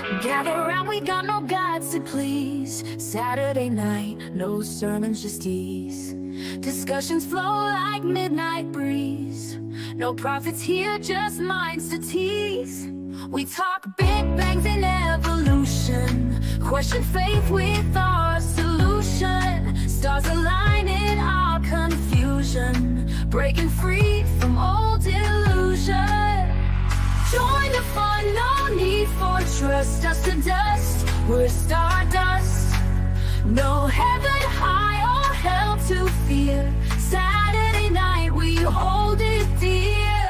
Gather round, we got no gods to please. Saturday night, no sermons, just ease. Discussions flow like midnight breeze. No prophets here, just minds to tease. We talk big bangs and evolution. Question faith with our solution. Stars align in our confusion. Breaking free from old illusion. Join the fun, no need for trust. Dust to dust, we're stardust. No heaven high or hell to fear. Saturday night, we hold it dear.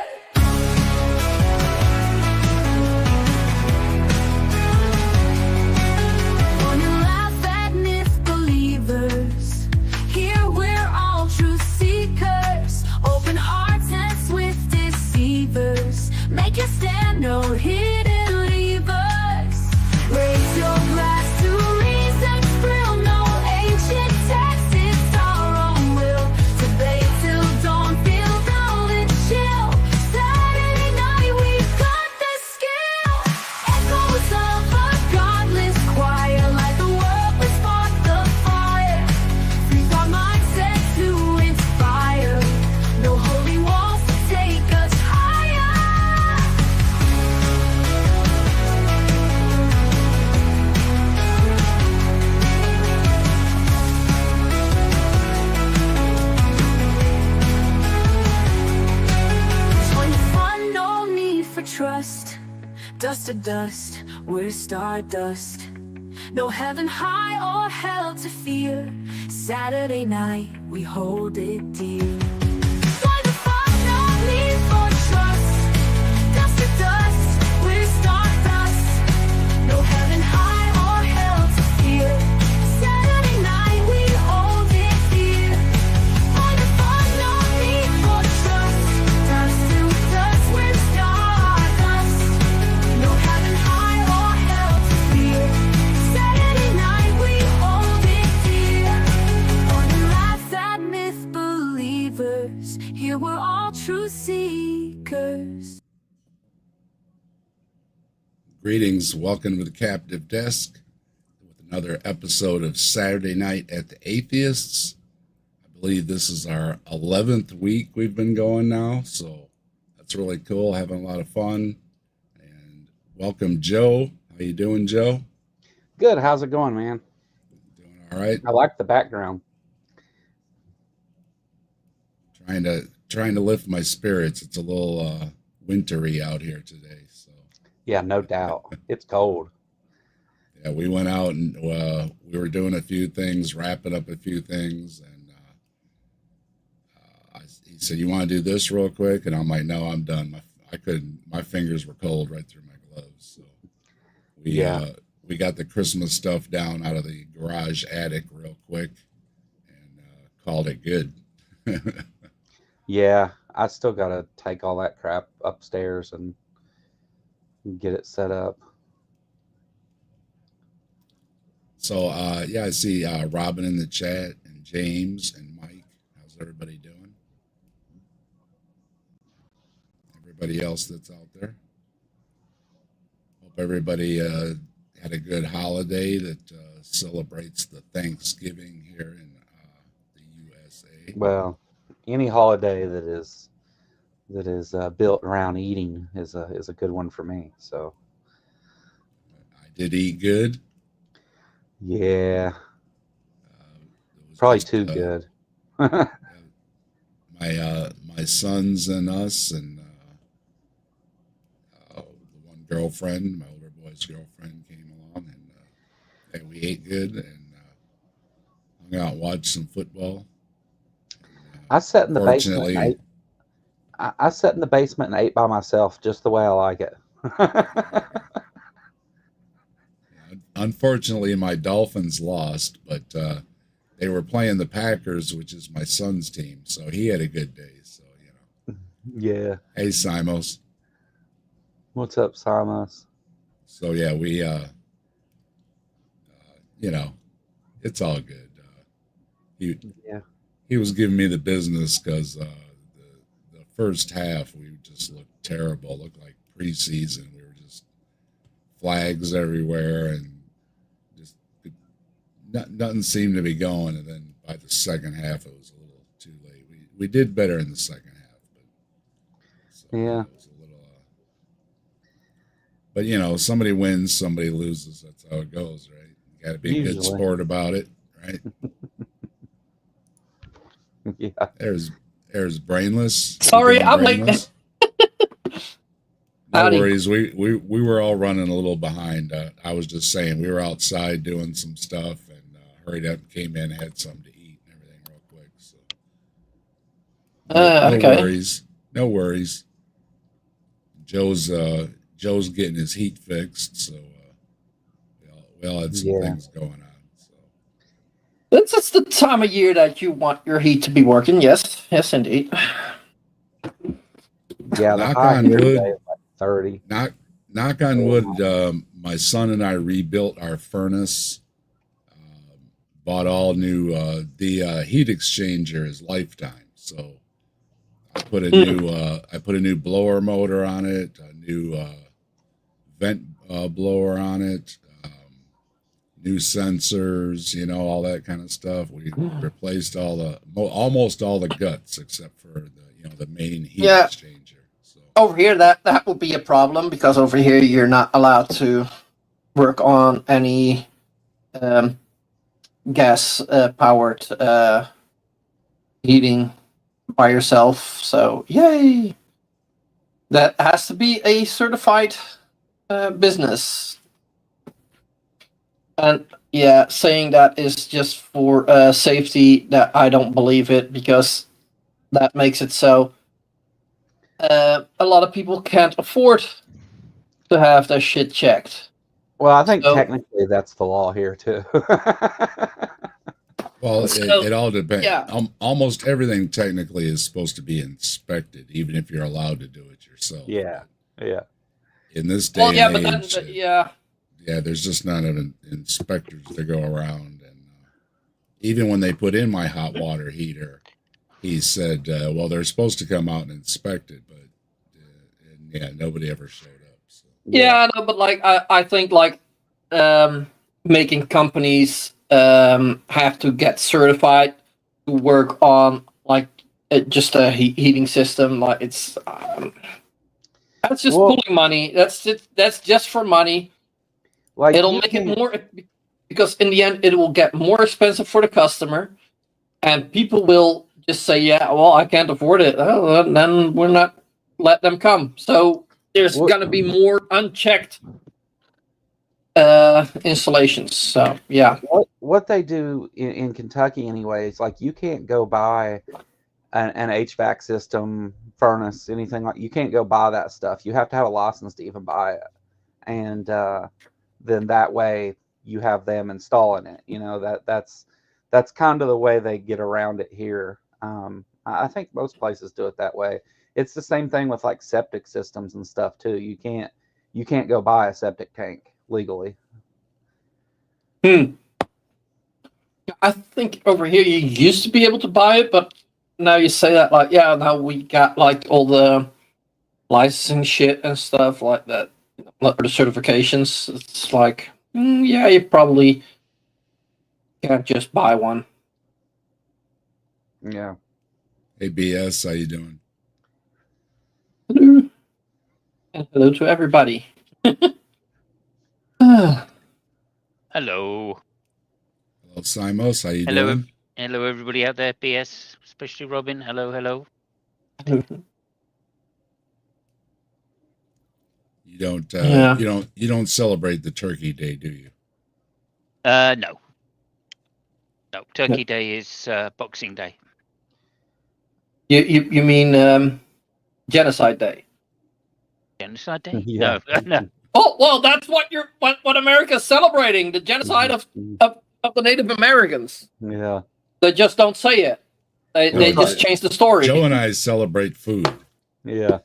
Fun and laugh at myth believers. Here we're all truth seekers. Open hearts and swift deceivers. Make a stand, no hidden levers. Raise your glass to reason's thrill. No ancient text, it's our own will. Debate till dawn, feel the chill. Saturday night, we've got the skill. Echoes of a godless choir. Like the world, we spark the fire. Free our mindset to inspire. No holy walls to take us higher. Join the fun, no need for trust. Dust to dust, we're stardust. No heaven high or hell to fear. Saturday night, we hold it dear. Join the fun, no need for trust. Dust to dust, we're stardust. No heaven high or hell to fear. Saturday night, we hold it dear. Join the fun, no need for trust. Dust to dust, we're stardust. No heaven high or hell to fear. Saturday night, we hold it dear. Fun and laugh at myth believers. Here we're all truth seekers. Greetings, welcome to the Captive Desk with another episode of Saturday Night at the Atheists. I believe this is our 11th week we've been going now, so that's really cool, having a lot of fun. And welcome, Joe. How you doing, Joe? Good. How's it going, man? Doing all right? I like the background. Trying to lift my spirits. It's a little wintry out here today, so. Yeah, no doubt. It's cold. Yeah, we went out and we were doing a few things, wrapping up a few things, and he said, "You want to do this real quick?" And I'm like, "No, I'm done. I couldn't. My fingers were cold right through my gloves." So we got the Christmas stuff down out of the garage attic real quick, and called it good. Yeah, I still got to take all that crap upstairs and get it set up. So yeah, I see Robin in the chat and James and Mike. How's everybody doing? Everybody else that's out there. Hope everybody had a good holiday that celebrates the Thanksgiving here in the USA. Well, any holiday that is built around eating is a good one for me. So I did eat good. yeah, It was probably just, too good. my sons and us and the one girlfriend, my older boy's girlfriend, came along and we ate good and hung out and watched some football. I sat in the basement. And Fortunately, ate, I sat in the basement and ate by myself, just the way I like it. unfortunately, my Dolphins lost, but they were playing the Packers, which is my son's team, so he had a good day. So Yeah. hey, Simos. What's up, Simos? So yeah, we it's all good. He was giving me the business because the first half we just looked terrible, looked like preseason. We were just flags everywhere, and just nothing seemed to be going. And then by the second half, it was a little too late. We did better in the second half, but so Yeah. it was a little. But you know, somebody wins, somebody loses. That's how it goes, right? You got to be a good Usually. sport about it, right? Yeah. There's Brainless. How you Sorry, doing, I'm late. Brainless? No Howdy. worries. We were all running a little behind. I was just saying we were outside doing some stuff and hurried up, came in, had something to eat and everything real quick. So no Okay. worries. No worries. Joe's getting his heat fixed, so we all had some Yeah. things going on. So It's the time of year that you want your heat to be working. Yes, yes, indeed. Yeah, the Knock high on here wood. today is like 30. knock on wood. My son and I rebuilt our furnace. Bought all new. The heat exchanger is lifetime, so I put a new blower motor on it, a new vent blower on it, new sensors, you know, all that kind of stuff. We replaced almost all the guts except for the main heat Yeah. exchanger. So Over here, that will be a problem because over here you're not allowed to work on any gas powered heating by yourself. So yay! That has to be a certified business. And yeah, saying that is just for safety. That I don't believe it because that makes it so a lot of people can't afford to have their shit checked. Well, I think So- technically that's the law here too. well, So, it all depends. yeah. Almost everything technically is supposed to be inspected, even if you're allowed to do it yourself. Yeah. Yeah. In this day Well, yeah, and but age, then, yeah. yeah, there's just not enough inspectors to go around. And even when they put in my hot water heater, he said, well, they're supposed to come out and inspect it, but and yeah, nobody ever showed up. So. Yeah, no, but like I think like making companies have to get certified to work on like just a heating system. Like it's that's just Well- pulling money. That's just for money. Like It'll you make it can't- more because in the end it will get more expensive for the customer, and people will just say, "Yeah, well, I can't afford it." Oh, then we're not let them come. So there's Well- gonna be more unchecked installations. So yeah, what they do in Kentucky anyway is like you can't go buy an HVAC system, furnace, anything like you can't go buy that stuff. You have to have a license to even buy it, and then that way you have them installing it. You know that's kind of the way they get around it here. I think most places do it that way. It's the same thing with like septic systems and stuff too. You can't go buy a septic tank legally. I think over here you used to be able to buy it, but now you say that like yeah, now we got like all the licensing shit and stuff like that, the certifications. It's like yeah, you probably can't just buy one. Yeah. Hey, BS, how you doing? Hello. And hello to everybody. Hello. Hello, Simos, how you Hello, doing? hello, everybody out there. BS, especially Robin. Hello, hello. You don't Yeah. you don't celebrate the Turkey Day, do you? No. No, Turkey Day is Boxing Day. You mean genocide day? Genocide Day? Yeah. No, no. Oh well, that's what America's celebrating, the genocide of the Native Americans. Yeah. They just don't say it. They No, just change the story. Joe and I celebrate food. Yeah.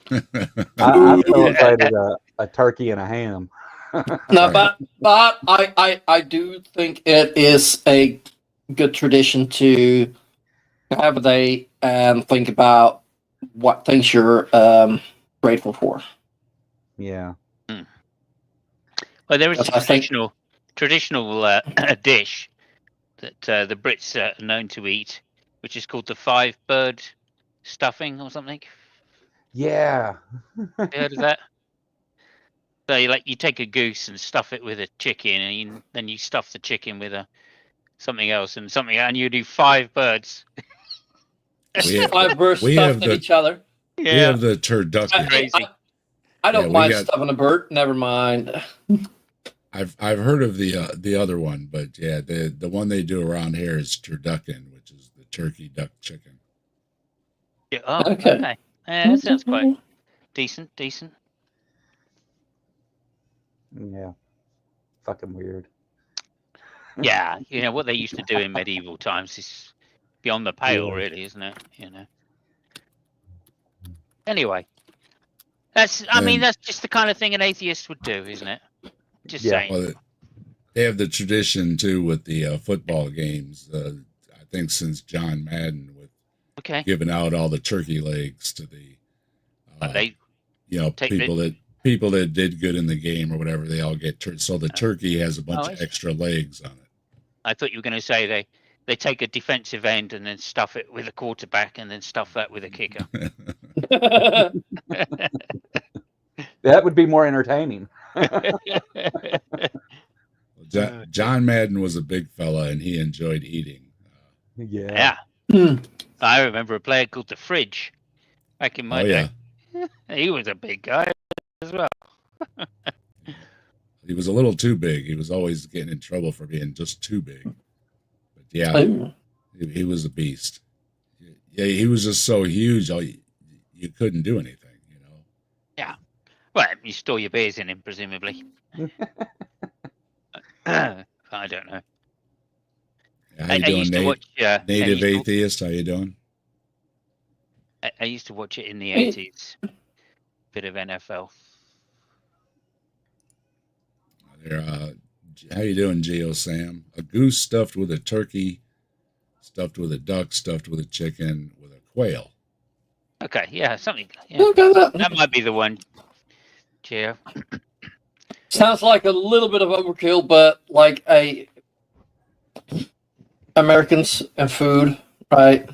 I celebrated a turkey and a ham. No, but I do think it is a good tradition to have a day and think about what things you're grateful for. Yeah. Well, there is a That's what I think. traditional dish that the Brits are known to eat, which is called the five-bird stuffing or something. Yeah. You heard of that? So you take a goose and stuff it with a chicken, and then you stuff the chicken with something else, and you do five birds. Five birds we stuffed have at the each other. we Yeah, have the turducken. crazy. I don't Yeah, we mind got- stuffing a bird. Never mind. I've heard of the other one, but yeah, the one they do around here is turducken, which is the turkey duck chicken. Yeah, oh, Okay. okay. Yeah, that sounds quite decent. Yeah. Fucking weird. Yeah, what they used to do in medieval times is beyond the pale, Yeah. really, isn't it? Anyway, I mean, that's just the kind of thing an atheist would do, isn't it? Just Yeah. saying. Well, they have the tradition too with the football games. I think since John Madden with Okay. giving out all the turkey legs to the They take people that did good in the game or whatever, they all get so the turkey has a bunch I of see. extra legs on it. I thought you were going to say they take a defensive end and then stuff it with a quarterback and then stuff that with a kicker. That would be more entertaining. John Madden was a big fella and he enjoyed eating. Yeah. Yeah. I remember a player called the Fridge back in my Oh day. yeah, He was a big guy as well. he was a little too big. He was always getting in trouble for being just too big. But yeah, Ooh. he was a beast. Yeah, he was just so huge. You couldn't do anything. Well, you store your beers in him, presumably. I don't know. How you I doing, used to watch. Native Atheist? How you doing? I used to watch it in the 80s. Bit of NFL. There, how you doing, Geo Sam? A goose stuffed with a turkey, stuffed with a duck, stuffed with a chicken, with a quail. Okay, yeah, something. Yeah. Okay, That might be the one. Gio. sounds like a little bit of overkill, but like Americans and food, right?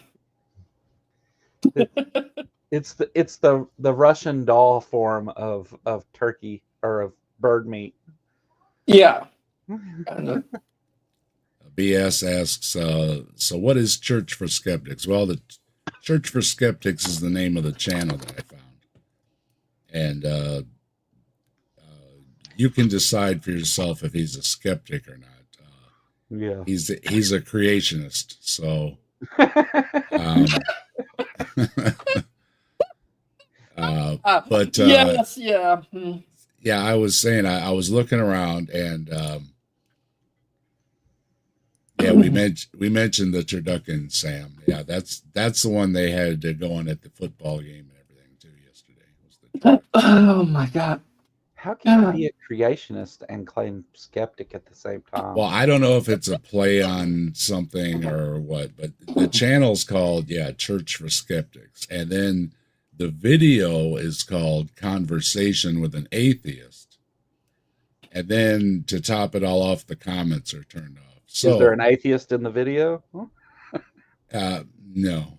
It's the Russian doll form of turkey or of bird meat. Yeah. BS asks, so what is Church for Skeptics? Well, the Church for Skeptics is the name of the channel that I found. And you can decide for yourself if he's a skeptic or not. Yeah. He's a creationist, so but yes, yeah. yeah, I was saying I was looking around and yeah, we mentioned the turducken, Sam. Yeah, that's the one they had going at the football game and everything too yesterday. Oh my god. How can you be a creationist and claim skeptic at the same time? Well, I don't know if it's a play on something or what, but the channel's called Church for Skeptics, and then the video is called Conversation with an Atheist, and then to top it all off, the comments are turned off. So, is there an atheist in the video? no.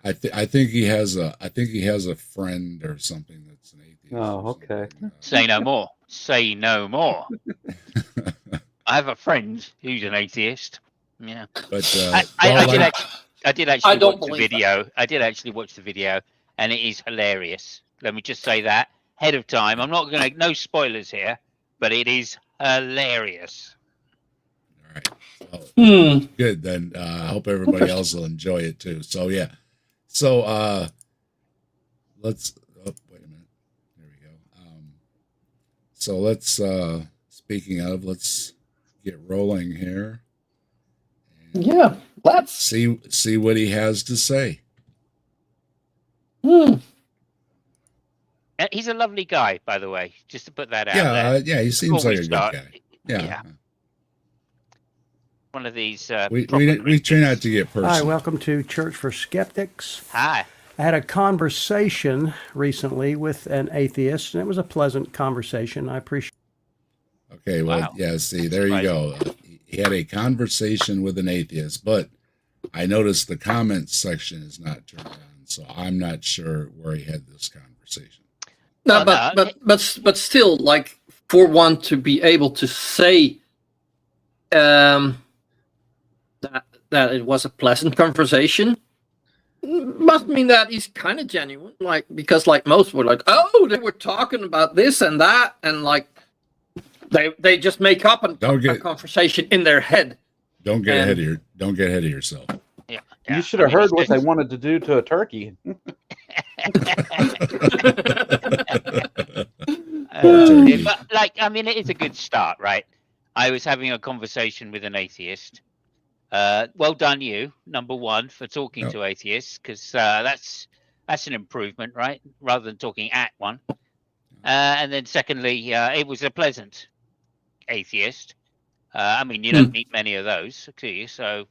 I think he has a friend or something that's an atheist. Oh, okay. Say no more. Say no more. I have a friend who's an atheist. Yeah. But I did actually don't watch the believe video. I did actually watch the video, and it is hilarious. Let me just say that ahead of time. I'm not going to, no spoilers here, but it is hilarious. all right. Well, good. Then I hope everybody Interesting. else will enjoy it too. So yeah. So let's. Oh, wait a minute. There we go. So let's. Speaking of, let's get rolling here. And Yeah. Let's see what he has to say. He's a lovely guy, by the way, just to put that out there. Yeah. He seems Before like we a start, good guy. Yeah. One of these. We proper try not to get personal. Hi, welcome to Church for Skeptics. Hi. had a conversation recently with an atheist, and it was a pleasant conversation. I appreciate. Okay, well, Wow. yeah, see, there you go. He had a conversation with an atheist, but I noticed the comments section is not turned on, so I'm not sure where he had this conversation. No, Oh, no. but still, like, for one to be able to say that it was a pleasant conversation must mean that he's kind of genuine. Like, because like most were like, oh, they were talking about this and that, and like they just make up a conversation in their head. Don't get ahead of yourself. Yeah. You should have heard what they wanted to do to a turkey. But like, I mean, it is a good start, right? I was having a conversation with an atheist. Well done, you, number one, for talking to atheists, because that's an improvement, right? Rather than talking at one. And then secondly, it was a pleasant atheist. I mean, you don't meet many of those, do you? So,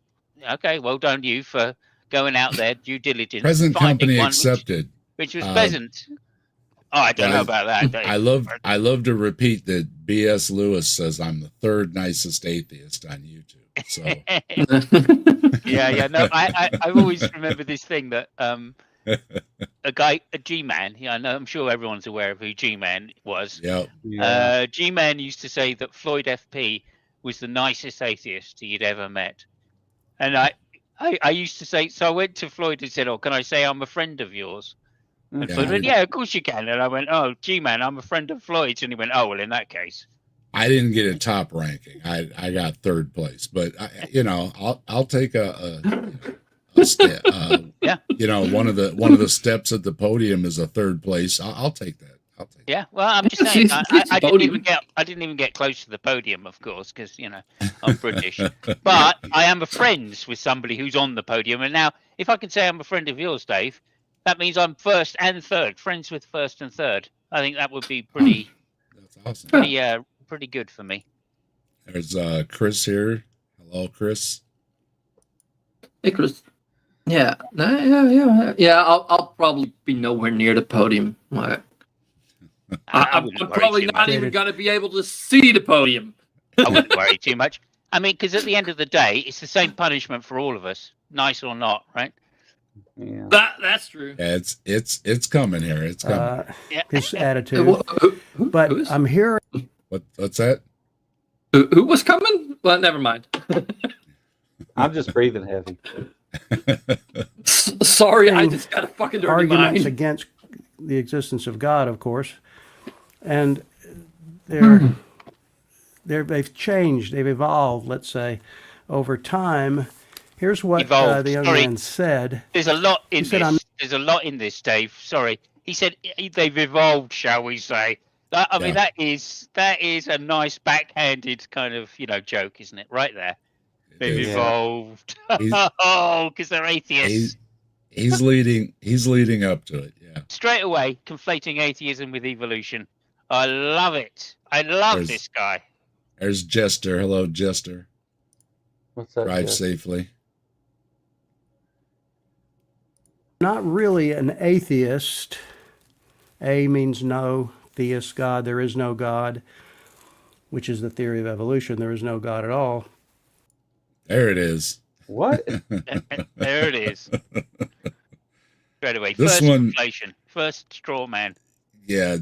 okay, well done, you, for going out there, due diligence, Present company one accepted. which was pleasant. Oh, I don't know about that. I love to repeat that B.S. Lewis says I'm the third nicest atheist on YouTube. So yeah. No, I always remember this thing that a G-Man. Yeah, I know. I'm sure everyone's aware of who G-Man was. Yeah. G-Man used to say that Floyd F.P. was the nicest atheist he'd ever met, and I used to say. So I went to Floyd and said, "Oh, can I say I'm a friend of yours?" And Floyd went, "Yeah, of course you can." And I went, "Oh, G-Man, I'm a friend of Floyd's." And he went, "Oh, well, in that case." I didn't get a top ranking. I got third place, but I'll take a step. Yeah. One of the steps at the podium is a third place. I'll take that. Yeah. Well, I'm just saying. I didn't even get close to the podium, of course, because I'm British. But I am friends with somebody who's on the podium, and now if I can say I'm a friend of yours, Dave, that means I'm first and third, friends with first and third. I think that would be pretty. That's awesome. Pretty good for me. There's Chris here. Hello, Chris. Hey, Chris. Yeah. I'll probably be nowhere near the podium. I'm probably not even going to be able to see the podium. I wouldn't worry too much. I mean, because at the end of the day, it's the same punishment for all of us, nice or not, right? Yeah. That's true. Yeah, it's coming here. It's coming. His attitude. But I'm hearing. What's that? Who was coming? Well, never mind. I'm just breathing heavy. Sorry, I just got a fucking dirty arguments mind. Against the existence of God, of course, and they've changed, they've evolved. Let's say over time. Here's what the young man said. There's a lot in this. There's a lot in this, Dave. Sorry, he said they've evolved, shall we say? I mean, that is a nice backhanded kind of joke, isn't it? Right there. They've evolved. Because they're atheists. He's leading up to it. Yeah. Straight away, conflating atheism with evolution. I love it. I love this guy. There's Jester. Hello, Jester. What's that? Drive safely. Not really an atheist. A means no. Theist, God, there is no God, which is the theory of evolution. There is no God at all. There it is. What? There it is. Straight away. This First one, conflation. First straw man. Yeah,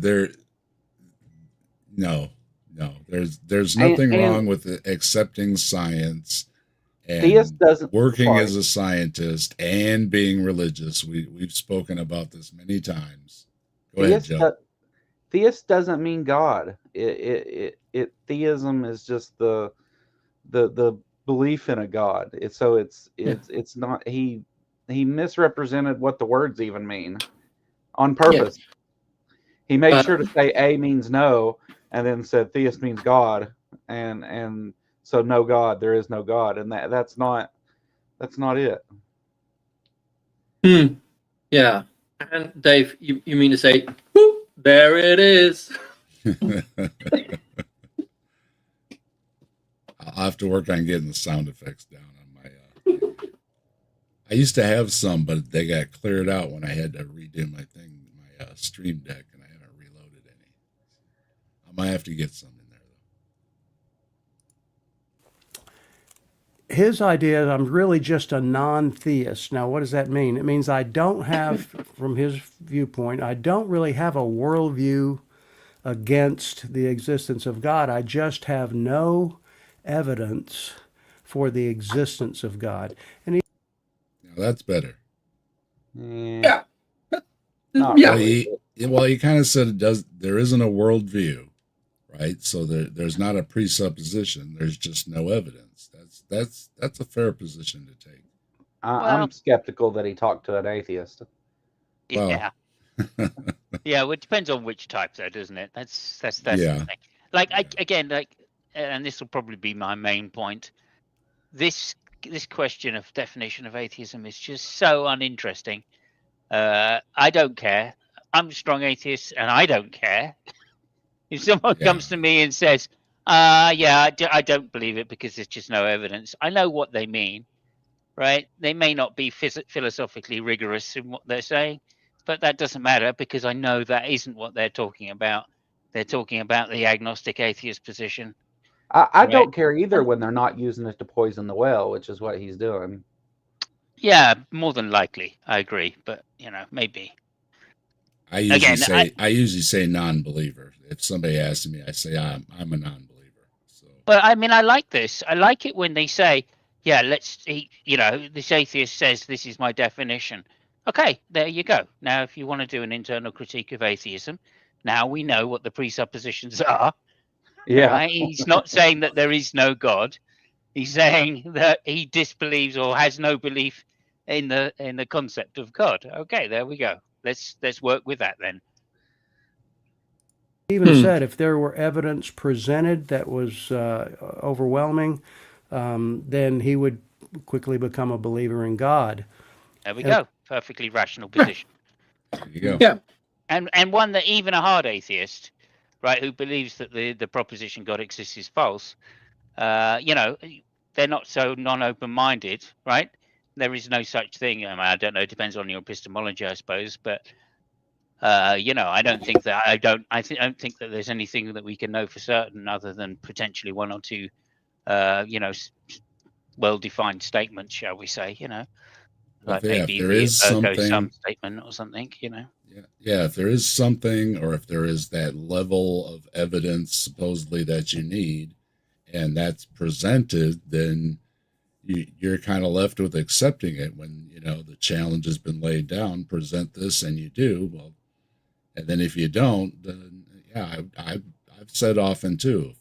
no. There's nothing wrong with accepting science and working as a scientist and being religious. We've spoken about this many times. Go ahead, Joe. Theist doesn't mean God. Theism is just the belief in a God. It's not. He misrepresented what the words even mean on purpose. Yeah. He made sure to say A means no, and then said theist means God, and so no God, there is no God, and that's not it. Yeah, and Dave, you mean to say? Whoop, there it is. I'll have to work on getting the sound effects down on my. I used to have some, but they got cleared out when I had to redo my thing, my Stream Deck, and I haven't reloaded any. I might have to get some in there, though. His idea is I'm really just a non-theist. Now, what does that mean? It means I don't have, from his viewpoint, I don't really have a worldview against the existence of God. I just have no evidence for the existence of God. And he, Now that's better. Yeah. Yeah. Not Yeah. really. Well, he kind of said it does. There isn't a worldview, right? So there's not a presupposition. There's just no evidence. That's a fair position to take. I'm Well- skeptical that he talked to an atheist. Well- Yeah. Yeah, well, it depends on which type, though, doesn't it? That's Yeah. the thing. Like, again, like, and this will probably be my main point. This question of definition of atheism is just so uninteresting. I don't care. I'm a strong atheist, and I don't care. If someone Yeah. comes to me and says, "Yeah, I don't believe it because there's just no evidence," I know what they mean, right? They may not be philosophically rigorous in what they're saying, but that doesn't matter because I know that isn't what they're talking about. They're talking about the agnostic atheist position. I Right. don't care either when they're not using it to poison the well, which is what he's doing. Yeah, more than likely, I agree. But maybe. I usually Again, I usually say non-believer. If somebody asks me, I say I'm a non-believer. So But I mean, I like this. I like it when they say, "Yeah, this atheist says this is my definition." Okay, there you go. Now, if you want to do an internal critique of atheism, now we know what the presuppositions are. Yeah. Right? He's not saying that there is no God. He's saying that he disbelieves or has no belief in the concept of God. Okay, there we go. Let's work with that then. even said if there were evidence presented that was overwhelming, then he would quickly become a believer in God. There we go. Perfectly rational position. there you go. Yeah. And one that even a hard atheist, right, who believes that the proposition God exists is false, they're not so non-open-minded, right? There is no such thing. I don't know. It depends on your epistemology, I suppose. But I don't think that I don't think that there's anything that we can know for certain other than potentially one or two, well-defined statements, shall we say? Like Yeah, maybe if there the is ergo something- sum statement or something. Yeah, if there is something, or if there is that level of evidence supposedly that you need, and that's presented, then you're kind of left with accepting it. When the challenge has been laid down, present this, and you do well. And then if you don't, then yeah, I've said often too,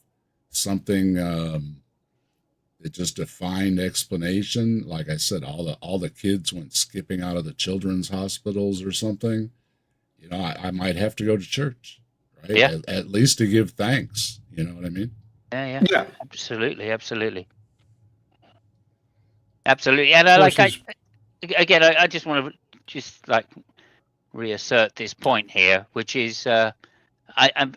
something that just a fine explanation. Like I said, all the kids went skipping out of the children's hospitals or something. I might have to go to church, right? Yeah. At least to give thanks. You know what I mean? Yeah. Yeah. Absolutely. And Of course, I just want to reassert this point here, which is I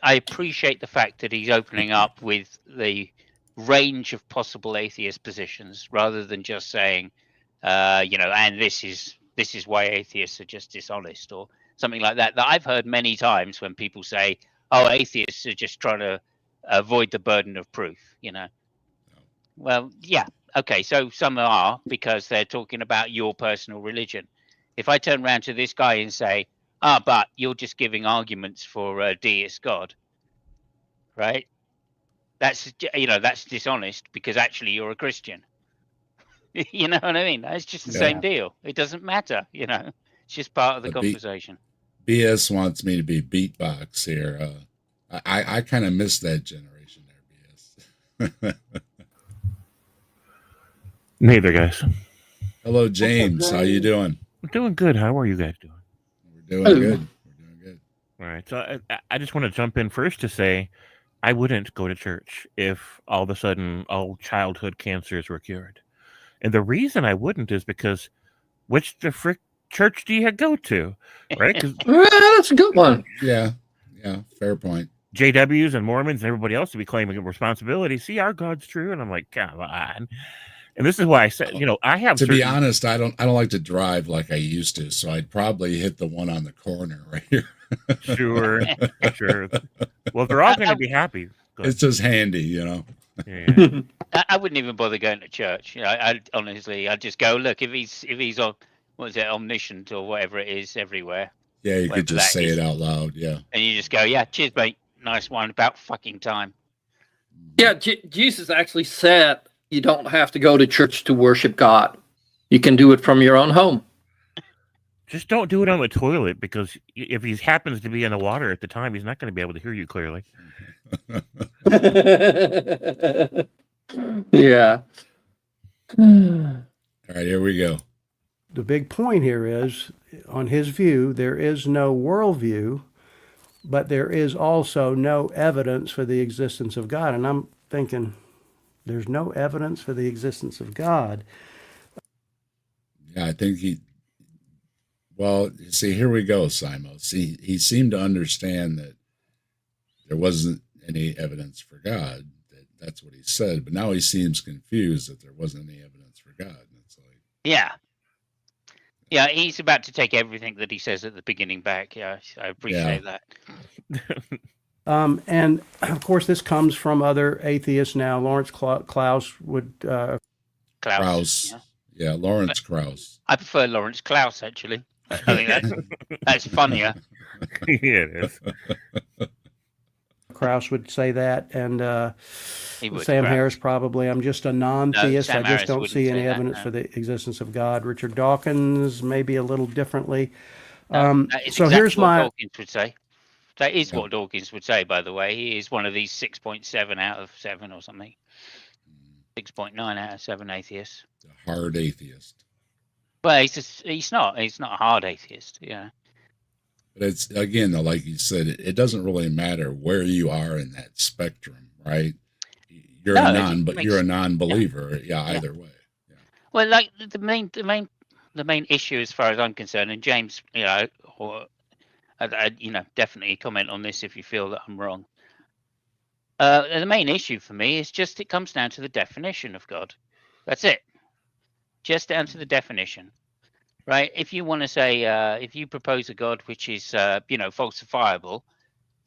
appreciate the fact that he's opening up with the range of possible atheist positions rather than just saying, and this is why atheists are just dishonest or something like that. That I've heard many times when people say, "Oh, atheists are just trying to avoid the burden of proof." Well, yeah, okay. So some are because they're talking about your personal religion. If I turn around to this guy and say, but you're just giving arguments for a deist God, right? That's dishonest because actually you're a Christian. You know what I mean? It's just the same deal. It doesn't matter, It's just part of the But conversation. BS wants me to be beatbox here. I kind of miss that generation there, BS. Neither, guys. Hello, James. How you doing? I'm doing good. How are you guys doing? We're doing good. All right. So I just want to jump in first to say I wouldn't go to church if all of a sudden all childhood cancers were cured. And the reason I wouldn't is because which the frick church do you go to? Right? 'Cause That's a good one. Yeah, fair point. JWs and Mormons and everybody else to be claiming responsibility. See, our God's true. And I'm like, come on. And this is why I said, I have To be certain- honest, I don't like to drive like I used to, so I'd probably hit the one on the corner right here. Sure. Well, they're all going to be happy. Go It's just handy, Yeah. I wouldn't even bother going to church. I honestly, I'd just go, look, if he's on, what is it, omniscient or whatever it is everywhere, Yeah, you whatever could just that say is, it out loud. Yeah. and you just go, yeah, cheers, mate, nice one, about fucking time. Yeah, Jesus actually said you don't have to go to church to worship God. You can do it from your own home. Just don't do it on the toilet, because if he happens to be in the water at the time, he's not going to be able to hear you clearly. Yeah. All right, here we go. The big point here is, on his view, there is no worldview, but there is also no evidence for the existence of God. And I'm thinking, there's no evidence for the existence of God. Yeah, I think well, see, here we go, Simos. He seemed to understand that there wasn't any evidence for God. That's what he said. But now he seems confused that there wasn't any evidence for God. And it's like, Yeah, he's about to take everything that he says at the beginning back. Yeah, I appreciate that. And of course, this comes from other atheists now. Lawrence Klaus would. Krauss. Yeah, Lawrence Krauss. I prefer Lawrence Klaus, actually. I think that's funnier. Yeah, it is. Krauss would say that, and He would, Sam Krauss. Harris probably. I'm just a non-theist. Sam I just Harris don't wouldn't see say any that, evidence no. for the existence of God. Richard Dawkins maybe a little differently. That is So exactly here's what my. Dawkins would say. That is what Dawkins would say, by the way. He is one of these 6.7 out of 7 or something. 6.9 out of 7 atheists. A hard atheist. Well, he's not a hard atheist. Yeah. But it's, again, though, like you said, it doesn't really matter where you are in that spectrum, right? You're a non-believer. Yeah, either way. Yeah. Well, like the main issue, as far as I'm concerned, and James, definitely comment on this if you feel that I'm wrong. The main issue for me is just it comes down to the definition of God. That's it. Just down to the definition, right? If you want to say, if you propose a God which is, falsifiable,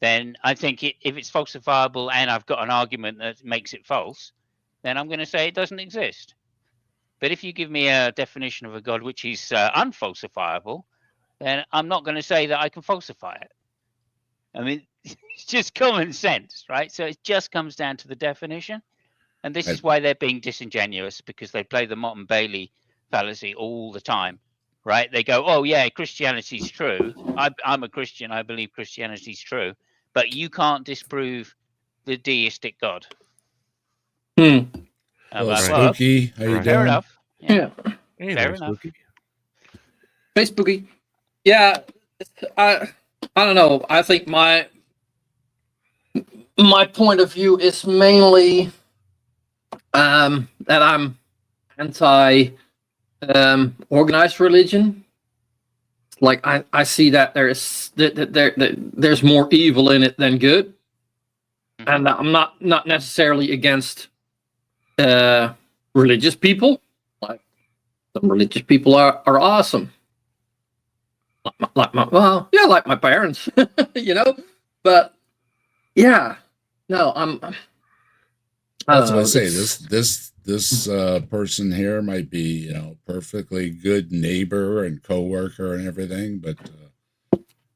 then I think if it's falsifiable and I've got an argument that makes it false, then I'm going to say it doesn't exist. But if you give me a definition of a God which is unfalsifiable, then I'm not going to say that I can falsify it. I mean, it's just common sense, right? So it just comes down to the definition. And this is why they're being disingenuous, because they play the Mott and Bailey fallacy all the time, right? They go, oh, yeah, Christianity's true. I'm a Christian. I believe Christianity's true. But you can't disprove the deistic God. Hello, Well, Spooky. How you Right. fair doing? enough. Yeah. Hey, Fair there, enough. Spooky. Facebooky. Yeah. I don't know. I think my point of view is mainly that I'm anti organized religion. Like I see that there's more evil in it than good, and I'm not necessarily against religious people. Like some religious people are awesome. Like my parents, But yeah, no, That's what I say. This person here might be, perfectly good neighbor and coworker and everything, but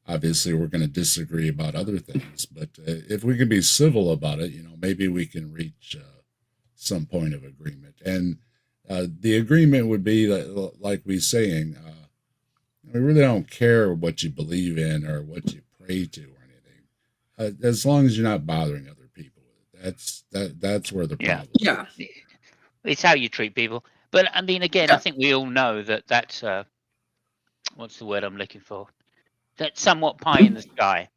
obviously we're going to disagree about other things. But if we can be civil about it, maybe we can reach some point of agreement. And the agreement would be like we saying, we really don't care what you believe in or what you pray to or anything, as long as you're not bothering other people with it. That's where the problem is. yeah. It's how you treat people. But I mean, again, I think we all know that that's what's the word I'm looking for? That's somewhat pie in the sky,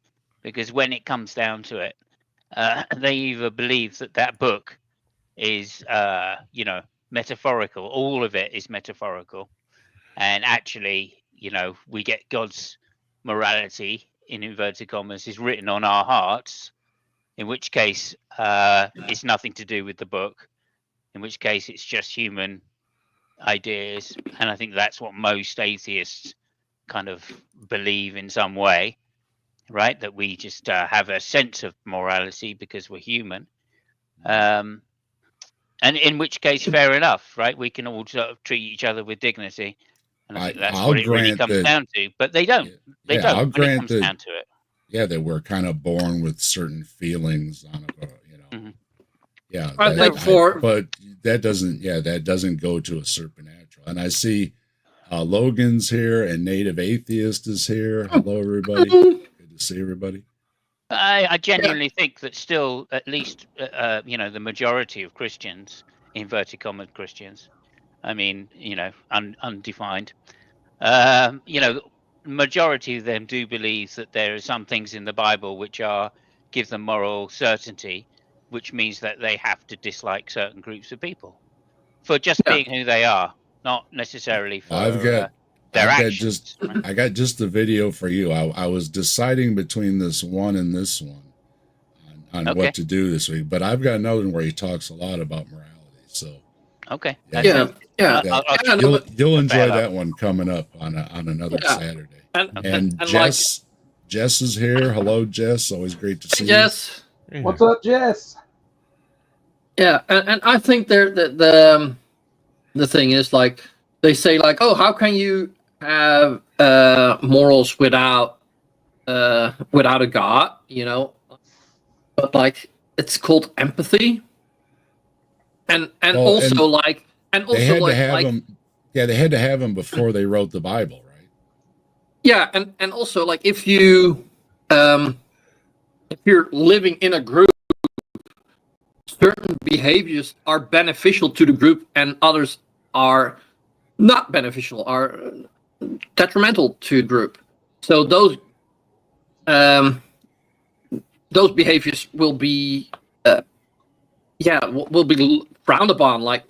because when it comes down to it, they either believe that book is, metaphorical. All of it is metaphorical, and actually, we get God's morality in inverted commas is written on our hearts. In which case, it's nothing to do with the book. In which case, it's just human ideas, and I think that's what most atheists kind of believe in some way, right? That we just have a sense of morality because we're human, and in which case, fair enough, right? We can all sort of treat each other with dignity, and I think that's I'll what it really grant comes that. down to. But they don't. They Yeah, don't. I'll When it grant comes that. down to it. Yeah, that we're kind of born with certain feelings on it, you know. Mhm. Yeah, I think for- but that doesn't go to a supernatural. And I see Logan's here and Native Atheist is here. Hello, everybody. Good to see everybody. I genuinely think that still, at least, the majority of Christians, inverted commas Christians, I mean, undefined, majority of them do believe that there are some things in the Bible which give them moral certainty, which means that they have to dislike certain groups of people for just being who they are, not necessarily for their actions. I got just the video for you. I was deciding between this one and this one on what to do this week, but I've got another one where he talks a lot about morality. So okay, yeah. You'll enjoy that one coming up on another Saturday. And Jess is here. Hello, Jess. Always great to see you. Jess. What's up, Jess? Yeah, and I think the thing is, like, they say, like, oh, how can you have morals without a God, you know? But like, it's called empathy, and Well, also and like, and They also had to like, have like them. Yeah, they had to have them before they wrote the Bible, right? yeah, and also like if you're living in a group, certain behaviors are beneficial to the group and others are not beneficial, are detrimental to the group. So those behaviors will be will be frowned upon. Like,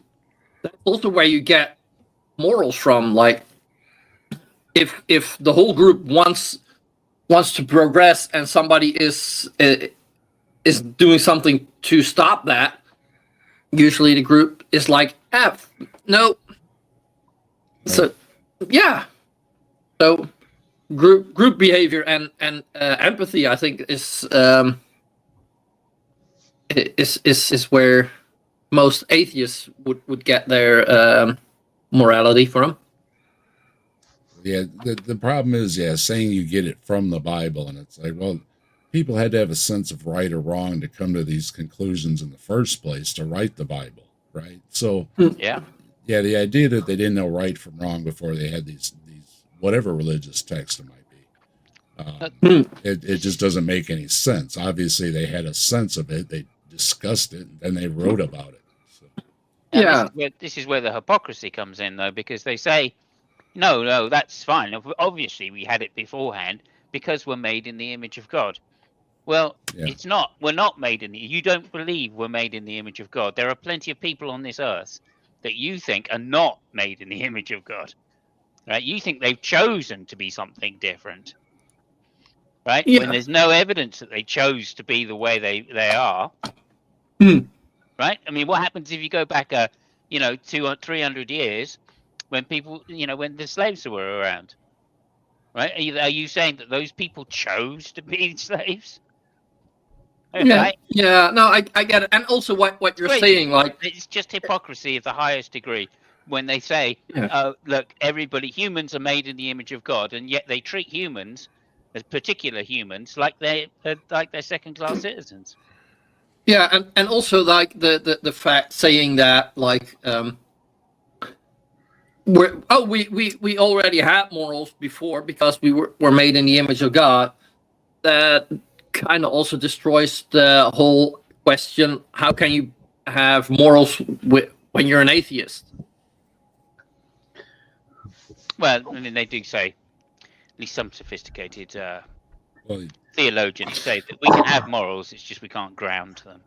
that's also where you get morals from. Like, if the whole group wants to progress and somebody is doing something to stop that, usually the group is like, no. So yeah, so group behavior and empathy, I think, is where most atheists would get their morality from. Yeah, the problem is, saying you get it from the Bible, and it's like, well, people had to have a sense of right or wrong to come to these conclusions in the first place to write the Bible, right? So Yeah. the idea that they didn't know right from wrong before they had these whatever religious text it might be, it just doesn't make any sense. Obviously, they had a sense of it, they discussed it, and they wrote about it. So. Yeah. This is where the hypocrisy comes in, though, because they say, no, that's fine. Obviously, we had it beforehand because we're made in the image of God. Well, it's not. We're not made in you don't believe we're made in the image of God. There are plenty of people on this earth that you think are not made in the image of God, right? You think they've chosen to be something different, right? Yeah. When there's no evidence that they chose to be the way they are, right? I mean, what happens if you go back 200 or 300 years when people, when the slaves were around, right? Are you saying that those people chose to be slaves? Yeah, Right? yeah. No, I get it, and also what you're saying, like, it's just hypocrisy of the highest degree when they say, look, humans are made in the image of God, and yet they treat humans, as particular humans, like they're second-class citizens. yeah, and also like the fact saying that, like, we already had morals before because we were made in the image of God. That kind of also destroys the whole question: how can you have morals when you're an atheist? Well, I mean, they do say, at least some sophisticated theologians say that we can have morals. It's just we can't ground them.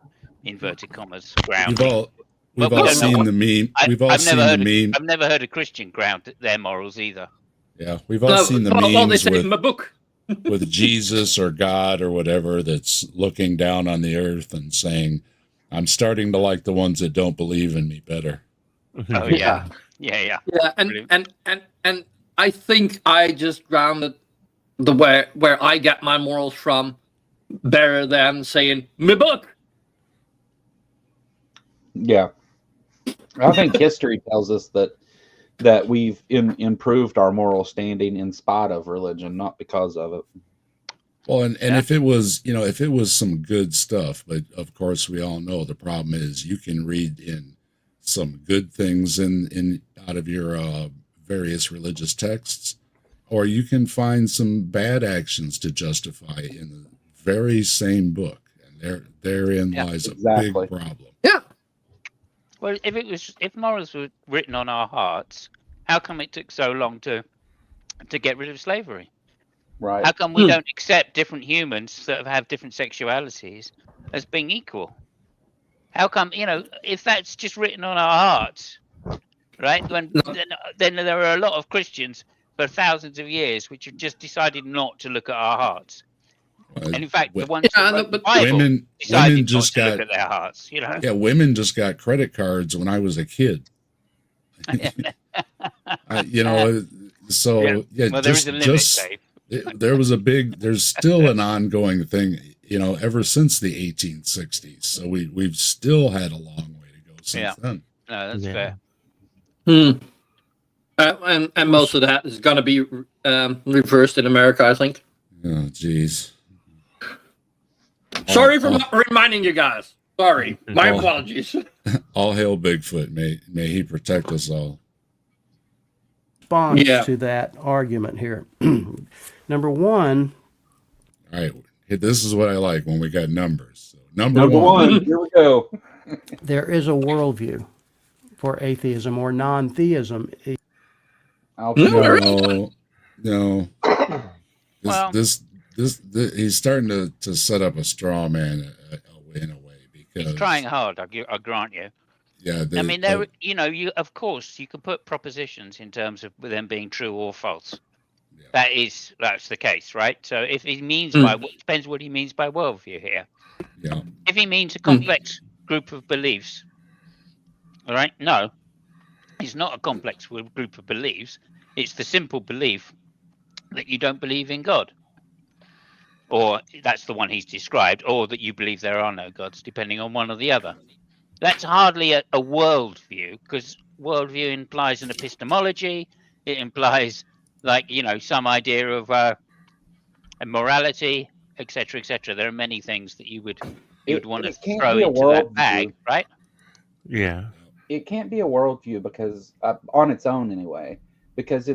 Inverted commas, ground. We've all seen the meme. I've never heard a Christian ground their morals either. Yeah, we've all seen the memes they say in my book. with Jesus or God or whatever that's looking down on the earth and saying, "I'm starting to like the ones that don't believe in me better." Oh yeah, Yeah. Yeah, Brilliant. and I think I just grounded the where I get my morals from better than saying my book. Yeah, I think history tells us that we've improved our moral standing in spite of religion, not because of it. Well, and Yeah. if it was, if it was some good stuff, but of course we all know the problem is you can read in some good things in out of your various religious texts, or you can find some bad actions to justify in the very same book, and therein Yeah. lies a Exactly. big problem. Yeah. Well, if morals were written on our hearts, how come it took so long to get rid of slavery? Right. How come we don't accept different humans that have different sexualities as being equal? How come, if that's just written on our hearts, right? Then there are a lot of Christians for thousands of years which have just decided not to look at our hearts. And in fact, the ones Yeah, that wrote the but Bible women decided not just to got look at their hearts. yeah, women just got credit cards when I was a kid. So yeah, Well, there is a limit, Dave. there's still an ongoing thing, ever since the 1860s. So we've still had a long way to go since then. No, that's fair. And most of that is going to be reversed in America, I think. Oh, geez. Sorry for reminding you guys. Sorry, my apologies. All hail Bigfoot. May he protect us all. Response to that argument here. Number one. All right. This is what I like when we got numbers. So number one. Here we go. There is a worldview for atheism or non-theism. No. Well, This he's starting to set up a straw man in a way, because he's trying hard. I grant you. Yeah, I mean, you of course you can put propositions in terms of them being true or false. Yeah. That's the case, right? So if he means depends what he means by worldview here. Yeah. If he means a complex group of beliefs, all right? No, it's not a complex group of beliefs. It's the simple belief that you don't believe in God. Or that's the one he's described, or that you believe there are no gods, depending on one or the other. That's hardly a worldview, because worldview implies an epistemology. It implies, some idea of a morality, etc., etc. There are many things that you would want to throw into that bag, right? Yeah. It can't be a worldview because, on its own anyway, because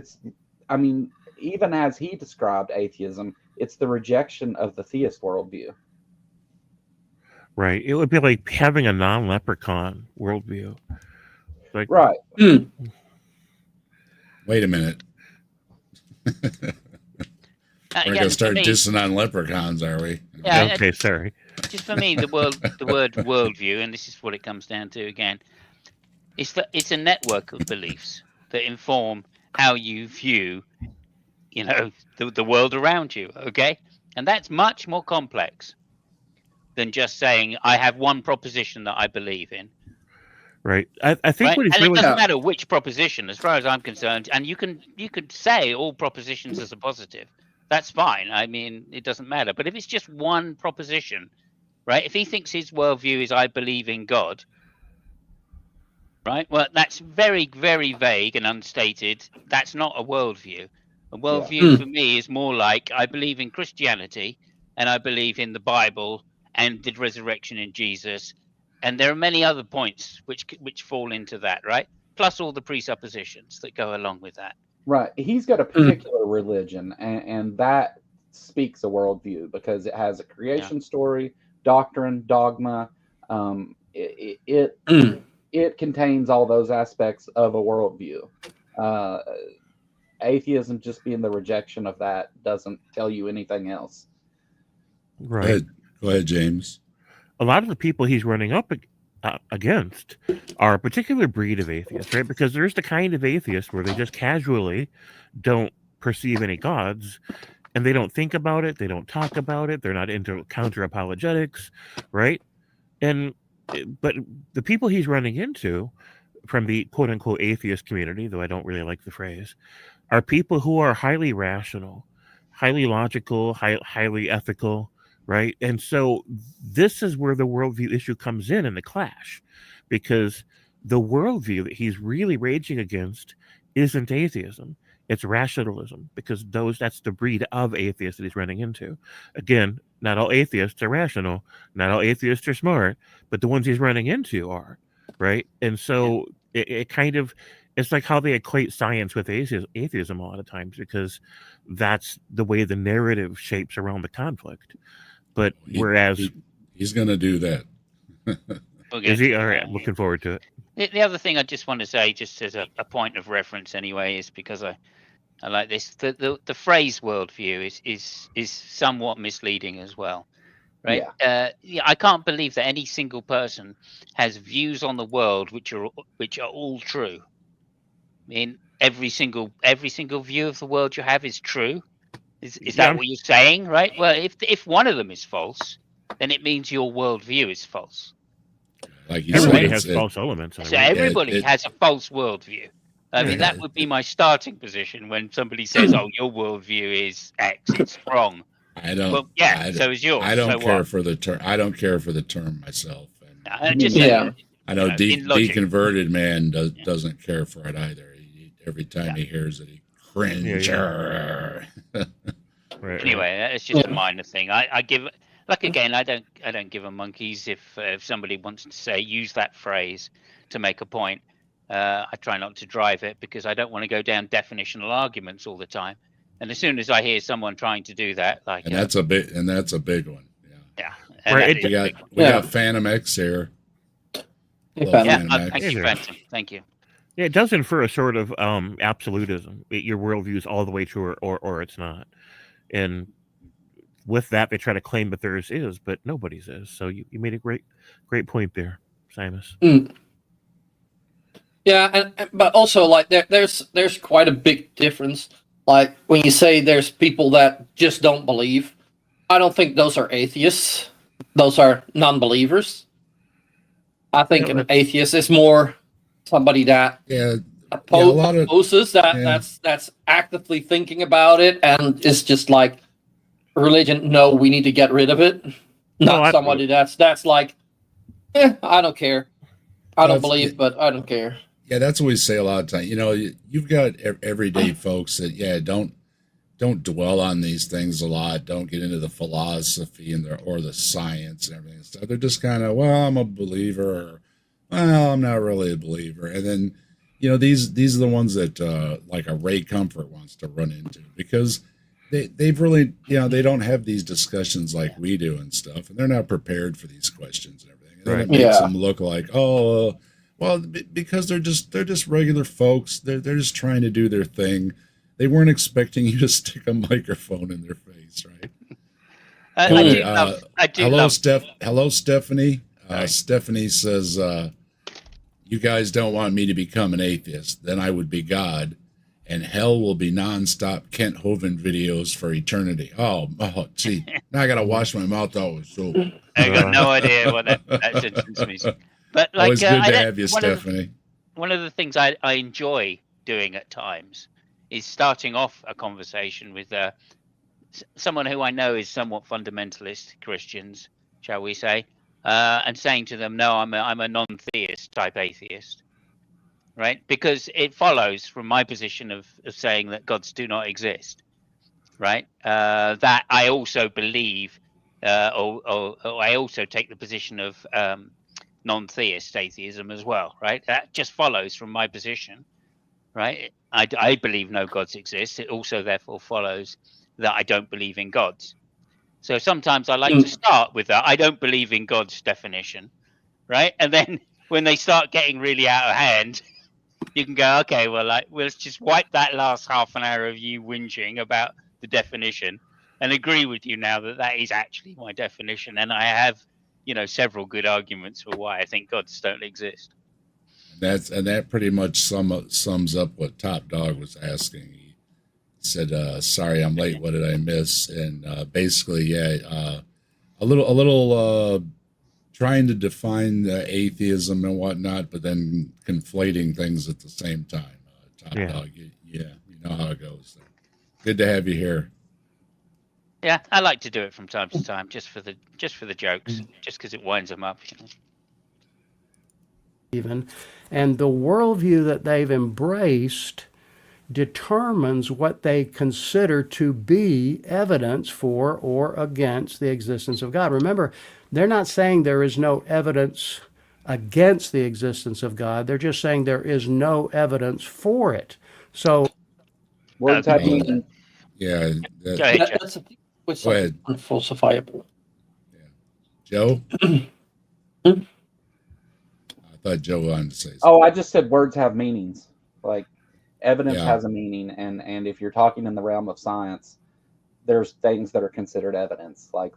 even as he described atheism, it's the rejection of the theist worldview. Right. It would be like having a non-leprechaun worldview. Right. Wait a minute. We're going to start dissing on leprechauns, are we? Yeah, okay, sorry. Just for me, the word worldview, and this is what it comes down to again, it's a network of beliefs that inform how you view, the world around you, okay? And that's much more complex than just saying, I have one proposition that I believe in. Right. I think what he's and really... it doesn't matter which proposition, as far as I'm concerned, and you could say all propositions as a positive. That's fine. I mean, it doesn't matter. But if it's just one proposition, right? If he thinks his worldview is I believe in God, right? Well, that's very, very vague and unstated. That's not a worldview. A worldview for me is more like I believe in Christianity and I believe in the Bible and the resurrection in Jesus. And there are many other points which fall into that, right? Plus all the presuppositions that go along with that. Right. He's got a particular religion, and that speaks a worldview because it has a creation story, doctrine, dogma. It contains all those aspects of a worldview. Atheism just being the rejection of that doesn't tell you anything else. Right. Go ahead, James. A lot of the people he's running up against are a particular breed of atheists, right? Because there's the kind of atheist where they just casually don't perceive any gods, and they don't think about it, they don't talk about it, they're not into counter apologetics, right? But the people he's running into from the quote unquote atheist community, though I don't really like the phrase, are people who are highly rational, highly logical, highly ethical, right? And so this is where the worldview issue comes in the clash, because the worldview that he's really raging against isn't atheism. It's rationalism, because that's the breed of atheists that he's running into. Again, not all atheists are rational, not all atheists are smart, but the ones he's running into are, right? And so it kind of, it's like how they equate science with atheism a lot of times, because that's the way the narrative shapes around the conflict. But whereas he's going to do that. Is he? All right, looking forward to it. The other thing I just want to say, just as a point of reference anyway, is because I like this. The phrase worldview is somewhat misleading as well, right? Yeah, I can't believe that any single person has views on the world which are all true. I mean, every single view of the world you have is true. Is that what you're saying, right? Well, if one of them is false, then it means your worldview is false. Like you everybody said, has false elements. So everybody has a false worldview. I mean, that would be my starting position when somebody says, "Oh, your worldview is X. It's wrong." I don't. Well, so is yours. I don't so care what? for the term. I don't care for the term myself. I know deconverted man doesn't care for it either. Every time he hears it, he cringes. Anyway, it's just a minor thing. I give, like, again, I don't give a monkeys if somebody wants to say, use that phrase to make a point. I try not to drive it because I don't want to go down definitional arguments all the time. And as soon as I hear someone trying to do that, like, and that's a big one. Yeah. We got Phantom X here. Thank you, Phantom. Thank you. Yeah, it does infer a sort of absolutism. Your worldview is all the way true, or it's not. And with that, they try to claim that theirs is, but nobody's is. So you made a great point there, Simus. Yeah, but also, like, there's quite a big difference. Like, when you say there's people that just don't believe, I don't think those are atheists. Those are non-believers. I think an atheist is more somebody that opposes that's actively thinking about it and is just like, religion, no, we need to get rid of it. Not somebody that's like, I don't care. I don't believe, but I don't care. Yeah, that's what we say a lot of times. You know, you've got everyday folks that don't dwell on these things a lot. Don't get into the philosophy or the science and everything. So they're just kind of, well, I'm a believer, or, well, I'm not really a believer. And then, you know, these are the ones that like a Ray Comfort wants to run into, because they've really, you know, they don't have these discussions like we do and stuff, and they're not prepared for these questions and everything. And then it makes them look like, oh, well, because they're just regular folks. They're just trying to do their thing. They weren't expecting you to stick a microphone in their face, right? Hello, Stephanie. Stephanie says, you guys don't want me to become an atheist. Then I would be God, and hell will be nonstop Kent Hovind videos for eternity. Oh, gee. Now I got to wash my mouth out with soap. I got no idea what that sentence means. But, like, always good to have you, Stephanie. One of the things I enjoy doing at times is starting off a conversation with someone who I know is somewhat fundamentalist Christians, shall we say, and saying to them, no, I'm a non-theist type atheist, right? Because it follows from my position of saying that gods do not exist, right? That I also believe, or I also take the position of non-theist atheism as well, right? That just follows from my position, right? I believe no gods exist. It also therefore follows that I don't believe in gods. So sometimes I like to start with that I don't believe in God's definition, right? And then when they start getting really out of hand, you can go, okay, well, like, let's just wipe that last half an hour of you whinging about the definition and agree with you now that is actually my definition. And I have, you know, several good arguments for why I think gods don't exist. That pretty much sums up what Top Dog was asking. He said, "Sorry, I'm late. What did I miss?" And basically, a little trying to define atheism and whatnot, but then conflating things at the same time. Top Yeah. Dog, you know how it goes. Good to have you here. Yeah, I like to do it from time to time, just for the jokes, just because it winds them up. Even, and the worldview that they've embraced determines what they consider to be evidence for or against the existence of God. Remember, they're not saying there is no evidence against the existence of God. They're just saying there is no evidence for it. So, Words have meaning. Yeah. Go ahead, Joe. That's the thing with Go ahead. something unfalsifiable. Joe? Hmm? I thought Joe wanted to say something. Oh, I just said words have meanings. Like evidence Yeah. has a meaning, and if you're talking in the realm of science, there's things that are considered evidence. Like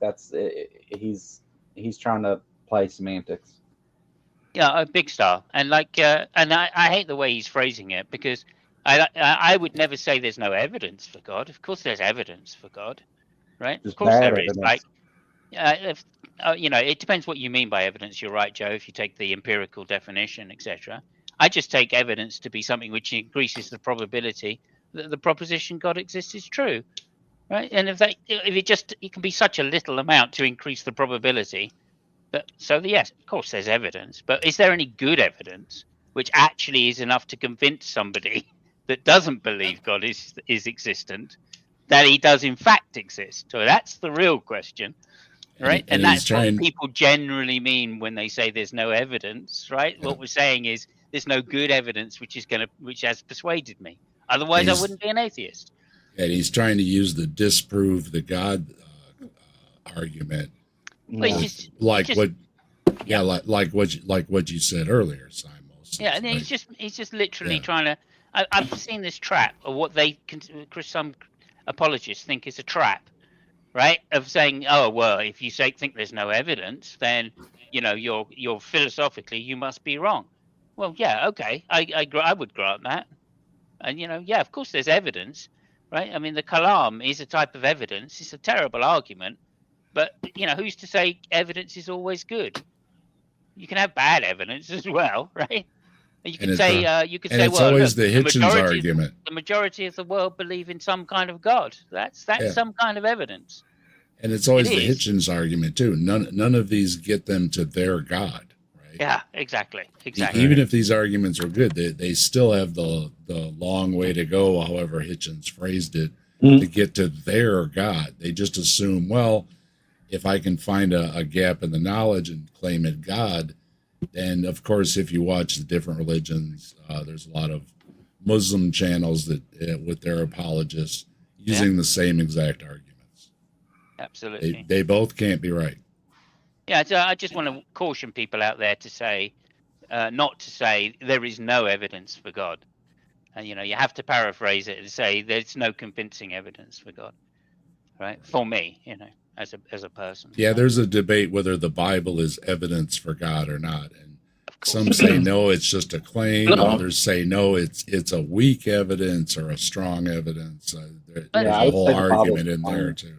he's trying to play semantics. Yeah, a big style, and I hate the way he's phrasing it, because I would never say there's no evidence for God. Of course, there's evidence for God, right? Just Of course bad there is. evidence. If it depends what you mean by evidence. You're right, Joe. If you take the empirical definition, etc., I just take evidence to be something which increases the probability that the proposition God exists is true, right? And if it can be such a little amount to increase the probability. But yes, of course, there's evidence. But is there any good evidence which actually is enough to convince somebody that doesn't believe God is existent that he does in fact exist? So that's the real question, right? And that's what people generally mean when they say there's no evidence, right? Yeah. What we're saying is there's no good evidence which has persuaded me. Otherwise, I wouldn't be an atheist. And he's trying to use the disprove the God argument. Well, Like what you said earlier, Simos. Yeah, and he's just literally trying to. I've seen this trap, or what some apologists think is a trap, right? Of saying, oh well, if you think there's no evidence, then you're philosophically you must be wrong. Well, yeah, okay, I would grant that, and of course there's evidence, right? I mean, the Kalam is a type of evidence. It's a terrible argument, but who's to say evidence is always good? You can have bad evidence as well, right? You could say, it's always the Hitchens argument. The majority of the world believe in some kind of God. That's some kind of evidence. And it's always the Hitchens argument too. None of these get them to their God, right? Yeah, exactly. Even if these arguments are good, they still have the long way to go, however Hitchens phrased it, to get to their God. They just assume, well, if I can find a gap in the knowledge and claim it God, then of course, if you watch the different religions, there's a lot of Muslim channels that with their apologists using the same exact arguments. Absolutely. They both can't be right. Yeah, so I just want to caution people out there to say, not to say there is no evidence for God. And you have to paraphrase it and say there's no convincing evidence for God, right? For me, as a person. Yeah, there's a debate whether the Bible is evidence for God or not, and some say no, it's just a claim. Others say no, it's a weak evidence or a strong evidence. There's a whole argument in there too.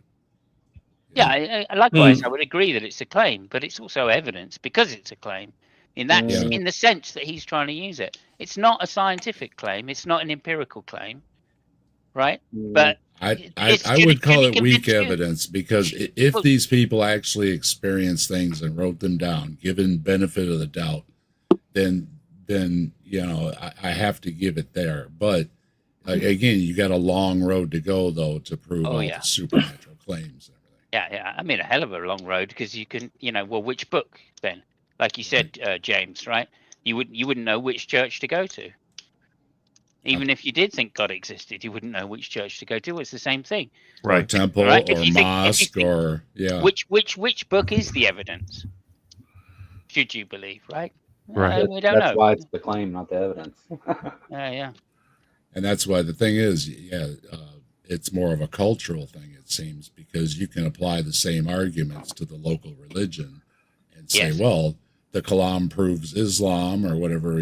Yeah, likewise, I would agree that it's a claim, but it's also evidence because it's a claim. In the sense that he's trying to use it, it's not a scientific claim. It's not an empirical claim, right? But I would call it weak evidence, because if these people actually experienced things and wrote them down, given benefit of the doubt, then I have to give it there. But again, you got a long road to go though to prove all the supernatural claims. Yeah. I mean, a hell of a long road, because you can, well, which book then? Like you said, James, right? You wouldn't know which church to go to. Even if you did think God existed, you wouldn't know which church to go to. It's the same thing. Right. Or temple or mosque or Which book is the evidence? Should you believe, right? Right. We don't know. That's why it's the claim, not the evidence. Yeah. And that's why the thing is, it's more of a cultural thing, it seems, because you can apply the same arguments to the local religion and say, well, the Kalam proves Islam or whatever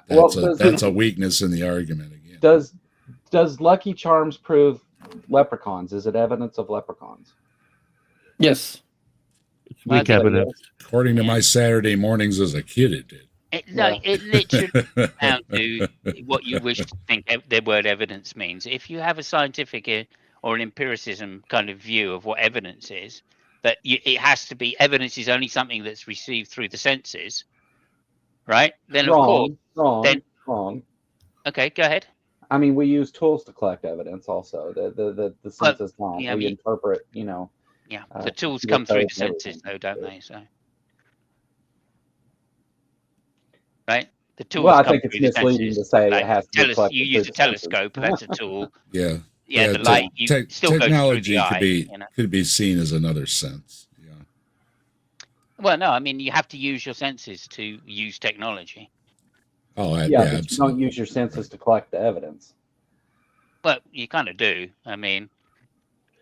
that's a weakness in the argument again. Does Lucky Charms prove leprechauns? Is it evidence of leprechauns? Yes. weak evidence. According to my Saturday mornings as a kid, it did. It literally comes down to what you wish to think the word evidence means. If you have a scientific or an empiricism kind of view of what evidence is, that it has to be evidence is only something that's received through the senses, right? Then of course, wrong. Okay, go ahead. I mean, we use tools to collect evidence. Also, the senses don't. yeah, we interpret. You know. Yeah, the tools come through the senses, though, don't they? So, right? The tools. Well, I come think it's through the misleading senses. to say Like, it has to be collected you through use a the senses. telescope. That's a tool. Yeah. Yeah, the light. You still goes through technology the eye. could be seen as another sense. Yeah. Well, no, I mean you have to use your senses to use technology. Oh, but absolutely. you don't use your senses to collect the evidence. Well, you kind of do. I mean,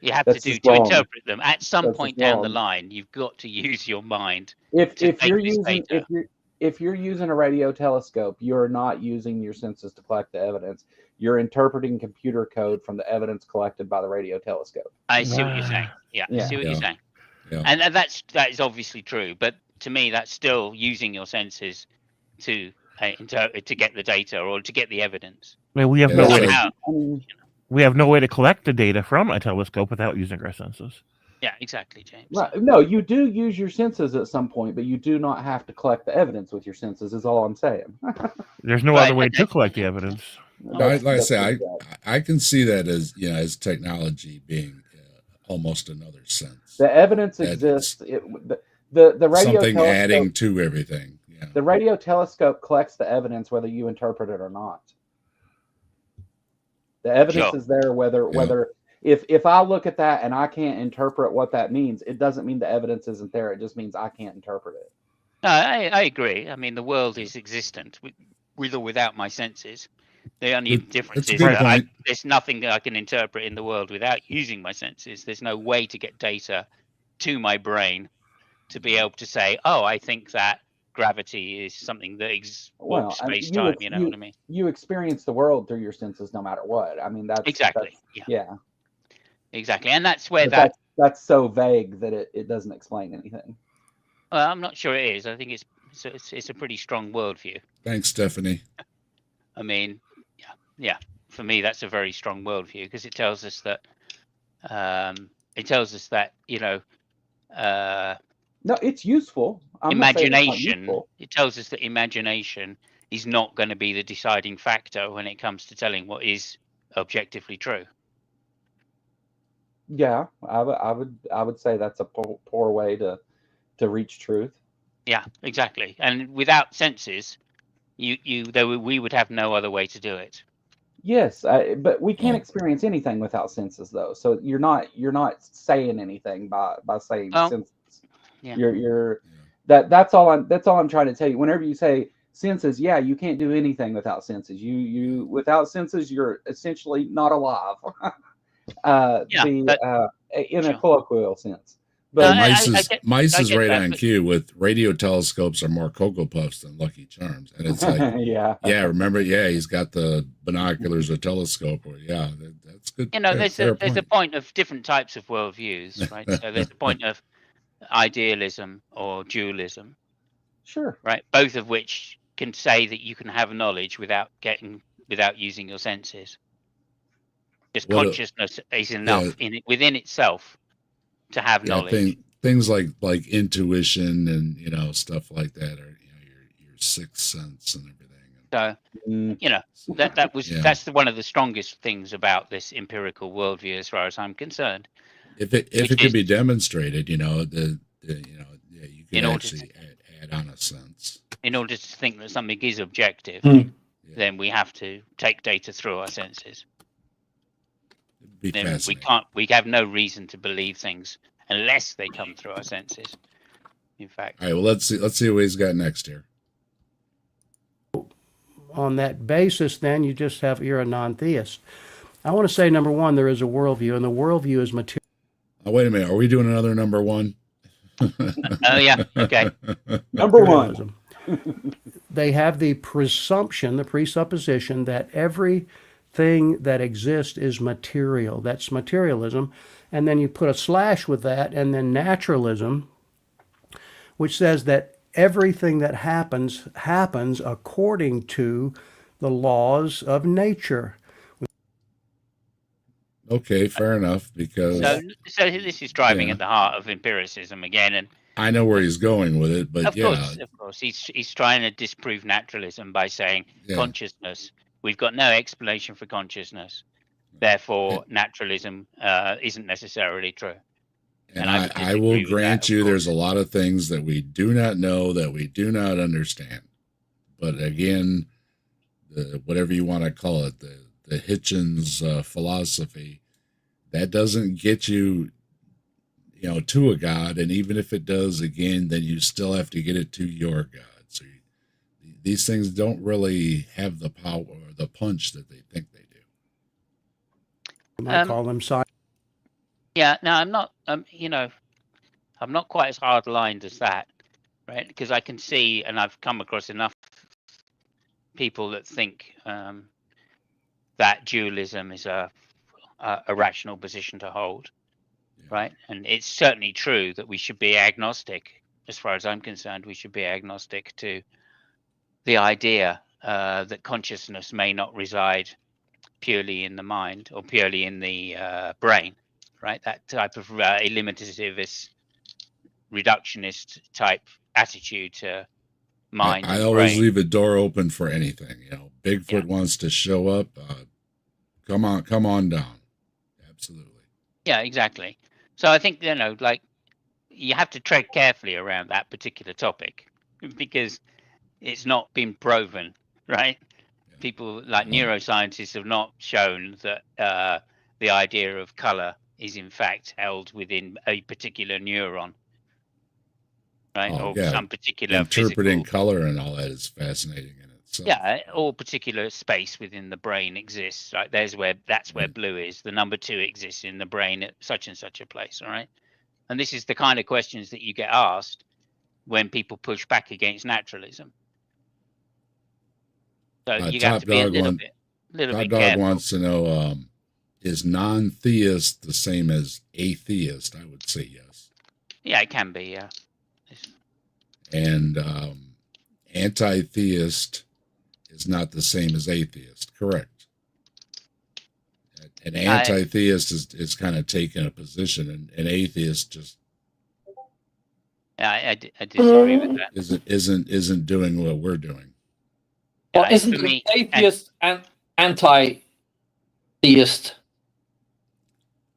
you have That's to just to wrong. interpret them. At some That's point just down the wrong. line, you've got to use your mind. If take you're this using data. if you're using a radio telescope, you're not using your senses to collect the evidence. You're interpreting computer code from the evidence collected by the radio telescope. I see what you're saying. Yeah, I see what you're saying. Yeah. And that is obviously true. But to me, that's still using your senses to get the data or to get the evidence. I mean, we have Yeah, no that's way. right. We have no way to collect the data from a telescope without using our senses. Yeah, exactly, James. Right. No, you do use your senses at some point, but you do not have to collect the evidence with your senses. Is all I'm saying. There's no other way to collect the evidence. Like I say, I can see that as as technology being almost another sense. The evidence exists. The radio something telescope, adding to everything. Yeah. The radio telescope collects the evidence whether you interpret it or not. The evidence is there whether if I look at that and I can't interpret what that means, it doesn't mean the evidence isn't there. It just means I can't interpret it. No, I agree. I mean, the world is existent with or without my senses. The only difference is that there's nothing that I can interpret in the world without using my senses. There's no way to get data to my brain to be able to say, oh, I think that gravity is something that walks space-time. You know what I mean? You experience the world through your senses no matter what. I mean, that's... Exactly. Yeah. Exactly. And that's where that's so vague that it doesn't explain anything. Well, I'm not sure it is. I think it's a pretty strong worldview. Thanks, Stephanie. I mean, yeah. For me, that's a very strong worldview because it tells us that no, it's useful. Imagination. It tells us that imagination is not going to be the deciding factor when it comes to telling what is objectively true. Yeah, I would say that's a poor way to reach truth. Yeah, exactly. And without senses, we would have no other way to do it. Yes, but we can't experience anything without senses, though. So you're not saying anything by saying senses. Yeah. That's all I'm trying to tell you. Whenever you say senses, yeah, you can't do anything without senses. You without senses, you're essentially not alive. In a colloquial sense. But Mice is right on cue with radio telescopes are more Cocoa Puffs than Lucky Charms. And it's like, yeah, remember, he's got the binoculars or telescope. Or, that's good. There's a point of different types of worldviews, right? So there's a point of idealism or dualism. Sure. Right? Both of which can say that you can have knowledge without using your senses. Just consciousness is enough within itself to have knowledge. Things like intuition and stuff like that are your sixth sense and everything. So that's one of the strongest things about this empirical worldview, as far as I'm concerned. If it could be demonstrated, you can actually add on a sense. In order to think that something is objective, then we have to take data through our senses. Then we have no reason to believe things unless they come through our senses. In fact. All right, well let's see what he's got next here. On that basis, then you're a non-theist. I want to say, number one, there is a worldview, and the worldview is material. Oh, wait a minute, are we doing another number one? Oh yeah, okay. Number one. They have the presupposition that everything that exists is material. That's materialism. And then you put a slash with that, and then naturalism, which says that everything that happens according to the laws of nature. Okay, fair enough, because So this is driving Yeah. at the heart of empiricism again, and I know where he's going with it, but of yeah, course, he's trying to disprove naturalism by saying Yeah. consciousness. We've got no explanation for consciousness, therefore naturalism isn't necessarily true. and I would I will disagree with that, grant of you there's course. a lot of things that we do not know, that we do not understand. But again, whatever you want to call it, the Hitchens philosophy, that doesn't get you, to a God. And even if it does, again, then you still have to get it to your God. So these things don't really have the power or the punch that they think they do. You might call them science. Yeah, no, I'm not. I'm not quite as hard-lined as that, right? Because I can see, and I've come across enough people that think that dualism is a rational position to hold, right? And it's certainly true that we should be agnostic. As far as I'm concerned, we should be agnostic to the idea that consciousness may not reside purely in the mind or purely in the brain, right? That type of eliminativist, reductionist type attitude to mind I and always brain. leave a door open for anything. Bigfoot wants to show up. Come on down. Absolutely. Yeah, exactly. So I think, you have to tread carefully around that particular topic because it's not been proven, right? People like neuroscientists have not shown that the idea of color is in fact held within a particular neuron, right? Oh, Or yeah. some particular Interpreting physical, color and all that is fascinating in itself. yeah, or particular space within the brain exists. Right, that's where blue is. The number 2 exists in the brain at such and such a place. All right, and this is the kind of questions that you get asked when people push back against naturalism. So you have to be a little bit Top Dog careful. wants to know, is non-theist the same as atheist? I would say yes. Yeah, it can be. Yeah. And anti-theist is not the same as atheist. Correct. An anti-theist is kind of taking a position, and an atheist just I disagree with that. isn't doing what we're doing. Well, Yeah, isn't for me, atheist and anti-theist?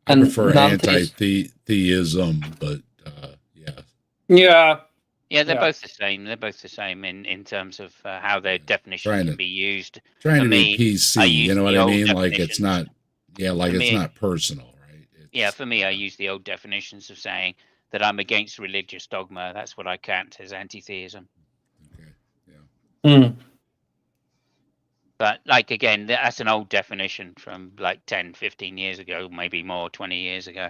I And prefer non-theist. anti-theism, but yeah. Yeah. Yeah, they're Yeah. both the same. They're both the same in terms of how their definitions Trying to- can be used. Trying For to me, be PC, I you use know what the I old mean? Like it's definitions. not, like For it's me- not personal, right? Yeah, for me, I use the old definitions of saying that I'm against religious dogma. That's what I count as anti-theism. Okay, yeah. Mm. But like, again, that's an old definition from like 10, 15 years ago, maybe more, 20 years ago.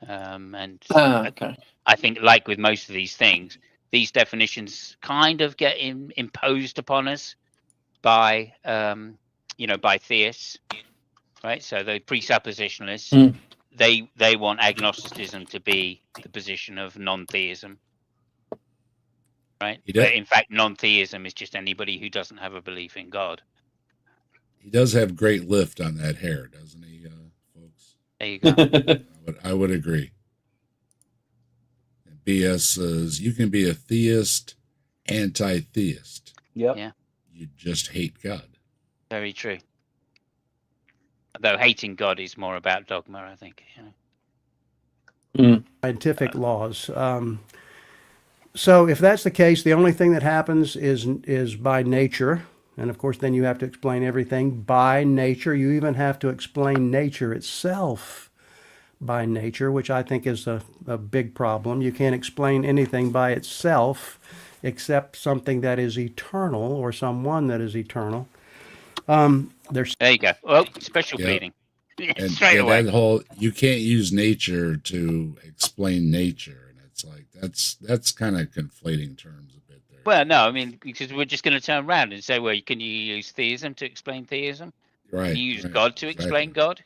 And Okay. I think, like with most of these things, these definitions kind of get imposed upon us by, by theists, right? So the presuppositionalists, they want agnosticism to be the position of non-theism, right? But in fact, non-theism is just anybody who doesn't have a belief in God. He does have great lift on that hair, doesn't he, folks? There you go. I would agree. And BS says you can be a theist, anti-theist. Yep. Yeah. You just hate God. Very true. Though hating God is more about dogma, I think. Scientific laws. So if that's the case, the only thing that happens is by nature. And of course, then you have to explain everything by nature. You even have to explain nature itself by nature, which I think is a big problem. You can't explain anything by itself except something that is eternal or someone that is eternal. There you go. Oh, special pleading. And Straight away. that whole, you can't use nature to explain nature. And it's like, that's kind of conflating terms a bit there. Well, no, I mean, because we're just going to turn around and say, well, can you use theism to explain theism? Right. Can you use right, God to explain God?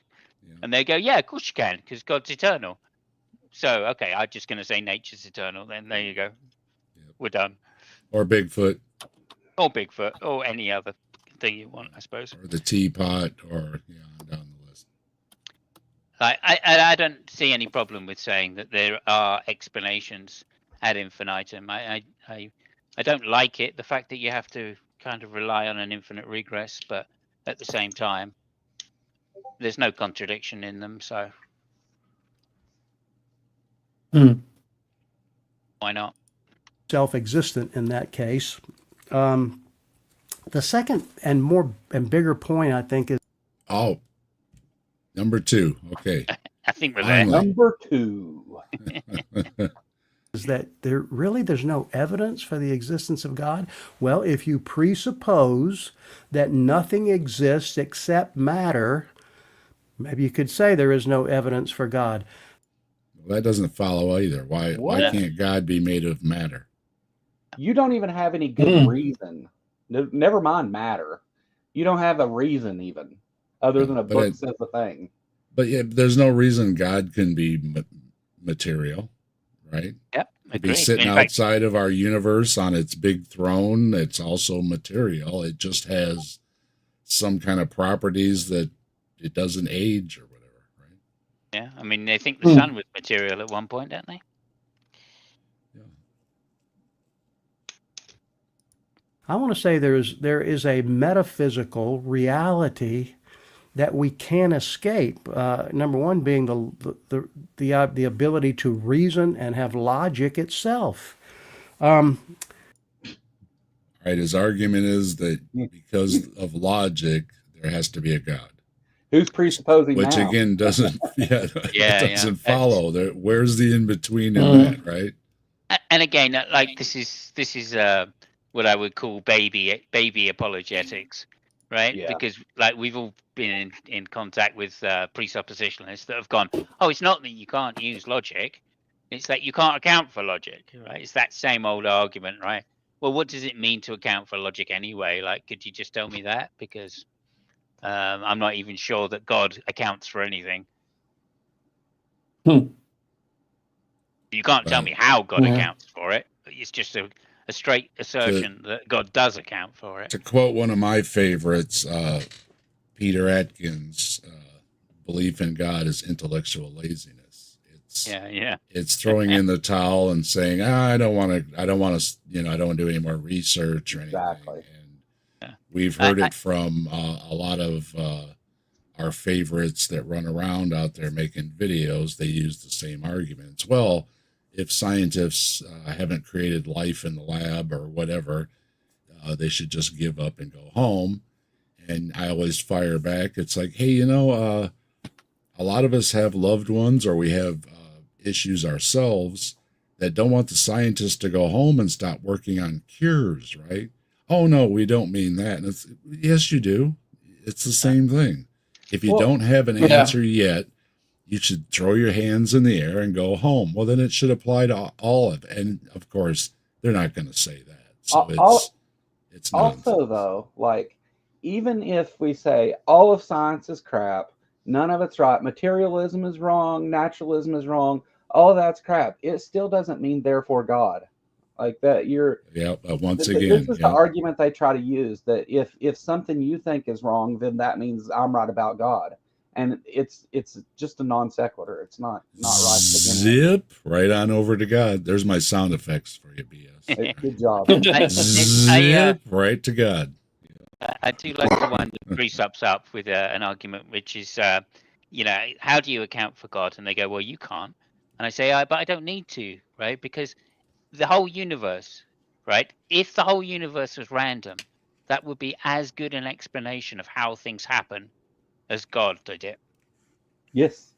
Yeah. And they go, yeah, of course you can, because God's eternal. So, okay, I'm just going to say nature's eternal. Then there you go. we're done. Or Bigfoot, Or Bigfoot, or any other thing you want, I suppose. or the teapot, or down the list. I don't see any problem with saying that there are explanations ad infinitum. I don't like it, the fact that you have to kind of rely on an infinite regress, but at the same time, there's no contradiction in them, so why not? Self-existent in that case. The second and bigger point, I think, is number 2. Okay. I think we're there. Finally. Number 2. that there's no evidence for the existence of God. Well, if you presuppose that nothing exists except matter, maybe you could say there is no evidence for God. Well, that doesn't follow either. Why can't God be made of matter? You don't even have any good reason. Never mind matter. You don't have a reason even, other than a book says a thing. But yeah, there's no reason God can be material, right? Yep. Be sitting outside of our universe on its big throne. It's also material. It just has some kind of properties that it doesn't age or whatever, right? Yeah, I mean, they think the sun was material at one point, don't they? Yeah. I want to say there is a metaphysical reality that we can't escape. Number one being the ability to reason and have logic itself. Right. His argument is that because of logic, there has to be a God. Who's presupposing Which now? again doesn't doesn't follow. Where's the in between in that, right? And again, like this is what I would call baby apologetics, right? Yeah. Because like we've all been in contact with presuppositionalists that have gone, oh, it's not that you can't use logic, it's that you can't account for logic, right? It's that same old argument, right? Well, what does it mean to account for logic anyway? Like, could you just tell me that? Because I'm not even sure that God accounts for anything. You can't tell me how God accounts for it. It's just a straight assertion that God does account for it. To quote one of my favorites, Peter Atkins, belief in God is intellectual laziness. It's throwing in the towel and saying, I don't want to, I don't want to do any more research or anything. Exactly. And we've heard it from a lot of our favorites that run around out there making videos. They use the same arguments. Well, if scientists haven't created life in the lab or whatever, they should just give up and go home. And I always fire back. It's like, hey, a lot of us have loved ones, or we have issues ourselves that don't want the scientists to go home and stop working on cures, right? Oh, no, we don't mean that. And yes, you do. It's the same thing. If you don't have an answer yet, you should throw your hands in the air and go home. Well, then it should apply to all of it. And of course, they're not going to say that. So it's also, though, like, even if we say all of science is crap, none of it's right, materialism is wrong, naturalism is wrong, all that's crap, it still doesn't mean therefore God. Like that, once again, this is the argument they try to use, that if something you think is wrong, then that means I'm right about God. And it's just a non sequitur. It's not right. Zip right on over to God. There's my sound effects for you, BS. Good job. Zip right to God. I do like the one that presups up with an argument, which is, how do you account for God? And they go, well, you can't. And I say, but I don't need to, right? Because the whole universe, right? If the whole universe was random, that would be as good an explanation of how things happen as God did it. Yes.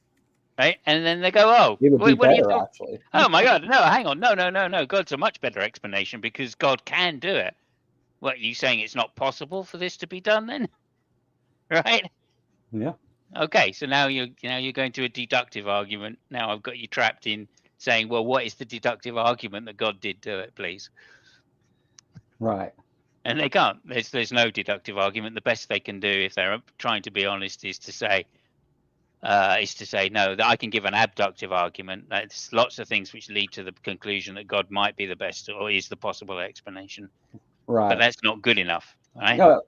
Right? And then they go, oh, it would be what better, do you actually. Oh my God, no, hang on. No. God's a much better explanation because God can do it. What, are you saying it's not possible for this to be done then? Right? Yeah. Okay, so now you're going to a deductive argument. Now I've got you trapped in saying, well, what is the deductive argument that God did do it, please? Right. And they can't. There's no deductive argument. The best they can do, if they're trying to be honest, is to say, is to say no. That I can give an abductive argument. There's lots of things which lead to the conclusion that God might be the best or is the possible explanation, Right. but that's not good enough, right? No,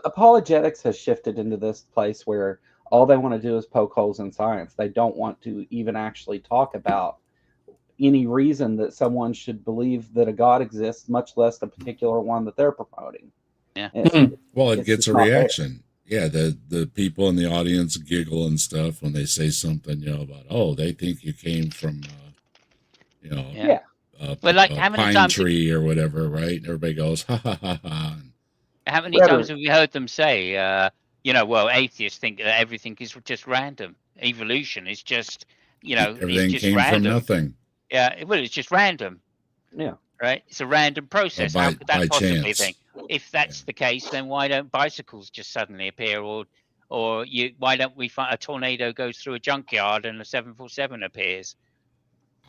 apologetics has shifted into this place where all they want to do is poke holes in science. They don't want to even actually talk about any reason that someone should believe that a God exists, much less the particular one that they're promoting. Yeah. Well, it it's gets just a not there. reaction. Yeah, the people in the audience giggle and stuff when they say something, about, oh, they think you came from, Yeah. a, Well, like, a how many pine times- tree or whatever, right? And everybody goes, ha ha ha ha. How many times have we heard them say, well, atheists think that everything is just random. Evolution is just, Everything it's just came random. from nothing. Yeah, well, it's just random. Yeah. Right? It's a random process. By- How could that by possibly chance. think? If that's the case, then why don't bicycles just suddenly appear, or why don't we find a tornado goes through a junkyard and a 747 appears?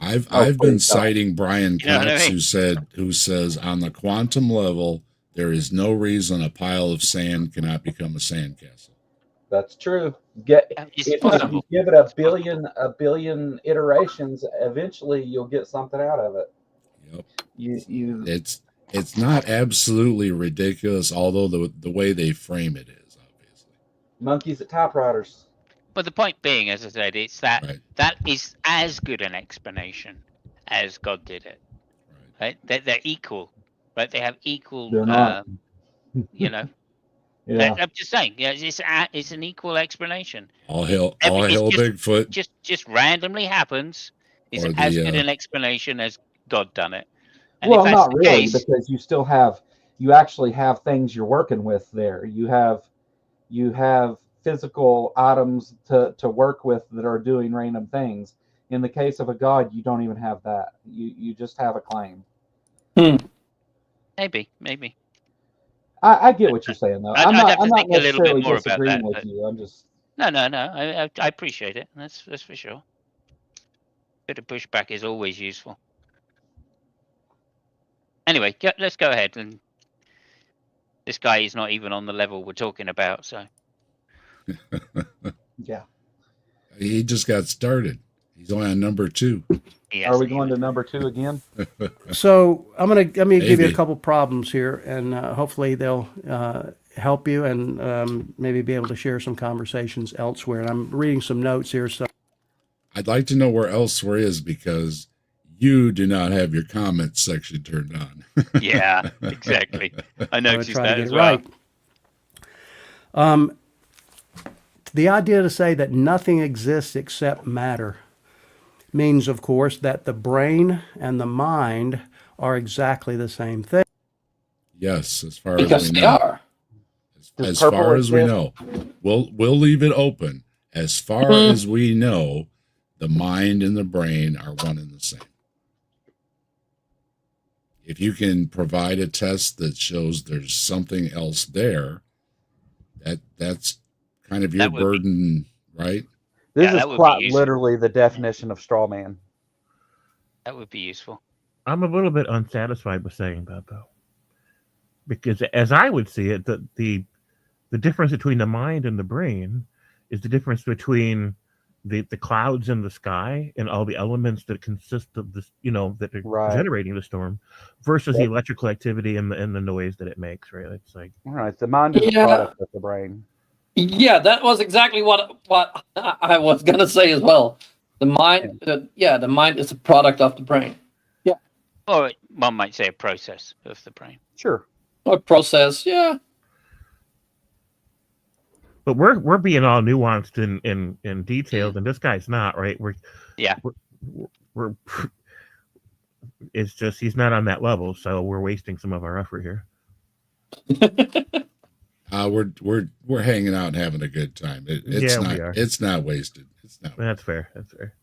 I've Oh, been please don't. citing Brian You know what I Cox, mean? who says on the quantum level there is no reason a pile of sand cannot become a sandcastle. That's true. It's If possible. you give it a billion iterations, eventually you'll get something out of it. Yep. You It's not absolutely ridiculous, although the way they frame it is, obviously. monkeys at typewriters. But the point being, as I said, it's that Right. that is as good an explanation as God did it. Right. Right? They're equal. Right? They have equal. They're not. Yeah. I'm just saying. Yeah, it's an equal explanation. All hail It's Bigfoot. Just randomly happens. Is Or as the, good an explanation as God done it. And Well, if that's not the really, case, because you actually have things you're working with there. You have physical items to work with that are doing random things. In the case of a God, you don't even have that. You just have a claim. maybe. I get what you're saying though. I'd I'm have to not think a little bit necessarily more about disagreeing that, with but- you. I'm just No. I appreciate it. That's for sure. Bit of pushback is always useful. Anyway, let's go ahead. And this guy is not even on the level we're talking about. So yeah. He just got started. He's only on number 2. Are we going to number 2 again? So let me give you Maybe. a couple problems here, and hopefully they'll help you and maybe be able to share some conversations elsewhere. And I'm reading some notes here, so I'd like to know where elsewhere is, because you do not have your comments section turned on. yeah, exactly. I I'm gonna noticed try that to get as it well. right. The idea to say that nothing exists except matter means, of course, that the brain and the mind are exactly the same thing. Yes, as far as Because we they know. are. Does As purple far as we exist? know. We'll leave it open. As far as we know, the mind and the brain are one and the same. If you can provide a test that shows there's something else there, that's kind of your That would be- burden, right? This Yeah, is that would be quite useful. literally the definition of straw man. That would be useful. I'm a little bit unsatisfied with saying that, though, because as I would see it, the difference between the mind and the brain is the difference between the clouds in the sky and all the elements that consist of this, that are Right. generating the storm, versus the Yep. electrical activity and the noise that it makes. Right? It's like, All right, the mind is Yeah. a product of the brain. Yeah, that was exactly what I was gonna say as well. The mind, the mind is a product of the brain. Or one might say a process of the brain. Sure. Or process, yeah. but we're being all nuanced and detailed, and this guy's not, right? We're it's just he's not on that level, so we're wasting some of our effort here. We're hanging out and having a good time. It's Yeah, we not are. it's not wasted. It's not. That's fair. That's fair.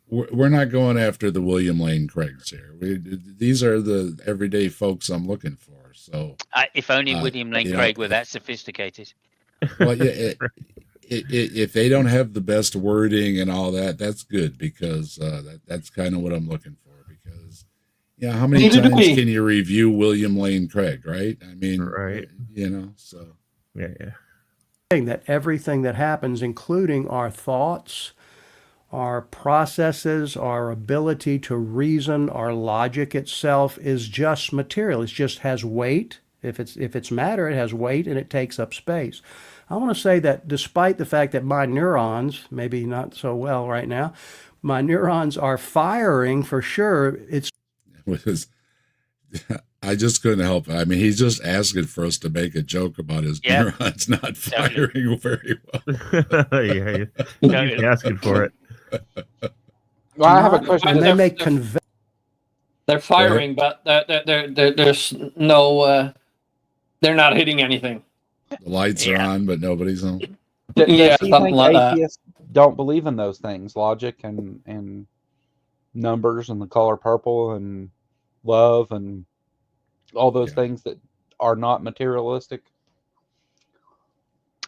We're not going after the William Lane Craigs here. These are the everyday folks I'm looking for. So, If only William Lane Craig were that sophisticated. well, yeah, if they don't have the best wording and all that, that's good, because that's kind of what I'm looking for. Because, how many Neither do times we. can you review William Lane Craig, right? I mean, Right. so. Yeah. that everything that happens, including our thoughts, our processes, our ability to reason, our logic itself, is just material. It just has weight. If it's matter, it has weight and it takes up space. I want to say that despite the fact that my neurons, maybe not so well right now, my neurons are firing for sure. It's With his, I just couldn't help it. I mean, he's just asking for us to make a joke about his neurons not firing very well. Yeah, he's asking for it. Well, I have a question. and they They're- make they're- They're firing, but there's no. They're not hitting anything. The lights are on, but nobody's on. Does Yeah, he something think like that. atheists don't believe in those things, logic and numbers and the color purple and love and all those things that are not materialistic?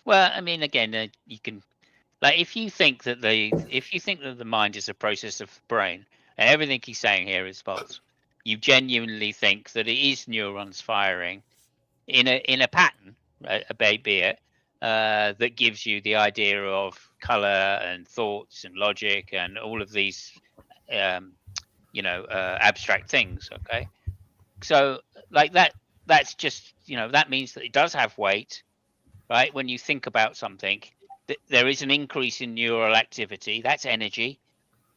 Well, I mean, again, you can, like, if you think that the mind is a process of the brain, and everything he's saying here is false, you genuinely think that it is neurons firing in a pattern, right, be it, that gives you the idea of color and thoughts and logic and all of these, abstract things. Okay, so like that's just, that means that it does have weight, right? When you think about something, there is an increase in neural activity. That's energy,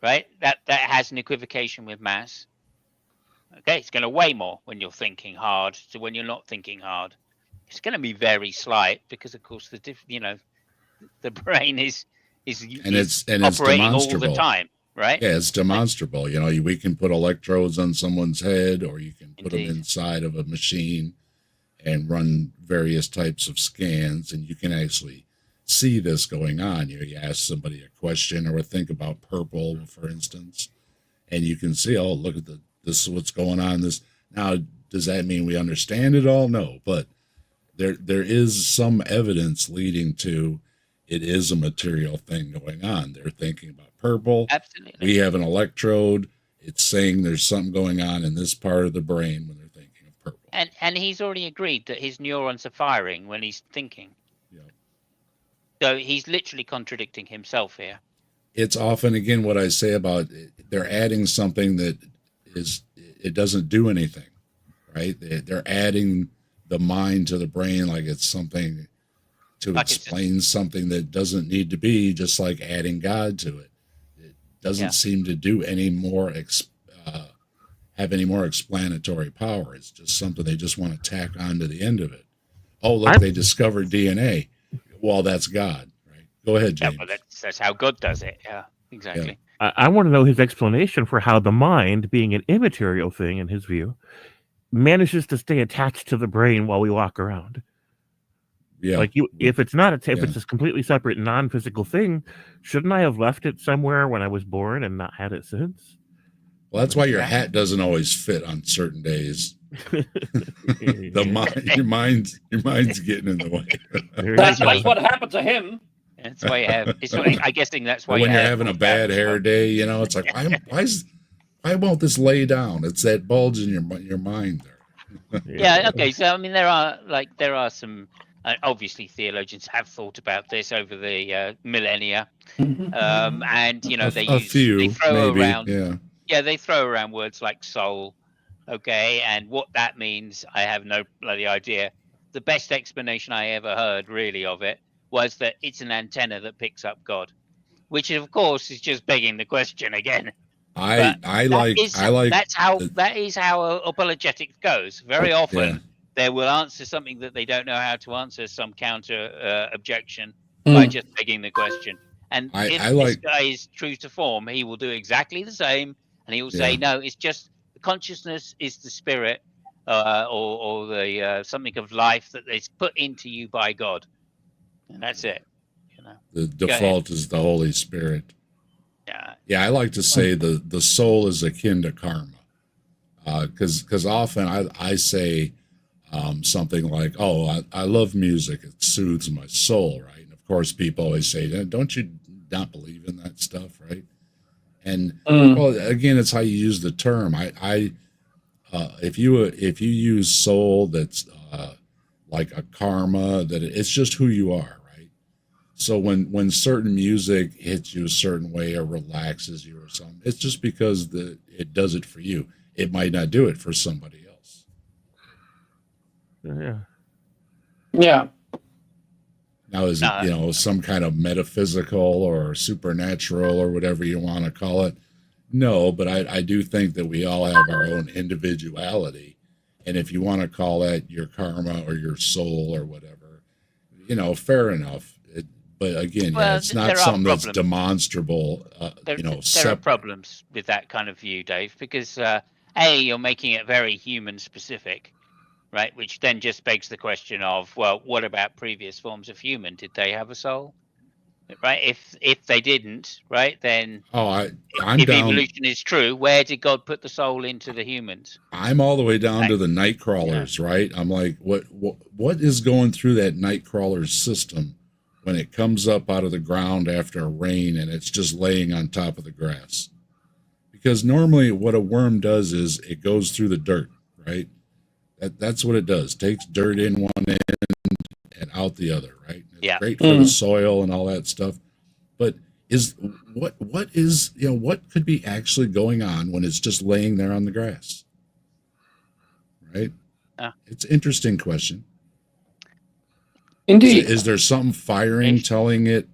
right? That has an equivocation with mass. Okay, it's going to weigh more when you're thinking hard to when you're not thinking hard. It's going to be very slight because, of course, the brain is It's operating all demonstrable the time, right? Yeah, it's demonstrable. We can put electrodes on someone's head, or you can put them inside of a machine and run various types of scans, and you can actually see this going on. You ask somebody a question or think about purple, for instance, and you can see, oh, look at this is what's going on. This now, does that mean we understand it all? No, but there is some evidence leading to it is a material thing going on. They're thinking about purple. Absolutely. We have an electrode. It's saying there's something going on in this part of the brain when they're thinking of purple. And he's already agreed that his neurons are firing when he's thinking. Yeah. So he's literally contradicting himself here. It's often, again, what I say about they're adding something that it doesn't do anything, right? They're adding the mind to the brain like it's something to explain something that doesn't need to be, just like adding God to it. It doesn't seem to do any more, have any more explanatory power. It's just something they just want to tack on to the end of it. Oh, look, they discovered DNA. Well, that's God, right? Go ahead, James. Yeah, but that's how God does it. Yeah, exactly. Yeah. I want to know his explanation for how the mind, being an immaterial thing in his view, manages to stay attached to the brain while we walk around. Yeah. Like if it's not if it's a completely separate non-physical thing, shouldn't I have left it somewhere when I was born and not had it since? Well, that's why your hat doesn't always fit on certain days. Your mind's getting in the way. That's what happened to him. That's why you have. I'm guessing that's why when you're having a bad hair day, it's like why won't this lay down? It's that bulge in your mind there. Yeah. Okay. So I mean, there are some. Obviously, theologians have thought about this over the millennia, and they throw around words like soul, okay, and what that means, I have no bloody idea. The best explanation I ever heard, really, of it was that it's an antenna that picks up God, which of course is just begging the question again. That is how apologetics goes. Very often. They will answer something that they don't know how to answer, some counter objection, by just begging the question. And if this guy is true to form, he will do exactly the same, and he will say, no, it's just the consciousness is the spirit or the something of life that is put into you by God. And that's it. The default is the Holy Spirit. Yeah, I like to say the soul is akin to karma. Because often I say, something like, oh, I love music. It soothes my soul, right? And of course, people always say, don't you not believe in that stuff, right? And well, again, it's how you use the term. If you use soul, that's like a karma, that it's just who you are, right? So when certain music hits you a certain way or relaxes you or something, it's just because it does it for you. It might not do it for somebody else. Yeah. Yeah. Now, is it, some kind of metaphysical or supernatural or whatever you want to call it? No, but I do think that we all have our own individuality. And if you want to call that your karma or your soul or whatever, fair enough. But again, it's not something that's demonstrable, There are separate. problems with that kind of view, Dave, because you're making it very human specific, right? Which then just begs the question of, well, what about previous forms of human? Did they have a soul? Right? If they didn't, right, then I'm if down. evolution is true, where did God put the soul into the humans? I'm all the way down to the night crawlers, right? I'm like, what is going through that night crawler's system when it comes up out of the ground after a rain and it's just laying on top of the grass? Because normally what a worm does is it goes through the dirt, right? That's what it does. Takes dirt in one end and out the other, right? It's great for the soil and all that stuff. But what could be actually going on when it's just laying there on the grass? Right? It's an interesting question. Indeed. Is there something firing telling it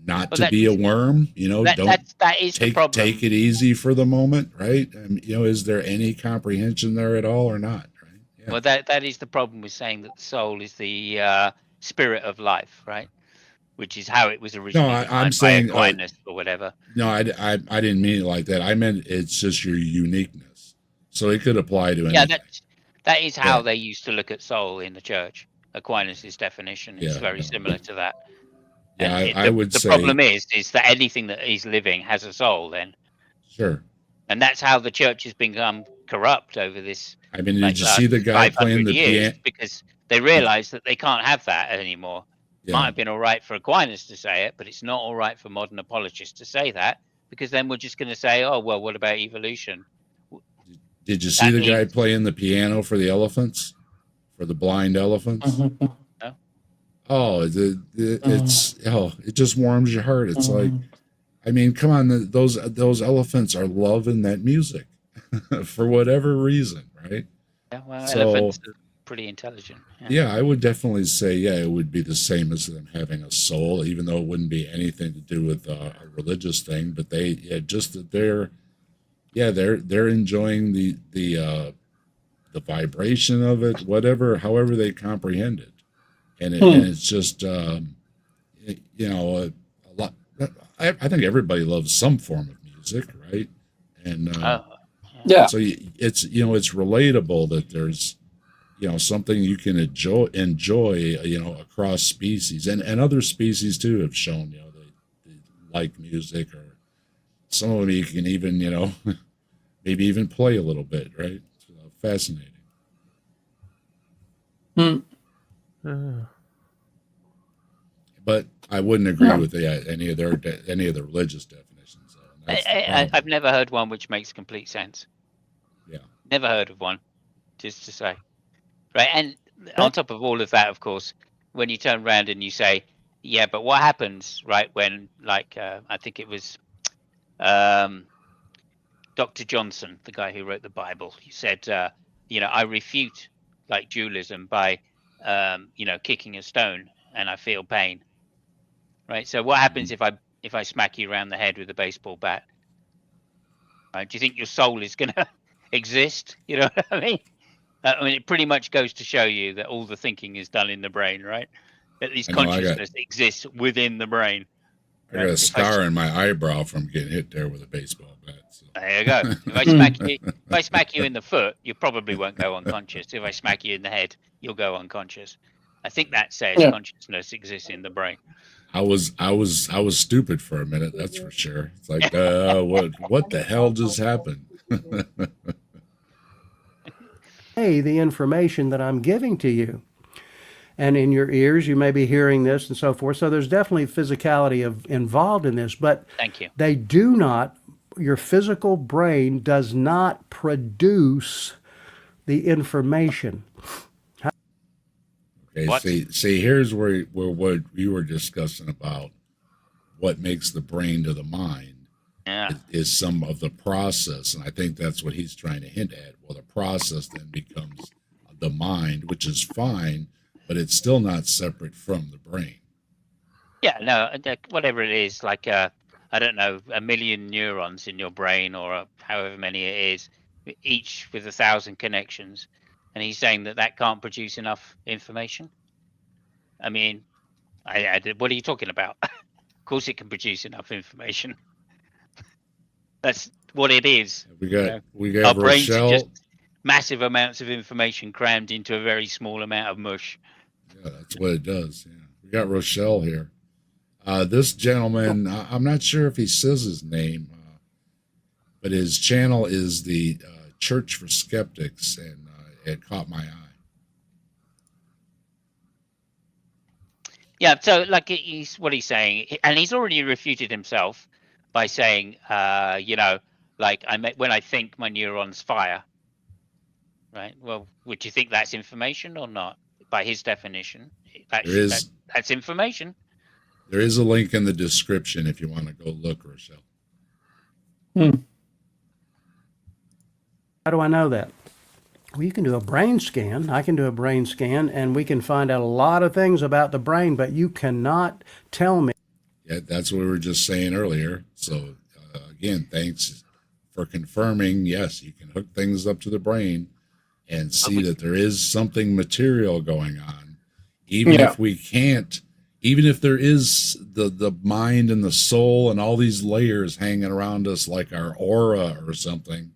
not to be a worm? That is the problem. Take it easy for the moment, right? Is there any comprehension there at all or not? Right? Yeah. Well, that is the problem with saying that the soul is the spirit of life, right? Which is how it was originally I'm saying Aquinas or whatever. No, I didn't mean it like that. I meant it's just your uniqueness. So it could apply to anything. Yeah, that is how they used to look at soul in the church. Aquinas' definition is very similar to that. Yeah, I would say the problem is that anything that is living has a soul. Then, sure, and that's how the church has become corrupt over this. I mean, did you see the guy playing the piano? Because they realize that they can't have that anymore. Yeah. Might have been all right for Aquinas to say it, but it's not all right for modern apologists to say that, because then we're just going to say, oh, well, what about evolution? Did you see the guy playing the piano for the elephants, for the blind elephants? No. Oh, it just warms your heart. It's like, I mean, come on, those elephants are loving that music for whatever reason, right? Yeah, well, elephants are pretty intelligent. Yeah, I would definitely say, it would be the same as them having a soul, even though it wouldn't be anything to do with a religious thing. But they're enjoying the vibration of it, however they comprehend it, and it's just a lot. I think everybody loves some form of music, right? And so it's relatable that there's something you can enjoy across species, and other species too have shown they like music, or some of them you can even maybe even play a little bit, right? It's fascinating. But I wouldn't agree with any of the religious definitions. I've never heard one which makes complete sense. Yeah, never heard of one. Just to say, right? And on top of all of that, of course, when you turn around and you say, "Yeah, but what happens, right?" When, like, I think it was Dr. Johnson, the guy who wrote the Bible, he said, I refute like dualism by, kicking a stone, and I feel pain. Right. So what happens if I smack you around the head with a baseball bat? Right? Do you think your soul is going to exist? You know what I mean? It pretty much goes to show you that all the thinking is done in the brain, right? At least consciousness exists within the brain. I got a scar in my eyebrow from getting hit there with a baseball bat. So. There you go. If I smack you in the foot, you probably won't go unconscious. If I smack you in the head, you'll go unconscious. I think that says consciousness exists in the brain. I was stupid for a minute, that's for sure. It's like, what the hell just happened? Hey, the information that I'm giving to you. And in your ears, you may be hearing this and so forth. So there's definitely physicality involved in this, but thank you. They do not, your physical brain does not produce the information. Okay, What? see, here's where what you were discussing about what makes the brain to the mind Yeah. is some of the process, and I think that's what he's trying to hint at. Well, the process then becomes the mind, which is fine, but it's still not separate from the brain. Yeah, no, whatever it is, like I don't know, 1,000,000 neurons in your brain, or however many it is, each with 1,000 connections, and he's saying that can't produce enough information. I mean, what are you talking about? Of course, it can produce enough information. That's what it is. We you got know. we Our got brains are Rochelle. just massive amounts of information crammed into a very small amount of mush. Yeah, that's what it does. Yeah, we got Rochelle here. This gentleman, I'm not sure if he says his name, but his channel is the Church for Skeptics, and it caught my eye. Yeah, so like he's what he's saying, and he's already refuted himself by saying, like when I think my neurons fire. Right. Well, would you think that's information or not? By his definition, that's information. There is a link in the description if you want to go look, Rochelle. How do I know that? Well, you can do a brain scan. I can do a brain scan, and we can find out a lot of things about the brain, but you cannot tell me. Yeah, that's what we were just saying earlier. So, again, thanks for confirming. Yes, you can hook things up to the brain and see that there is something material going on, even if we can't. Even if there is the mind and the soul and all these layers hanging around us like our aura or something,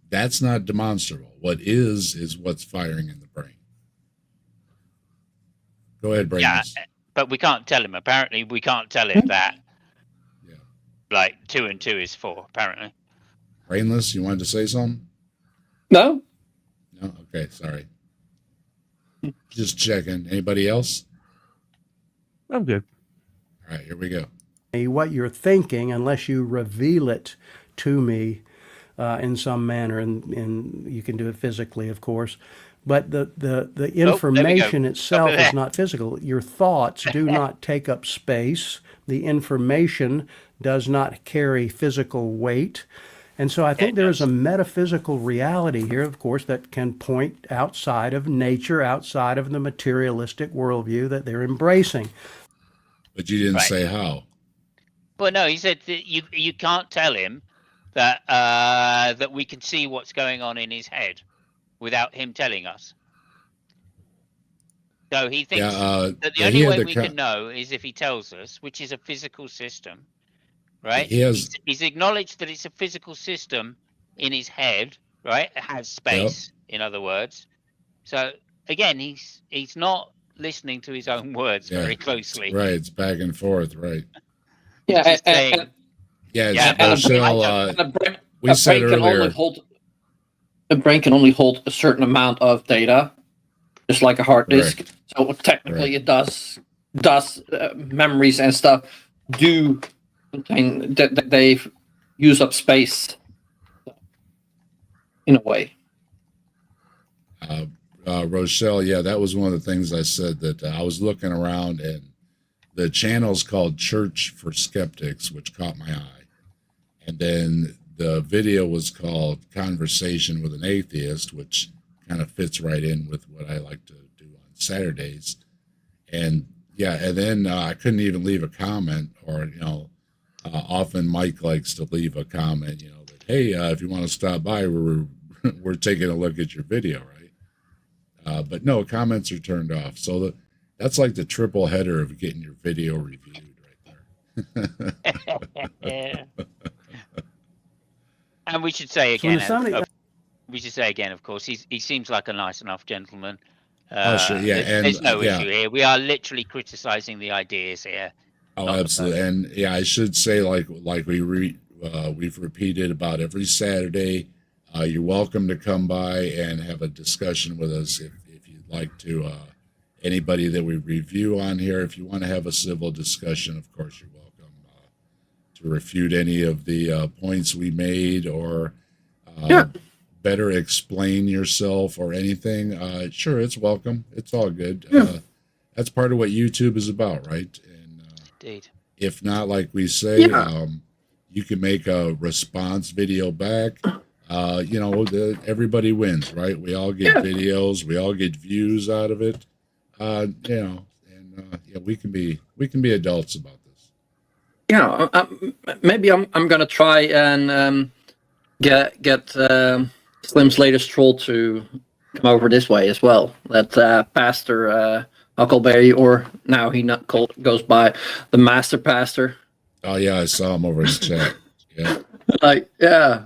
that's not demonstrable. What is what's firing in the brain. Go ahead, Brainless. Yeah, but we can't tell him. Apparently, we can't tell him that. Yeah. Like 2 and 2 is 4. Apparently. Brainless, you wanted to say something? No. No. Okay. Sorry. Just checking. Anybody else? I'm good. All right. Here we go. What you're thinking unless you reveal it to me in some manner, and you can do it physically, of course. But the information itself is not physical. Your thoughts do not take up space. The information does not carry physical weight. And so I think there is a metaphysical reality here, of course, that can point outside of nature, outside of the materialistic worldview that they're embracing. But you didn't say how. Well, no, he said that you can't tell him that that we can see what's going on in his head without him telling us. So he thinks that the only way we can know is if he tells us, which is a physical system, right? He's acknowledged that it's a physical system in his head, right? It has space, in other words. So again, he's not listening to his own words very closely. Right, it's back and forth, right? Yeah, Rochelle, we said earlier. A brain can only hold a certain amount of data, just like a hard disk. So technically, it does memories and stuff do contain that they use up space in a way. Rochelle, yeah, that was one of the things I said, that I was looking around and the channel's called Church for Skeptics, which caught my eye. And then the video was called Conversation with an Atheist, which kind of fits right in with what I like to do on Saturdays. And yeah, and then I couldn't even leave a comment, or, often Mike likes to leave a comment, that, hey, if you want to stop by, we're taking a look at your video, right? But no, comments are turned off. So that's like the triple header of getting your video reviewed right there. And we should say again, of course, he seems like a nice enough gentleman. Sure, yeah. There's no issue here. We are literally criticizing the ideas here. Oh, absolutely. And yeah, I should say, like we've repeated about every Saturday, you're welcome to come by and have a discussion with us if you'd like to. Anybody that we review on here, if you want to have a civil discussion, of course, you're welcome to refute any of the points we made, or better explain yourself or anything, sure, it's welcome. It's all good. Yeah. That's part of what YouTube is about, right? And Indeed. if not, like we say, Yeah. you can make a response video back. Everybody wins, right? We all get Yeah. videos, we all get views out of it. We can be adults about this. Yeah, maybe I'm gonna try and get Slim's latest troll to come over this way as well. That Pastor Huckleberry, or now he not called, goes by the Master Pastor. Oh yeah, I saw him over in the chat. Yeah. Like, yeah.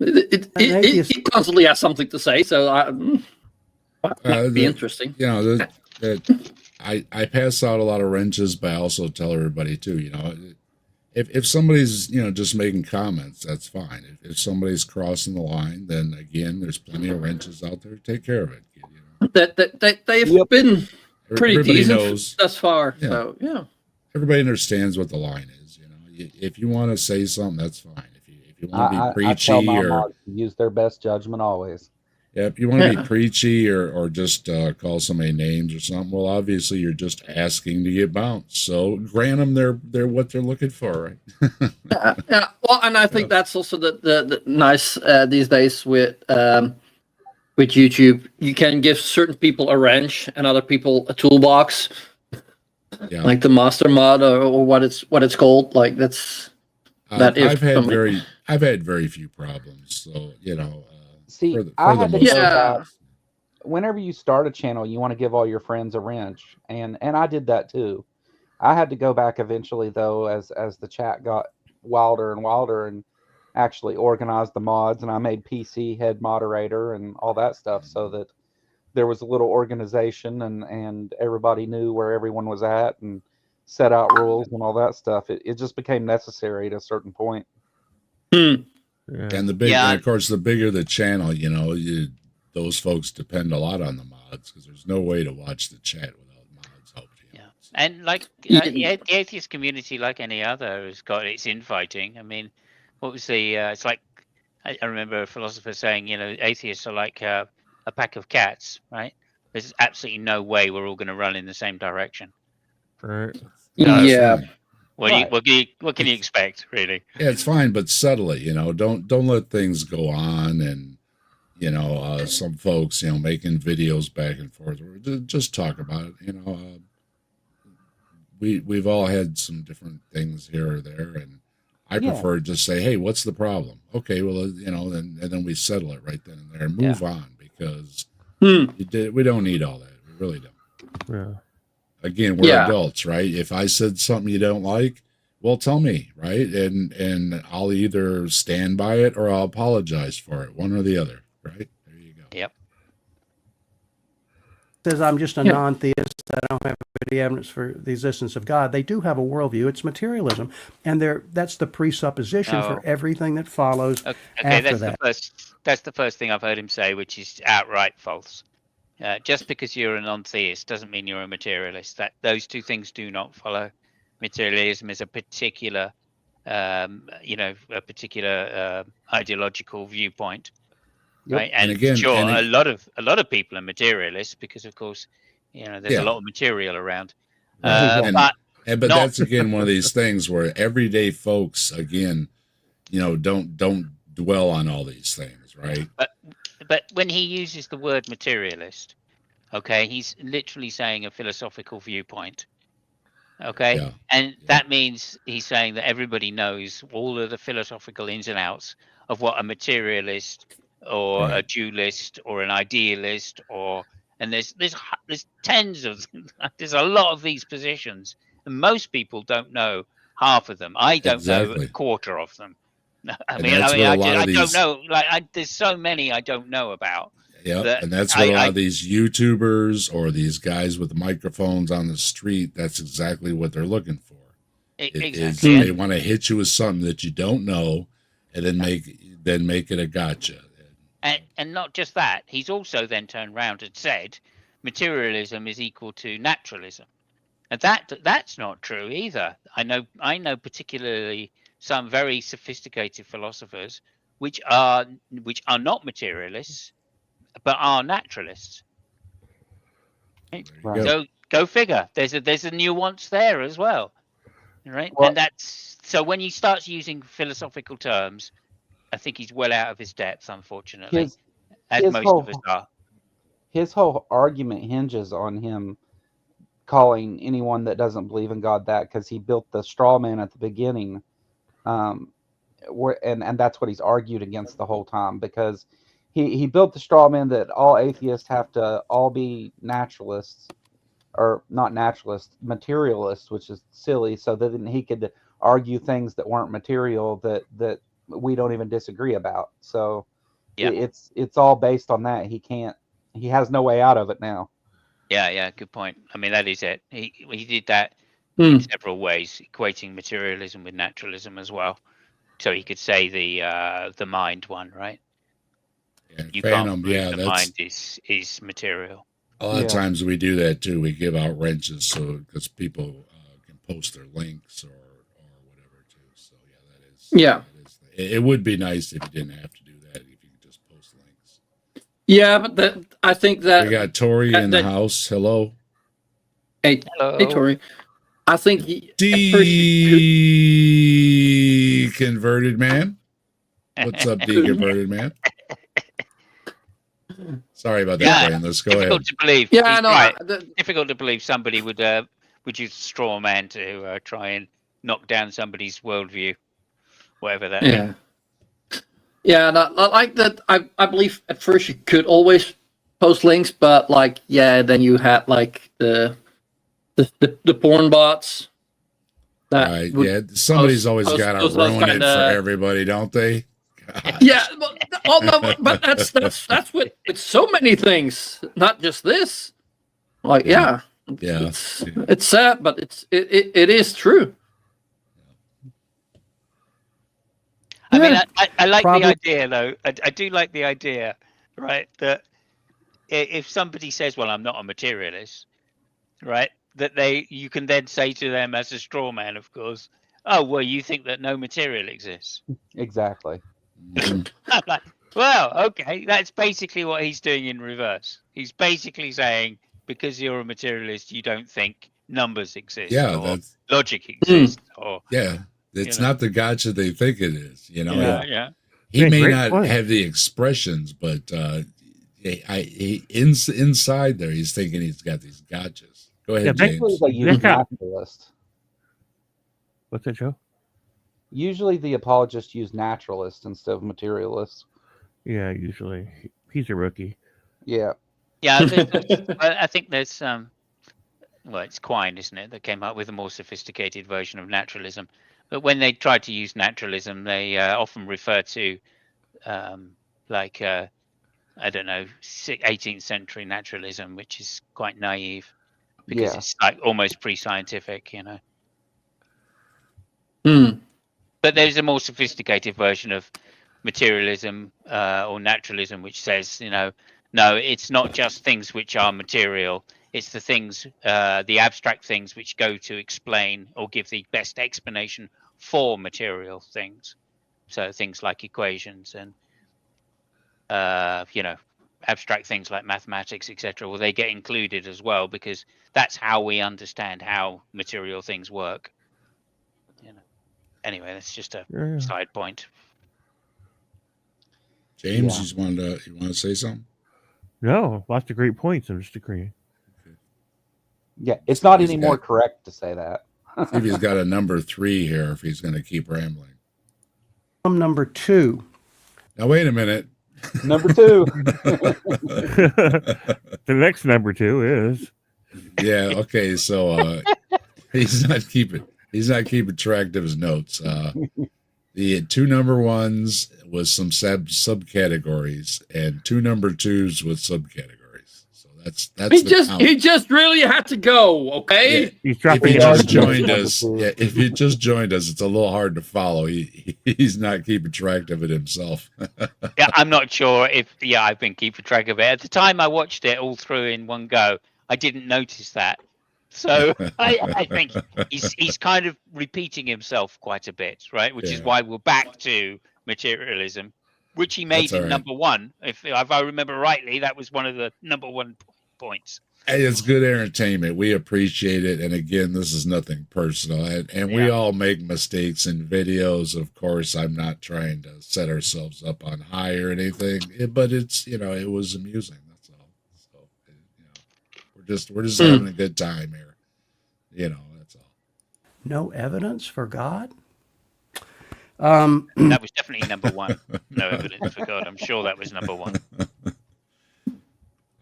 atheist- He constantly has something to say, so might be interesting. You know, that I pass out a lot of wrenches, but I also tell everybody too, if somebody's, just making comments, that's fine. If somebody's crossing the line, then again, there's plenty of wrenches out there. Take care of it. They've been pretty Everybody decent knows. thus far. Yeah. So yeah. Everybody understands what the line is. If you want to say something, that's fine. If you want to be I preachy tell my or mods to use their best judgment always. yeah, if you want to Yeah. be preachy or just call somebody names or something, well, obviously you're just asking to get bounced. So grant them their what they're looking for, right? Yeah. Well, and I think that's also the nice these days with YouTube. You can give certain people a wrench and other people a toolbox, Yeah. like the master mod or what it's called. Like that's that if I've had very few problems. So See, for the I had to most go Yeah. back. Whenever you start a channel, you want to give all your friends a wrench, and I did that too. I had to go back eventually, though, as the chat got wilder and wilder, and actually organized the mods, and I made PC head moderator and all that stuff, so that there was a little organization, and everybody knew where everyone was at, and set out rules and all that stuff. It just became necessary at a certain point. Yeah. and Yeah. and of course the bigger the channel, those folks depend a lot on the mods because there's no way to watch the chat without mods helping you. Yeah. out. So, And like Yeah. the atheist community, like any other, has got its infighting. I mean, what was the? It's like I remember a philosopher saying, atheists are like a pack of cats, right? There's absolutely no way we're all going to run in the same direction. Right. that's Yeah. fine. What can you expect, really? Yeah, it's fine, but subtly, don't let things go on and some folks, making videos back and forth. Just talk about it. We've all had some different things here or there, and I Yeah. prefer to just say, hey, what's the problem? Okay, well, and then we settle it right then and there and move on because we don't need all that. We really don't. Yeah. Again, we're Yeah. adults, right? If I said something you don't like, well, tell me, right? And I'll either stand by it or I'll apologize for it, one or the other, right? There you go. Yep. Says I'm just a Yeah. non-theist. I don't have any evidence for the existence of God. They do have a worldview. It's materialism, and that's the presupposition Oh. for everything that follows Okay, after that's that. that's the first thing I've heard him say, which is outright false. Just because you're a non-theist doesn't mean you're a materialist. That those two things do not follow. Materialism is a particular, ideological viewpoint, Yep. right? And And again- sure, and a lot of people are materialists because, of course, there's Yeah. a lot of material around. And- But But No. that's again one of these things where everyday folks, again, don't dwell on all these things, right? But when he uses the word materialist, okay, he's literally saying a philosophical viewpoint. Okay. Yeah. And that means he's saying that everybody knows all of the philosophical ins and outs of what a materialist or a Right. dualist or an idealist and there's tens of there's a lot of these positions, and most people don't know half of them. I don't know Exactly. a quarter of them. I And mean, that's I what a lot of don't these- know. There's so many I don't know about. Yep. That- And that's what a lot I- of these YouTubers or these guys with microphones on the street, that's exactly what they're looking for. It is Exactly. they want to hit you with something that you don't know and then make it a gotcha. And not just that, he's also then turned round and said materialism is equal to naturalism, and that's not true either. I know particularly some very sophisticated philosophers which are not materialists, but are naturalists. There you Right. go. So go figure. There's a nuance there as well, right? Well- And that's so when he starts using philosophical terms, I think he's well out of his depth, unfortunately, as his most whole of us are. his whole argument hinges on him calling anyone that doesn't believe in God that, because he built the straw man at the beginning, and that's what he's argued against the whole time, because he built the straw man that all atheists have to all be naturalists, or not naturalists, materialists, which is silly, so that then he could argue things that weren't material that we don't even disagree about. So Yeah. it's all based on that. He has no way out of it now. Yeah, good point. I mean, that is it. He did that Hmm. in several ways, equating materialism with naturalism as well. So he could say the mind one, right? Yeah, You Phantom, can't prove yeah, the that's mind is material. a lot of Yeah. times we do that too. We give out wrenches so because people can post their links or whatever too. So yeah, that is. Yeah. It would be nice if you didn't have to do that. If you could just post links. Yeah, but I think that We got Tori in the that- house. Hello. hey, Hello. hey, Tori. I think at first you Deconverted man. What's up, deconverted man? Sorry about that, Yeah, Brian. Let's go ahead. Difficult to believe. Yeah, I He's know. right. Difficult to believe somebody would use straw man to try and knock down somebody's worldview, whatever that means. Yeah, and I like that. I believe at first you could always post links, but then you had the porn bots. That Right. would Yeah. Somebody's always post got to those ruin it kinda- for everybody, don't they? God. Yeah, but that's with so many things, not just this. Yeah. It's sad, but it is true. I mean, Yeah. I like Probably- the idea, though. I do like the idea, right? That if somebody says, "Well, I'm not a materialist," right? That you can then say to them as a straw man, of course, "Oh, well, you think that no material exists." Exactly. Mhm. I'm like, well, okay, that's basically what he's doing in reverse. He's basically saying, because you're a materialist, you don't think numbers exist, Yeah, or that's logic exists, or yeah. It's You know. not the gotcha they think it is. You know, yeah. he Yeah, may great not point. have the expressions, but inside there, he's thinking he's got these gotchas. Go ahead, Yeah, Usually James. they use Yeah. naturalist. What's that, Joe? Usually the apologists use naturalist instead of materialist. Yeah, usually he's a rookie. Yeah. Yeah, I think there's well, it's Quine, isn't it, that came up with a more sophisticated version of naturalism. But when they try to use naturalism, they often refer to I don't know, 18th century naturalism, which is quite naive because Yeah. it's like almost pre-scientific, you know. Hmm. But there's a more sophisticated version of materialism or naturalism, which says, no, it's not just things which are material. It's the things, the abstract things which go to explain or give the best explanation for material things. So things like equations and, abstract things like mathematics, etc. Well, they get included as well because that's how we understand how material things work. Anyway, that's just a Yeah. side point. James, Yeah. you want to say something? No, lots of great points. I'm just agreeing. Yeah. It's not He's any more got- correct to say that. See if he's got a number 3 here. If he's going to keep rambling. Number 2. Now wait a minute. Number 2. The next number 2 is Yeah. Okay. So he's not keeping track of his notes. The 2 number 1s was some subcategories and 2 number 2s with subcategories. So that's He the just count. he just really had to go. Okay. Yeah. he's If dropping you it Yeah, just on. yeah. joined Number us, 2. yeah. If you just joined us, it's a little hard to follow. He's not keeping track of it himself. Yeah, I'm not sure if I've been keeping track of it. At the time I watched it all through in one go, I didn't notice that. So I think he's kind of repeating himself quite a bit, right? Which is Yeah. why we're back to materialism, which he made That's all in right. number one. If I remember rightly, that was one of the number one points. Hey, it's good entertainment. We appreciate it. And again, this is nothing personal. And we Yeah. all make mistakes in videos. Of course, I'm not trying to set ourselves up on high or anything, but it's, it was amusing. That's all. So, we're just having a good time here. That's all. No evidence for God? That was definitely number one. No evidence for God. I'm sure that was number one.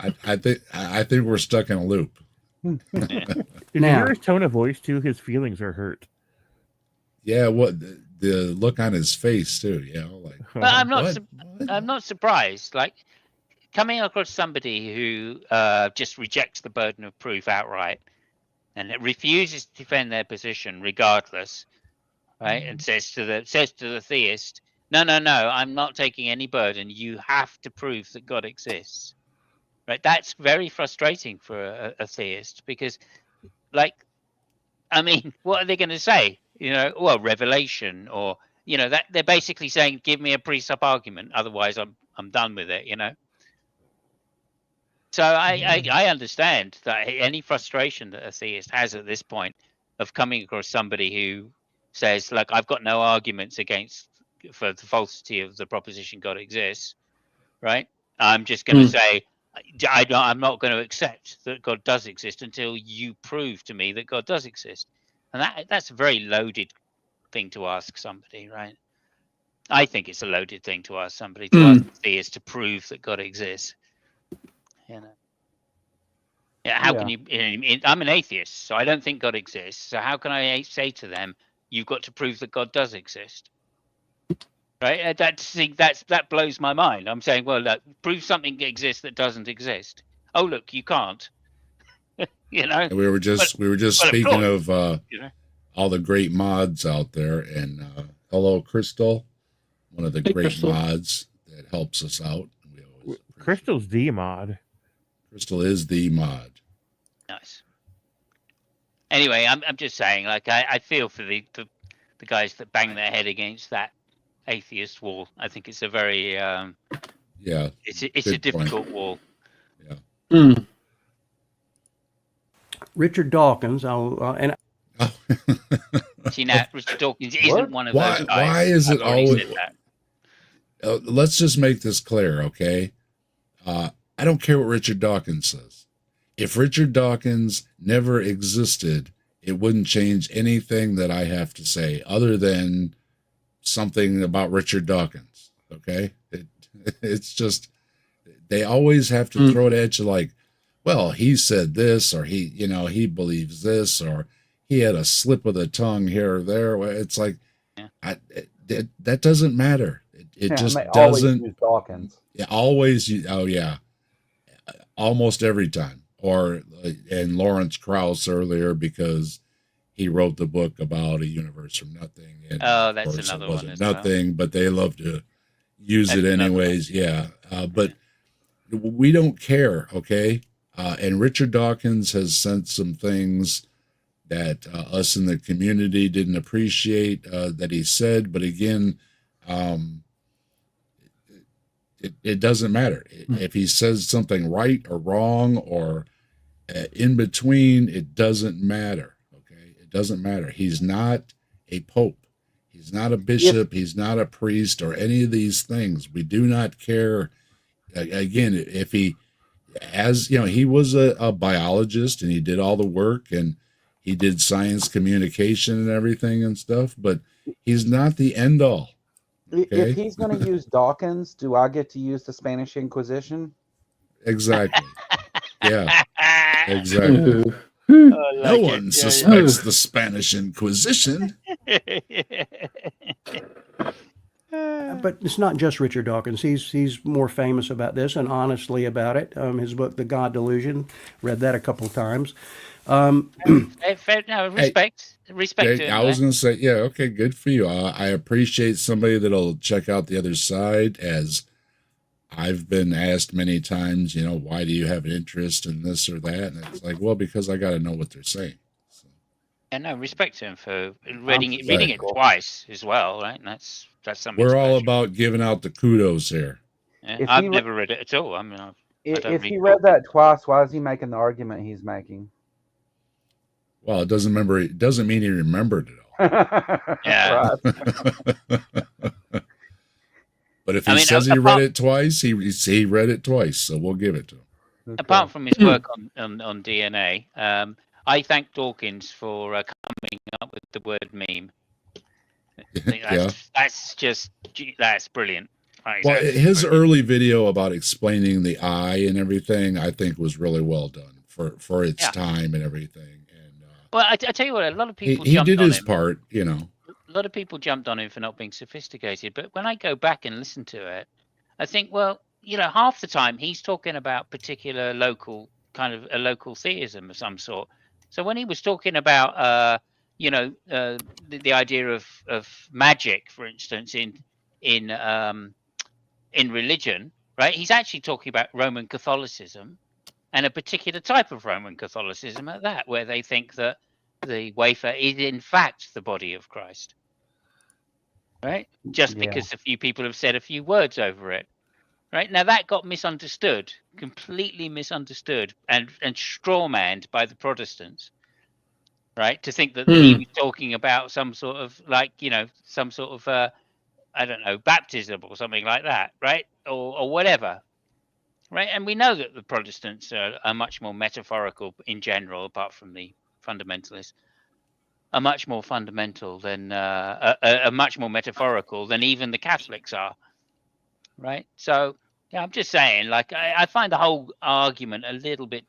I think we're stuck in a loop. Did you Now- hear his tone of voice too? His feelings are hurt. Yeah, what the look on his face too, like But I'm not. what? I'm not surprised. Like coming across somebody who just rejects the burden of proof outright and refuses to defend their position regardless, right? And says to the theist, "No, I'm not taking any burden. You have to prove that God exists." Right? That's very frustrating for a theist because, what are they going to say? Well, revelation, or that they're basically saying, "Give me a precept argument, otherwise I'm done with it." So I understand that any frustration that a theist has at this point of coming across somebody who says, "Look, I've got no arguments for the falsity of the proposition God exists," right? I'm just going to say, I'm not going to accept that God does exist until you prove to me that God does exist. And that's a very loaded thing to ask somebody, right? I think it's a loaded thing to ask somebody to ask the theist to prove that God exists. Yeah, how can you? I'm an atheist, so I don't think God exists. So how can I say to them, "You've got to prove that God does exist"? Right? That blows my mind. I'm saying, well, look, prove something exists that doesn't exist. Oh, look, you can't. And we were just speaking of all the great mods out there, and hello, Crystal, one of the great Crystal. mods that helps us out. We always appreciate Crystal's the mod. Crystal is the mod. Nice. Anyway, I'm just saying, I feel for the guys that bang their head against that atheist wall. I think it's a very it's a difficult wall. Yeah. Richard Dawkins, See, now Richard Dawkins isn't one of those guys. Why is it I've already always? said that. Let's just make this clear, okay? I don't care what Richard Dawkins says. If Richard Dawkins never existed, it wouldn't change anything that I have to say other than something about Richard Dawkins, okay? It's just, they always have to throw it at you like, well, he said this, or he believes this, or he had a slip of the tongue here or there. It's like, that doesn't matter. It just doesn't. Use Dawkins. Yeah, always. Oh yeah, almost every time. And Lawrence Krauss earlier, because he wrote the book about a universe from nothing. And that's of course another it one wasn't as well. nothing, but they love to use That's it anyways. Yeah, but we don't care. Okay, and Richard Dawkins has sent some things that us in the community didn't appreciate that he said, but again. It doesn't matter if he says something right or wrong or in between. It doesn't matter. Okay, it doesn't matter. He's not a pope. He's not a bishop. He's not a priest or any of these things. We do not care. Again, if he, he was a biologist and he did all the work and he did science communication and everything and stuff, but he's not the end all. Okay. If he's going to use Dawkins, do I get to use the Spanish Inquisition? Exactly. Yeah, exactly. No one suspects the Spanish Inquisition. but it's not just Richard Dawkins. He's more famous about this and honestly about it. His book, The God Delusion, read that a couple of times. Respect to him. I was going to say, yeah, okay, good for you. I appreciate somebody that'll check out the other side, as I've been asked many times, why do you have an interest in this or that? And it's like, well, because I got to know what they're saying. So, And no, respect to him for reading it Right. twice as well, right? And that's something. We're all special. about giving out the kudos here. Yeah, If I've he re- never read it at all. I mean, I don't If read he read Tolkien. that twice, why is he making the argument he's making? Well, it doesn't mean he remembered it all. Yeah. Right. But if I he mean, says he read apart- it twice, he read it twice, so we'll give it to him. Okay. Apart from his work on DNA, I thank Dawkins for coming up with the word meme. I think that's brilliant. Right, Well, that's his brilliant. early video about explaining the eye and everything, I think, was really well done for its Yeah. time and everything. And Well, I tell you what, a lot of people he jumped did on his him. part, you know. A lot of people jumped on him for not being sophisticated, but when I go back and listen to it, I think, well, half the time he's talking about particular local kind of a local theism of some sort. So when he was talking about, the idea of magic, for instance, in religion, right? He's actually talking about Roman Catholicism and a particular type of Roman Catholicism at that, where they think that the wafer is in fact the body of Christ. Right? Just Yeah. because a few people have said a few words over it. Right? Now that got misunderstood, completely misunderstood and strawmanned by the Protestants. Right? To think that he was talking about some sort of I don't know, baptism or something like that, right? Or whatever. Right? And we know that the Protestants are much more metaphorical in general, apart from the fundamentalists. Are much more fundamental than are much more metaphorical than even the Catholics are, right? So yeah, I'm just saying, like I find the whole argument a little bit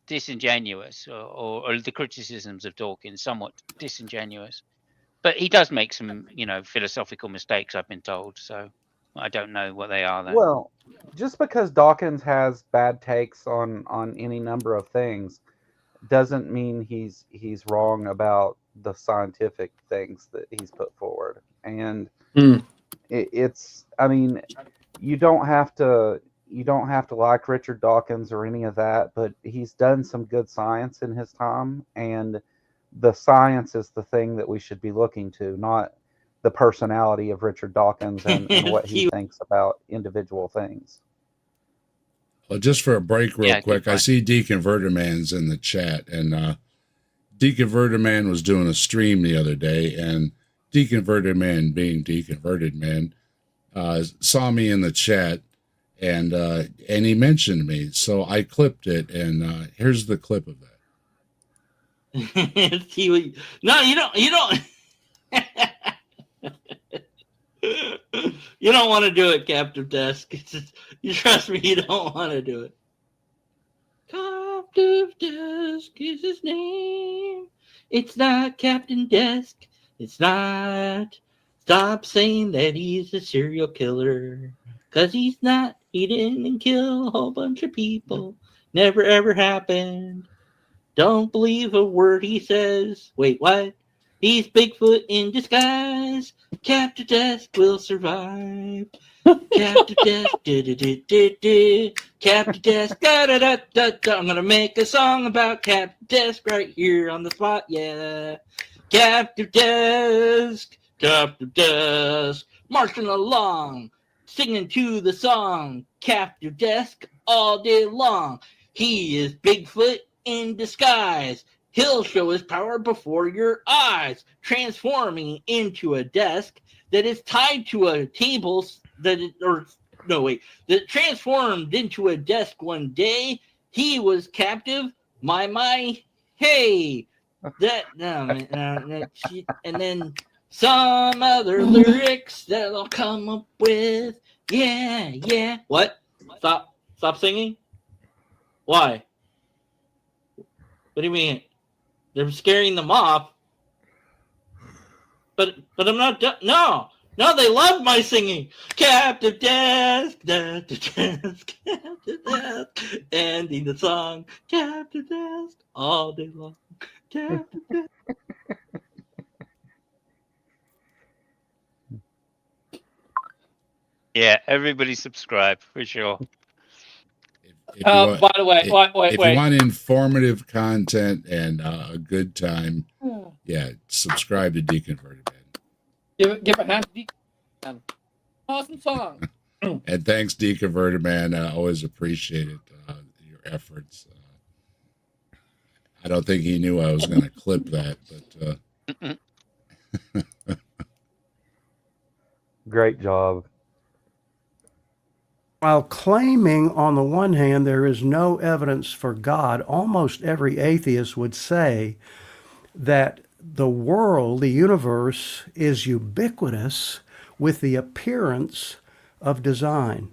disingenuous, or the criticisms of Dawkins somewhat disingenuous. But he does make some, philosophical mistakes, I've been told. So I don't know what they are. Then. Well, just because Dawkins has bad takes on any number of things doesn't mean he's wrong about the scientific things that he's put forward. And it's, I mean, you don't have to like Richard Dawkins or any of that, but he's done some good science in his time, and the science is the thing that we should be looking to, not the personality of Richard Dawkins and what he thinks about individual things. Well, just for a break real quick, I see Deconverter Man's in the chat, and Deconverter Man was doing a stream the other day, and Deconverter Man, being Deconverted Man, saw me in the chat, and he mentioned me, so I clipped it, and here's the clip of that. No, you don't. You don't want to do it, Captive Desk. You trust me, you don't want to do it. Captive Desk is his name. It's not Captain Desk. It's not. Stop saying that he's a serial killer. Because he's not. He didn't kill a whole bunch of people. Never ever happened. Don't believe a word he says. Wait, what? He's Bigfoot in disguise. Captive Desk will survive. Captive Desk, do. Captive Desk, da-da-da-da-da. I'm gonna make a song about Captive Desk right here on the spot, yeah. Captive Desk, marching along, singing to the song. Captive Desk all day long. He is Bigfoot in disguise. He'll show his power before your eyes, transforming into a desk that is tied to a table that transformed into a desk one day. He was captive. My, hey, and then some other lyrics that I'll come up with. Yeah. What? Stop singing. Why? What do you mean? They're scaring them off. But I'm not done. No, they love my singing. Captive Desk, Captive Desk, ending the song. Captive Desk, all day long. Captive Desk. Yeah, everybody subscribe for sure. By the way, wait. If you want informative content and a good time, Yeah, subscribe to Deconverted Man. Give a hand to the awesome song. And thanks, Deconverted Man. I always appreciate it, your efforts. I don't think he knew I was going to clip that, but Great job. While claiming, on the one hand, there is no evidence for God, almost every atheist would say that the world, the universe, is ubiquitous with the appearance of design.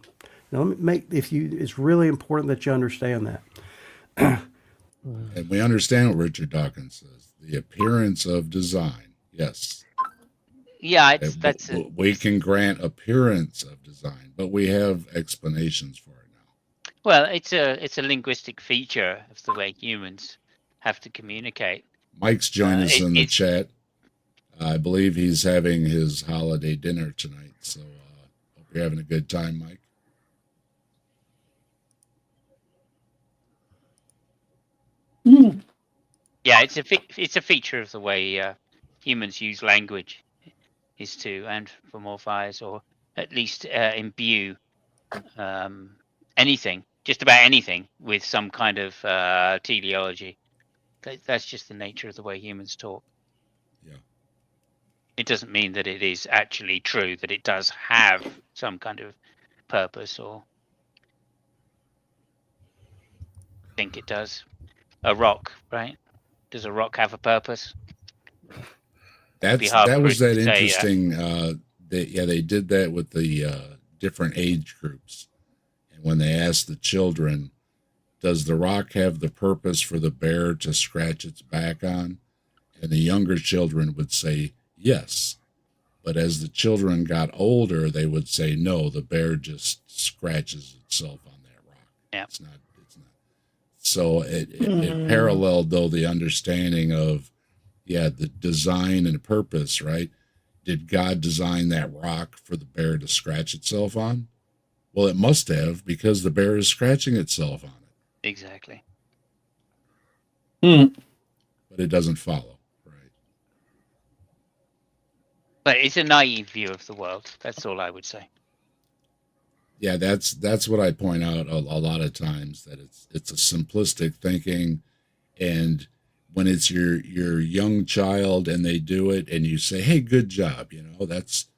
Now, let me it's really important that you understand that. and we understand what Richard Dawkins says: the appearance of design. Yes. Yeah, We can grant appearance of design, but we have explanations for it now. well, it's a linguistic feature of the way humans have to communicate. Mike's joined us in the chat. I believe he's having his holiday dinner tonight, so hope you're having a good time, Mike. Yeah, it's a feature of the way humans use language, is to anthropomorphize or at least imbue anything, just about anything, with some kind of teleology. That's just the nature of the way humans talk. Yeah. It doesn't mean that it is actually true, that it does have some kind of purpose, or think it does. A rock, right? Does a rock have a purpose? That was that interesting. They did that with the different age groups, and when they asked the children, "Does the rock have the purpose for the bear to scratch its back on?" and the younger children would say yes, but as the children got older, they would say no. The bear just scratches itself on that rock. Yeah. It's not. So it paralleled, though, the understanding of, the design and purpose, right? Did God design that rock for the bear to scratch itself on? Well, it must have, because the bear is scratching itself on it. Exactly. But it doesn't follow, right? But it's a naive view of the world. That's all I would say. Yeah, that's what I point out a lot of times, that it's a simplistic thinking, and when it's your young child and they do it and you say, "Hey, good job," that's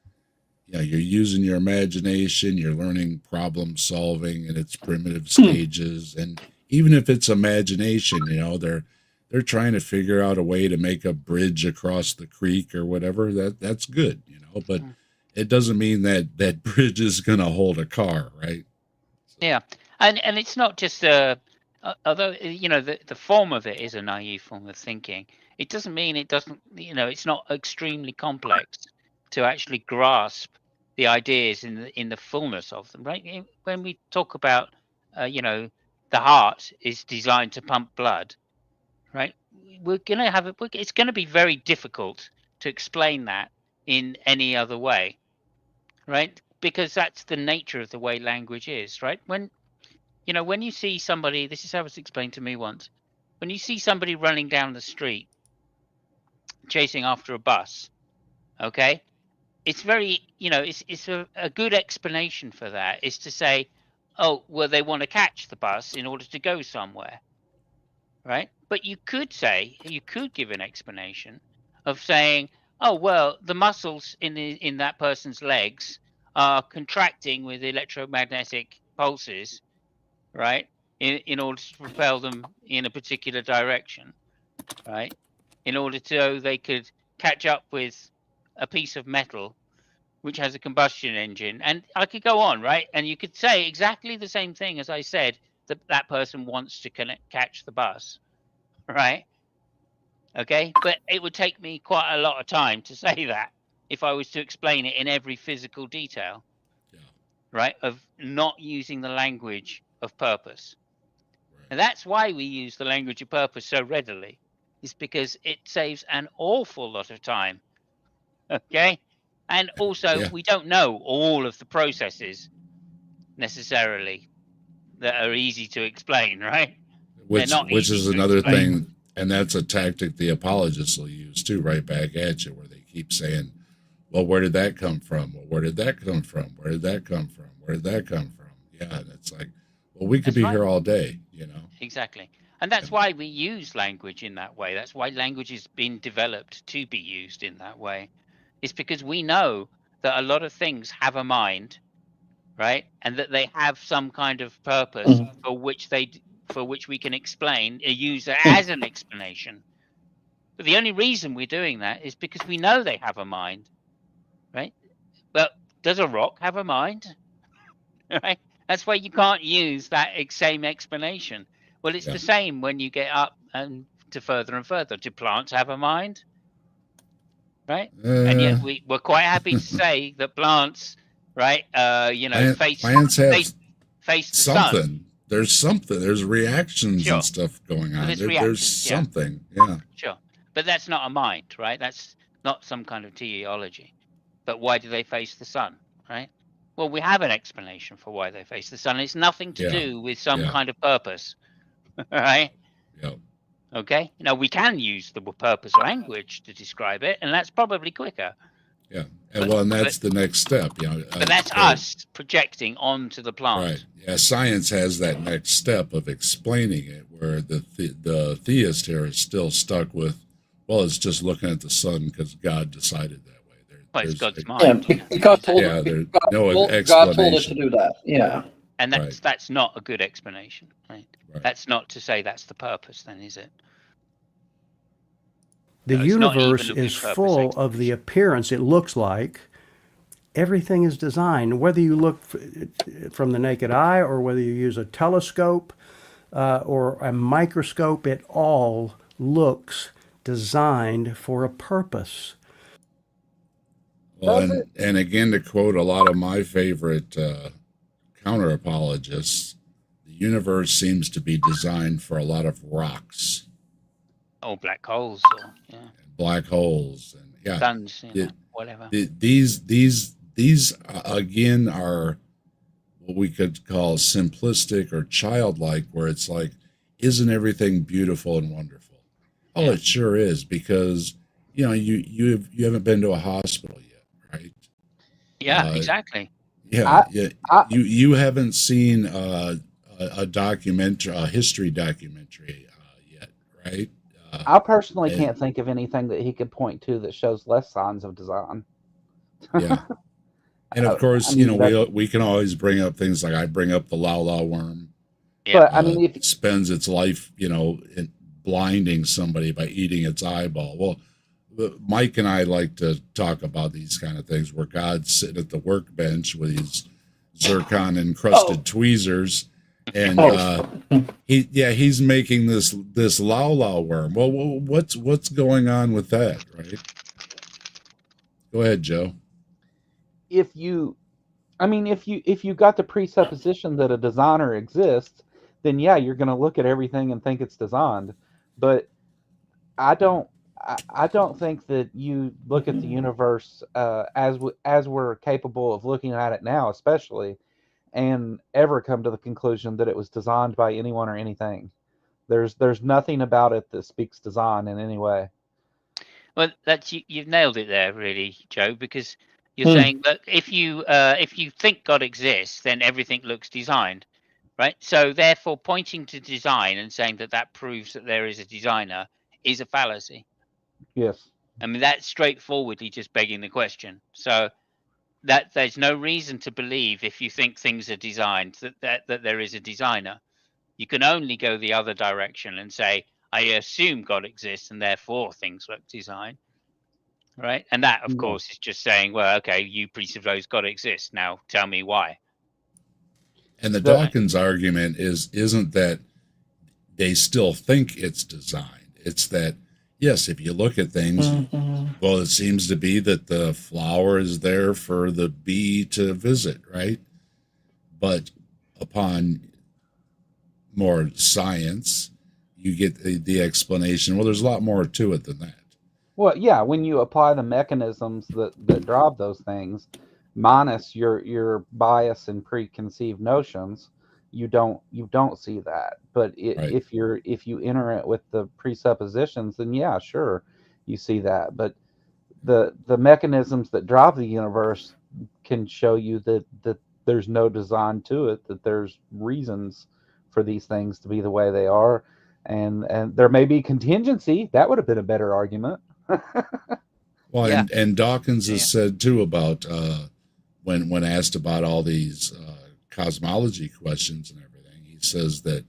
you're using your imagination, you're learning problem solving in its primitive stages, and even if it's imagination, they're trying to figure out a way to make a bridge across the creek or whatever. That's good, but it doesn't mean that bridge is going to hold a car, right? Yeah, and it's not just although the form of it is a naive form of thinking. It doesn't mean it doesn't. It's not extremely complex to actually grasp the ideas in the fullness of them, right? When we talk about the heart is designed to pump blood, right? We're gonna have it's going to be very difficult to explain that in any other way. Right, because that's the nature of the way language is, right? When you see somebody, this is how it was explained to me once. When you see somebody running down the street chasing after a bus, okay, it's very, it's a good explanation for that is to say, oh, well, they want to catch the bus in order to go somewhere, right? But you could give an explanation of saying, oh, well, the muscles in that person's legs are contracting with electromagnetic pulses, right, in order to propel them in a particular direction, right, in order to they could catch up with a piece of metal which has a combustion engine. And I could go on, right, and you could say exactly the same thing as I said, that person wants to catch the bus, right? Okay, but it would take me quite a lot of time to say that if I was to explain it in every physical detail, right, of not using the language of purpose. Right. And that's why we use the language of purpose so readily, is because it saves an awful lot of time. Okay, and also we don't know all of the processes necessarily that are easy to explain, right? Which is another thing. And that's a tactic the apologists will use too, right back at you, where they keep saying, well, where did that come from? Well, where did that come from? Where did that come from? Where did that come from? Yeah, and it's like, well, we could That's be right. here all day, you know? Exactly. And that's why we use language in that way. That's why language has been developed to be used in that way. It's because we know that a lot of things have a mind, right? And that they have some kind of purpose for which we can explain, use it as an explanation. But the only reason we're doing that is because we know they have a mind, right? But does a rock have a mind? Right? That's why you can't use that same explanation. Well, it's Yeah. the same when you get up and to further and further. Do plants have a mind? Right? And yet we're quite happy to say that plants, right? Plants have face the something. sun. There's something. There's reactions Sure. and stuff going on. There's There's reactions, yeah. something. Yeah. Sure. But that's not a mind, right? That's not some kind of teleology. But why do they face the sun, right? Well, we have an explanation for why they face the sun. It's nothing to Yeah. do with some Yeah. kind of purpose, right? Yeah. Okay. Now we can use the purpose language to describe it, and that's probably quicker. Yeah. And that's the next step, you know. But that's us projecting onto the plant. Right. Yeah. Science has that next step of explaining it, where the theist here is still stuck with, well, it's just looking at the sun because God decided that way. Well, it's God's Yeah, mind, God told Yeah, it, there's God, no God told it explanation. to do that. Yeah. and that's not a good explanation, right? Right. That's not to say that's the purpose, then, is it? The No, it's not even universe a good is purpose full of the appearance. It looks like everything is designed, whether you look from the naked eye or whether you use a telescope or a microscope, it all looks designed for a purpose. Well, and again, to quote a lot of my favorite counter apologists, the universe seems to be designed for a lot of rocks, Or black holes, or and black holes, and yeah, suns, it- whatever. these again are what we could call simplistic or childlike, where it's like, isn't everything beautiful and wonderful? Oh, it sure is, because you know you haven't been to a hospital yet, right? Yeah, exactly. Yeah, you haven't seen a documentary, a history documentary yet, right? I personally can't think of anything that he could point to that shows less signs of design. Yeah. And of course, I mean, we can always bring up things like I bring up the Lao worm. Yeah. But I mean, if Spends its life, in blinding somebody by eating its eyeball. Well, Mike and I like to talk about these kind of things where God's sitting at the workbench with his zircon encrusted tweezers, and he's making this Lao worm. Well, what's going on with that, right? Go ahead, Joe. if you got the presupposition that a designer exists, then yeah, you're going to look at everything and think it's designed. But I don't think that you look at the universe as we're capable of looking at it now, especially, and ever come to the conclusion that it was designed by anyone or anything. There's nothing about it that speaks design in any way. Well, you've nailed it there, really, Joe, because you're saying that if you think God exists, then everything looks designed, right? So therefore, pointing to design and saying that proves that there is a designer is a fallacy. Yes. I mean, that's straightforwardly just begging the question. So that there's no reason to believe, if you think things are designed, that there is a designer. You can only go the other direction and say, I assume God exists and therefore things look designed, right? And that, of course, is just saying, well, okay, you presuppose God exists. Now tell me why. And the Dawkins argument isn't that they still think it's designed. It's that, yes, if you look at things, well, it seems to be that the flower is there for the bee to visit, right? But upon more science, you get the explanation. Well, there's a lot more to it than that. Well, yeah, when you apply the mechanisms that drive those things, minus your bias and preconceived notions, you don't see that. But Right. if you enter it with the presuppositions, then yeah, sure, you see that. But the mechanisms that drive the universe can show you that there's no design to it, that there's reasons for these things to be the way they are, and there may be contingency. That would have been a better argument. Well, Yeah. and Dawkins Yeah. has said too about when asked about all these cosmology questions and everything, he says that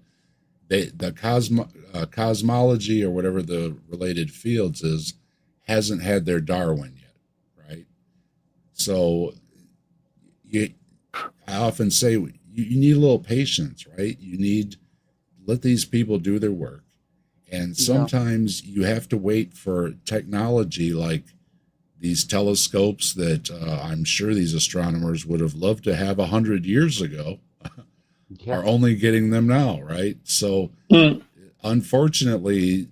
the cosmology or whatever the related fields is hasn't had their Darwin yet, right? So I often say you need a little patience, right? You need let these people do their work, and sometimes you have to wait for technology like these telescopes that I'm sure these astronomers would have loved to have 100 years ago Yeah. are only getting them now, right? So Mm. unfortunately,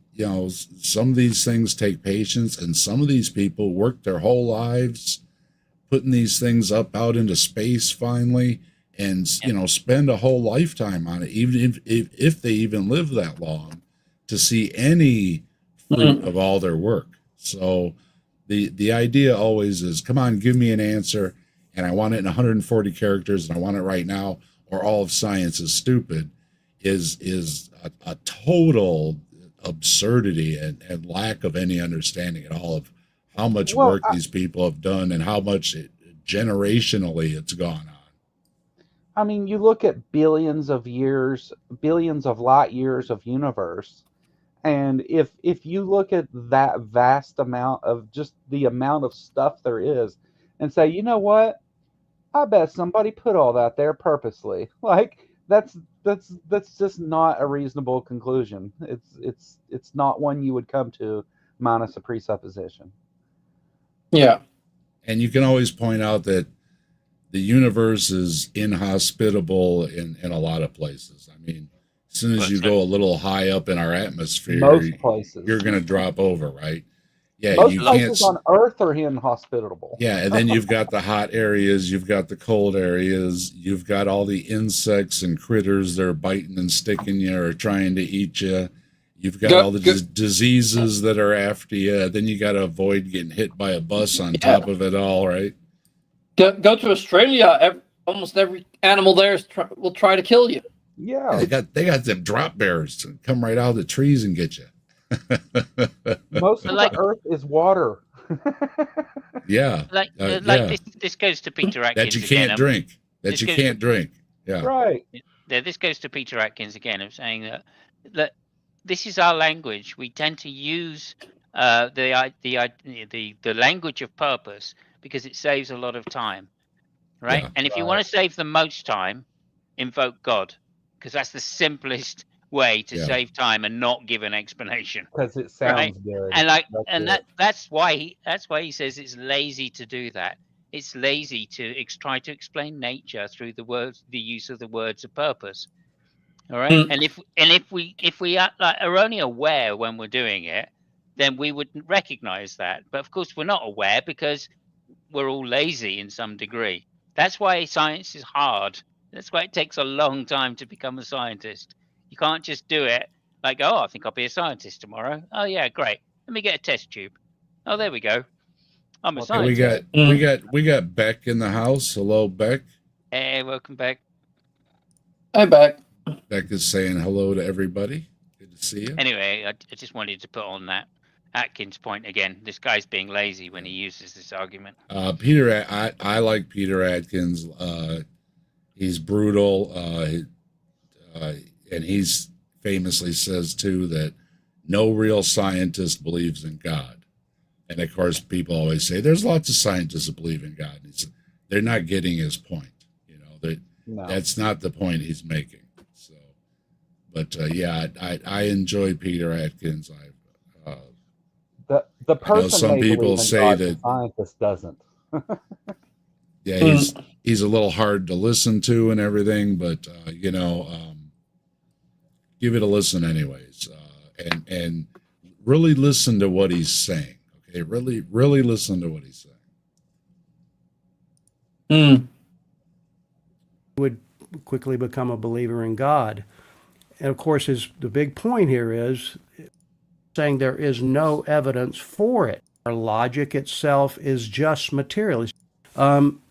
some of these things take patience, and some of these people work their whole lives putting these things up out into space finally, and spend a whole lifetime on it, even if they even live that long, to see any fruit of all their work. So the idea always is, come on, give me an answer, and I want it in 140 characters, and I want it right now, or all of science is stupid, is a total absurdity and lack of any understanding at all of how much Well, work these people have done and how much generationally it's gone on. I mean, you look at billions of light years of universe, and if you look at that vast amount of just the amount of stuff there is, and say, you know what, I bet somebody put all that there purposely. Like that's just not a reasonable conclusion. It's not one you would come to minus a presupposition. Yeah. And you can always point out that the universe is inhospitable in a lot of places. I mean, as soon as you go a little high up in our atmosphere, Most places. you're going to drop over, right? Yeah, Most you places can't. on Earth are inhospitable. Yeah, and then you've got the hot areas, you've got the cold areas, you've got all the insects and critters that are biting and sticking you or trying to eat you. You've got all the diseases that are after you. Then you got to avoid getting hit by a bus on top of it all, right? Go to Australia. Almost every animal there will try to kill you. Yeah. They got them drop bears to come right out of the trees and get you. Most of the Earth is water. Yeah. This goes to Peter Atkins that you can't again. drink. That you can't drink. Yeah. Right. This goes to Peter Atkins again of saying that this is our language. We tend to use the language of purpose because it saves a lot of time, right? Yeah. And if you want to save the most time, invoke God, because that's the simplest way to save time and not give an explanation. Because it sounds good. And that's why he says it's lazy to do that. It's lazy to try to explain nature through the use of the words of purpose. All right. And if we are only aware when we're doing it, then we wouldn't recognize that. But of course, we're not aware because we're all lazy in some degree. That's why science is hard. That's why it takes a long time to become a scientist. You can't just do it like, oh, I think I'll be a scientist tomorrow. Oh yeah, great. Let me get a test tube. Oh, there we go. I'm a scientist. We got Beck in the house. Hello, Beck. Hey, welcome back. Hey, Beck. Beck is saying hello to everybody. Good to see you. Anyway, I just wanted to put on that Atkins point again. This guy's being lazy when he uses this argument. Peter, I like Peter Atkins. He's brutal, and he's famously says too that no real scientist believes in God. And of course, people always say there's lots of scientists that believe in God. They're not getting his point. That's not the point he's making. So, but I enjoy Peter Atkins. The person some people say God, that the scientist doesn't. Yeah, he's a little hard to listen to and everything, but give it a listen anyways, and really listen to what he's saying. Okay, really listen to what he's saying. Would quickly become a believer in God. And of course, the big point here is saying there is no evidence for it. Our logic itself is just material. Um,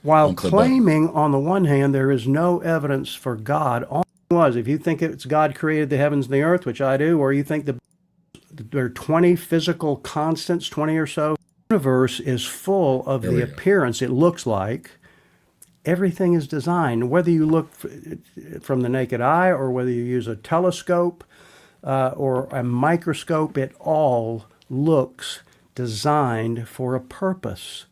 while Pump the button. claiming, on the one hand, there is no evidence for God, all it was, if you think it's God created the heavens and the earth, which I do, or you think there are 20 physical constants, 20 or so, the universe is full of There the we go. appearance it looks like. Everything is designed, whether you look from the naked eye or whether you use a telescope or a microscope, it all looks designed for a purpose.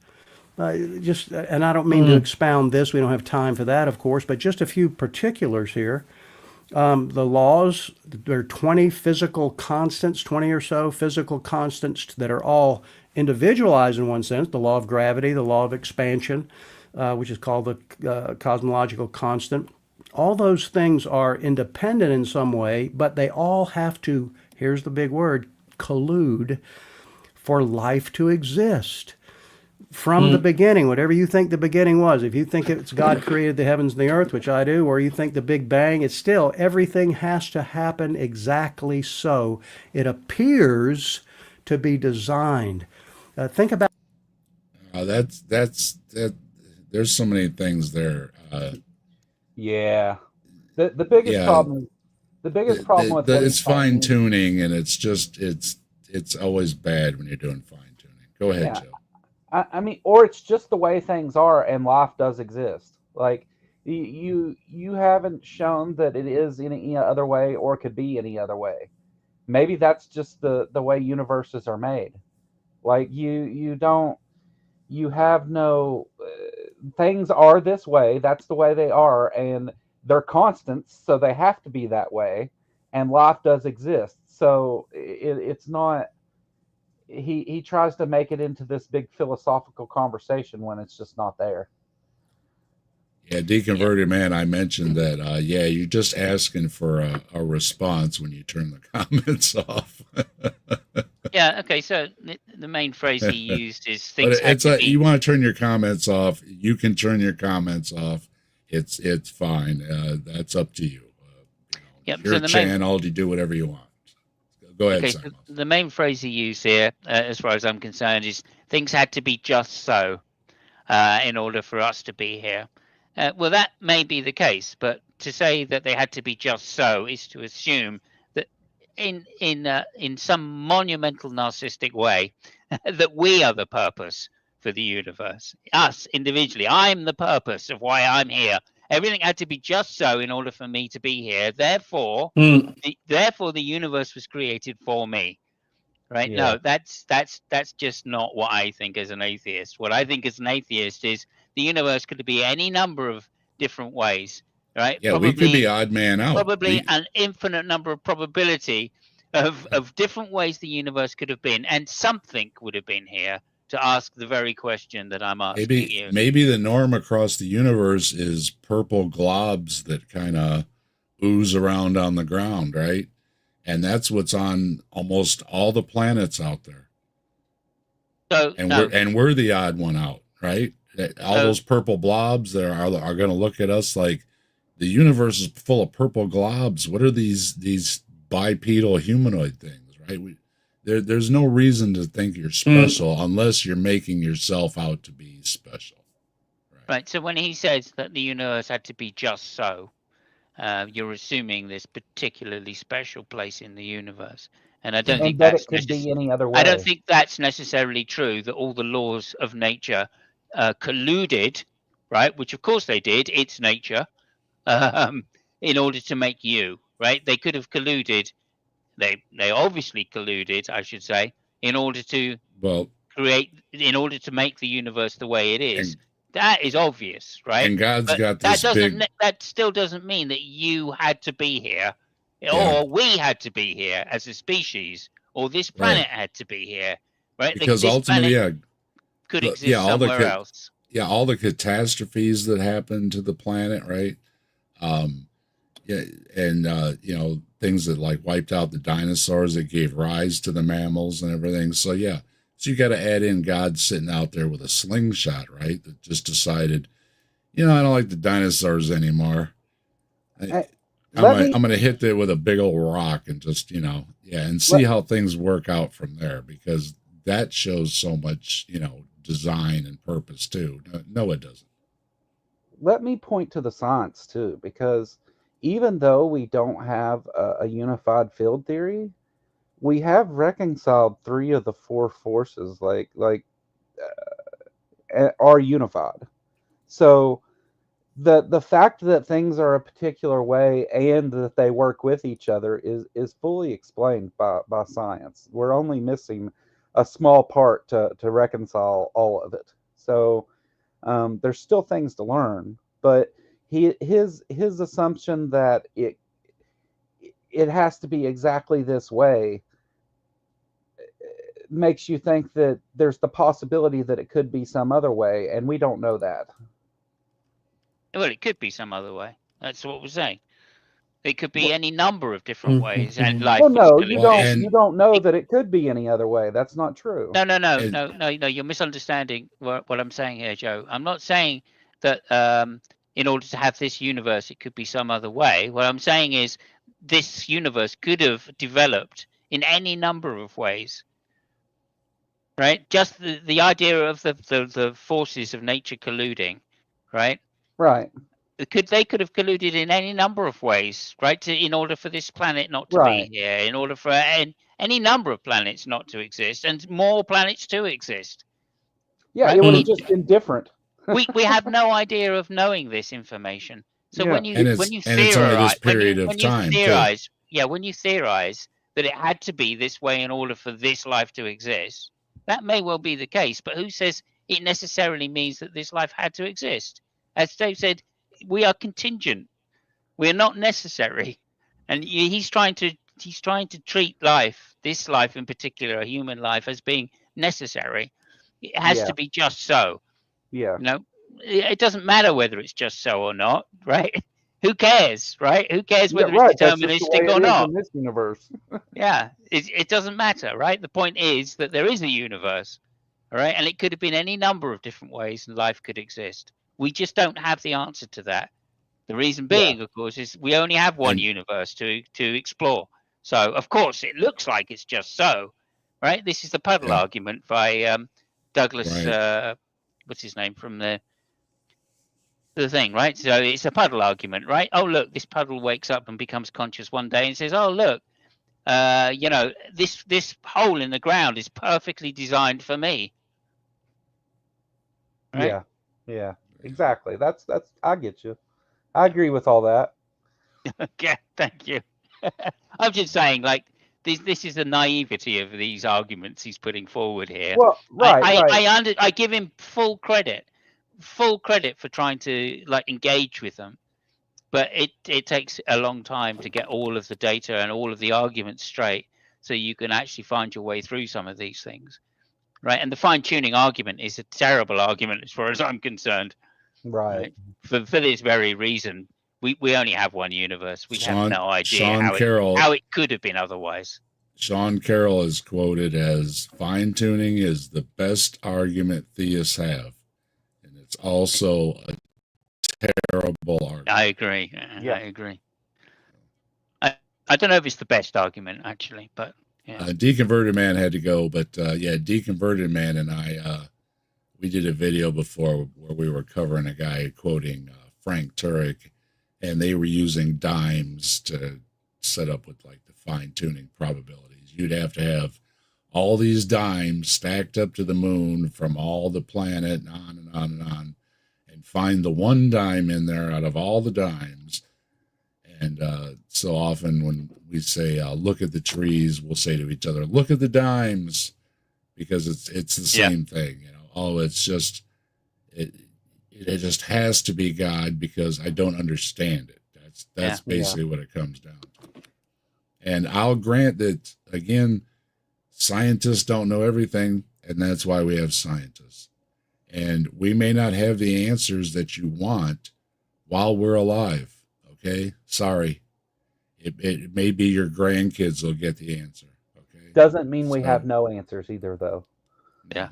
And I don't mean to expound this. We don't have time for that, of course, but just a few particulars here. The laws, there are 20 physical constants, 20 or so physical constants that are all individualized in one sense. The law of gravity, the law of expansion, which is called the cosmological constant. All those things are independent in some way, but they all have to, here's the big word, collude for life to exist. From the beginning, whatever you think the beginning was, if you think it's God created the heavens and the earth, which I do, or you think the Big Bang, it's still, everything has to happen exactly so. It appears to be designed. Think about There's so many things there. Yeah. The biggest Yeah. problem. The biggest problem with what it's he's saying- fine tuning, and it's always bad when you're doing fine tuning. Go ahead, Yeah. Joe. I mean, or it's just the way things are, and life does exist. Like you haven't shown that it is any other way, or could be any other way. Maybe that's just the way universes are made. Like you have no things are this way. That's the way they are, and they're constants, so they have to be that way. And life does exist, so it's not. He tries to make it into this big philosophical conversation when it's just not there. Yeah, deconverted man. I mentioned that. You're just asking for a response when you turn the comments off. Yeah. Okay. So the main phrase he used is But things had it's to be. you want to turn your comments off. You can turn your comments off. It's fine. That's up to you. Yep, Your so the main- channel. You do whatever you want. Go ahead, Okay, so Simon. the main phrase he used here, as far as I'm concerned, is things had to be just so in order for us to be here. Well, that may be the case, but to say that they had to be just so is to assume that in some monumental narcissistic way that we are the purpose for the universe. Us individually, I'm the purpose of why I'm here. Everything had to be just so in order for me to be here. Therefore, the universe was created for me. Right? Yeah. No, that's just not what I think as an atheist. What I think as an atheist is the universe could be any number of different ways. Right? Yeah, we could be odd man out. Probably an infinite number of probability of different ways the universe could have been, and something would have been here to ask the very question that I'm asking you. Maybe the norm across the universe is purple globs that kind of ooze around on the ground, right? And that's what's on almost all the planets out there. So, And we're the odd one out, right? All those purple blobs that are going to look at us like the universe is full of purple globs. What are these bipedal humanoid things, right? There's no reason to think you're special unless you're making yourself out to be special. Right. So when he says that the universe had to be just so, you're assuming this particularly special place in the universe, and I don't think that that's it could be any other way. I don't think that's necessarily true. That all the laws of nature colluded, right? Which of course they did. It's nature, in order to make you, right? They could have colluded. They obviously colluded, I should say, in order to make the universe the way it is. That is obvious, right? And God's got that this that still doesn't mean that you had to be here, Yeah. or we had to be here as a species, or this planet had to be here, right? Because this ultimately, planet could exist somewhere else. Yeah, all the catastrophes that happened to the planet, right? Things that like wiped out the dinosaurs that gave rise to the mammals and everything. So yeah, so you got to add in God sitting out there with a slingshot, right? That just decided, you know, I don't like the dinosaurs anymore. Hey, I'm going to hit it with a big old rock and just, you know, and see how things work out from there, because that shows so much, you know, design and purpose too. No, it doesn't. Let me point to the science too, because even though we don't have a unified field theory, we have reconciled 3 of the 4 forces, are unified. So the fact that things are a particular way and that they work with each other is fully explained by science. We're only missing a small part to reconcile all of it. So there's still things to learn, but his assumption that it has to be exactly this way makes you think that there's the possibility that it could be some other way, and we don't know that. Well, it could be some other way. That's what we're saying. It could be any number of different ways, and life. Well, no, could you exist. you don't know that it could be any other way. That's not true. No. You're misunderstanding what I'm saying here, Joe. I'm not saying that in order to have this universe, it could be some other way. What I'm saying is this universe could have developed in any number of ways, right? Just the idea of the forces of nature colluding, right? Right. They could have colluded in any number of ways, right? In order for this planet not to Right. be here, in order for any number of planets not to exist, and more planets to exist. Yeah, Right? it would have just been different. we have no idea of knowing this information. So Yeah. when you And it's only this period of time, too. when you theorize that it had to be this way in order for this life to exist, that may well be the case. But who says it necessarily means that this life had to exist? As Dave said, we are contingent. We're not necessary, and he's trying to treat life, this life in particular, a human life, as being necessary. It has Yeah. to be just so. Yeah. You know, it doesn't matter whether it's just so or not, right? Who cares, right? Who cares whether right. it's That's just the way deterministic or it is not? in this universe. Yeah, it doesn't matter, right? The point is that there is a universe, all right, and it could have been any number of different ways, and life could exist. We just don't have the answer to that. The reason being, of course, is we only have one universe to explore. So, of course, it looks like it's just so, right? This is the puddle argument by Douglas. Right. What's his name from the thing, right? So it's a puddle argument, right? Oh, look, this puddle wakes up and becomes conscious one day and says, "Oh, look, you know, this hole in the ground is perfectly designed for me." Right? Yeah. Exactly. That's I get you. I agree with all that. Okay, thank you. I'm just saying, like, this is the naivety of these arguments he's putting forward here. Well, right. I give him full credit for trying to like engage with them, but it takes a long time to get all of the data and all of the arguments straight, so you can actually find your way through some of these things, right? And the fine-tuning argument is a terrible argument as far as I'm concerned. Right. For this very reason, we only have one universe. We have no idea how it could have been otherwise. Sean Carroll is quoted as, "Fine-tuning is the best argument theists have, and it's also a terrible argument." I agree. I agree. I don't know if it's the best argument, actually, but yeah. Deconverted Man had to go, but Deconverted Man and I, we did a video before where we were covering a guy quoting Frank Turek, and they were using dimes to set up with like the fine-tuning probabilities. You'd have to have all these dimes stacked up to the moon from all the planet and on and on and on, and find the one dime in there out of all the dimes. And so often when we say, look at the trees, we'll say to each other, look at the dimes, because it's the same thing, you know. Oh, it's just, it just has to be God because I don't understand it. That's basically what it comes down to. And I'll grant that, again, scientists don't know everything, and that's why we have scientists. And we may not have the answers that you want while we're alive. Okay, sorry. It may be your grandkids will get the answer. Okay, doesn't mean we have no answers either, though. Yeah.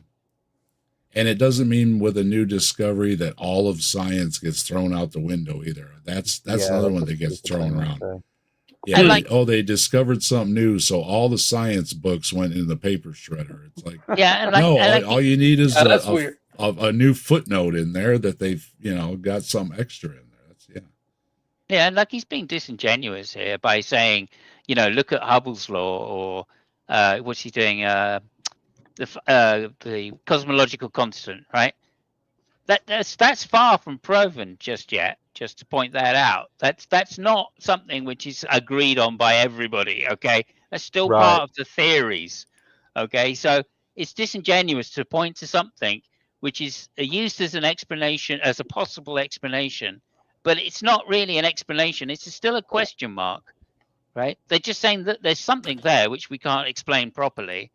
And it doesn't mean with a new discovery that all of science gets thrown out the window either. That's another one that gets thrown around. Yeah, And like- they discovered something new, so all the science books went in the paper shredder. It's like, Yeah, and like, no, and like all you need is that's weird. a new footnote in there that they've got some extra in there. That's Yeah, and like he's being disingenuous here by saying, look at Hubble's law, or what's he doing? The cosmological constant, right? That's far from proven just yet. Just to point that out, that's not something which is agreed on by everybody. Okay, that's still part of the theories. Okay, so it's disingenuous to point to something which is used as an explanation, as a possible explanation, but it's not really an explanation. It's still a question mark, right? They're just saying that there's something there which we can't explain properly,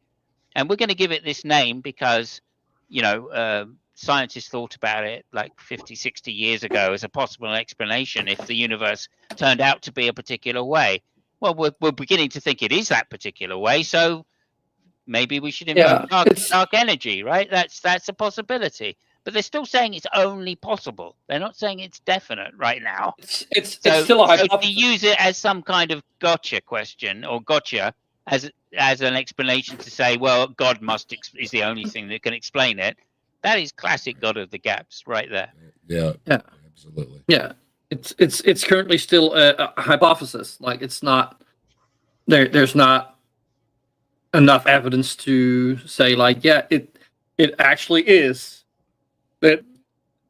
and we're going to give it this name because, scientists thought about it like 50, 60 years ago as a possible explanation if the universe turned out to be a particular way. Well, we're beginning to think it is that particular way, so maybe we should invoke dark energy, right? That's a possibility. But they're still saying it's only possible. They're not saying it's definite right now. It's still a hypothesis. So to use it as some kind of gotcha question, or gotcha as an explanation to say, well, God is the only thing that can explain it. That is classic God of the gaps right there. Yeah, absolutely. Yeah, it's currently still a hypothesis. Like, it's not there's not enough evidence to say, like, yeah, it actually is. That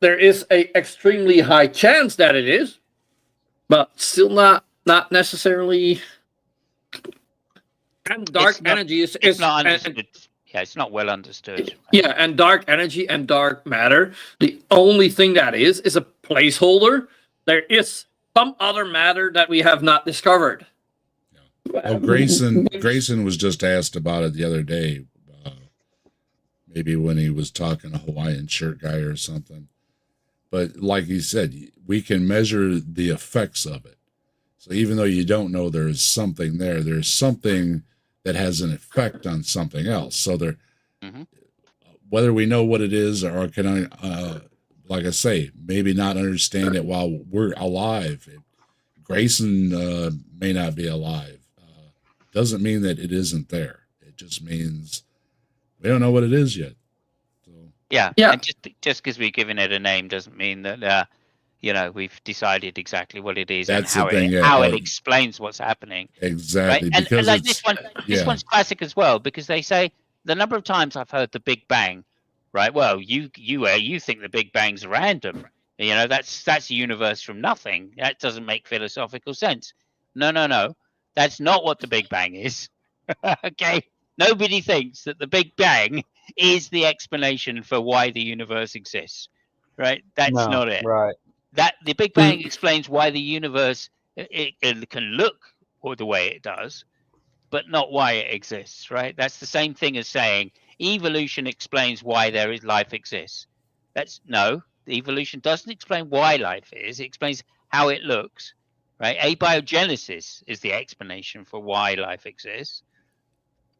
there is a extremely high chance that it is, but still not necessarily. And dark energy is not understood. Yeah, it's not well understood. Yeah, and dark energy and dark matter, the only thing that is a placeholder. There is some other matter that we have not discovered. Well, Grayson was just asked about it the other day, maybe when he was talking to Hawaiian shirt guy or something. But like he said, we can measure the effects of it. So even though you don't know there's something there, there's something that has an effect on something else. So whether we know what it is or can like I say, maybe not understand it while we're alive. Grayson may not be alive. Doesn't mean that it isn't there. It just means we don't know what it is yet. So yeah. And just because we've given it a name doesn't mean that we've decided exactly what it is. That's and how it explains what's happening. Exactly. Right? Because like this one's classic as well, because they say the number of times I've heard the Big Bang, right? Well, you think the Big Bang's random. That's a universe from nothing. That doesn't make philosophical sense. No. That's not what the Big Bang is. Okay. Nobody thinks that the Big Bang is the explanation for why the universe exists. Right? That's not it. Right. That the Big Bang explains why the universe it can look the way it does, but not why it exists, right? That's the same thing as saying evolution explains why life exists. Evolution doesn't explain why life is. It explains how it looks, right? Abiogenesis is the explanation for why life exists,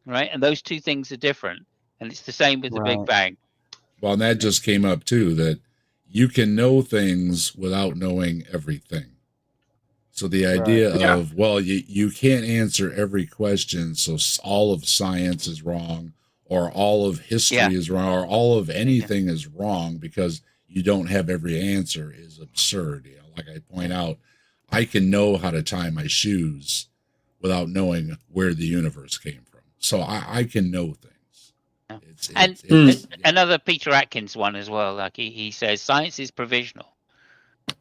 right? And those two things are different, and it's the same with the Big Bang. Well, and that just came up too, that you can know things without knowing everything. So the idea of, well, you can't answer every question, so all of science is wrong, or all of history is wrong, or all of anything is wrong because you don't have every answer is absurd. Like I point out, I can know how to tie my shoes without knowing where the universe came from. So I can know things. Another Peter Atkins one as well. Like he says, science is provisional,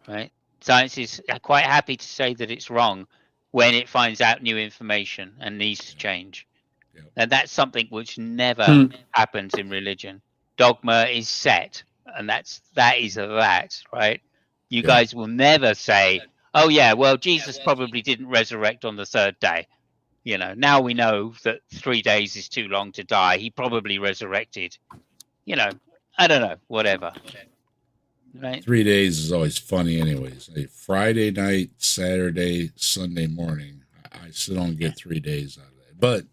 right? Science is quite happy to say that it's wrong when it finds out new information and needs to change. Yeah. And that's something which never happens in religion. Dogma is set, and that is that, right? You guys will never say, oh yeah, well, Jesus probably didn't resurrect on the third day. Now we know that 3 days is too long to die. He probably resurrected. I don't know, whatever. Right? 3 days is always funny anyways. Friday night, Saturday, Sunday morning. I still don't get 3 days out of it. But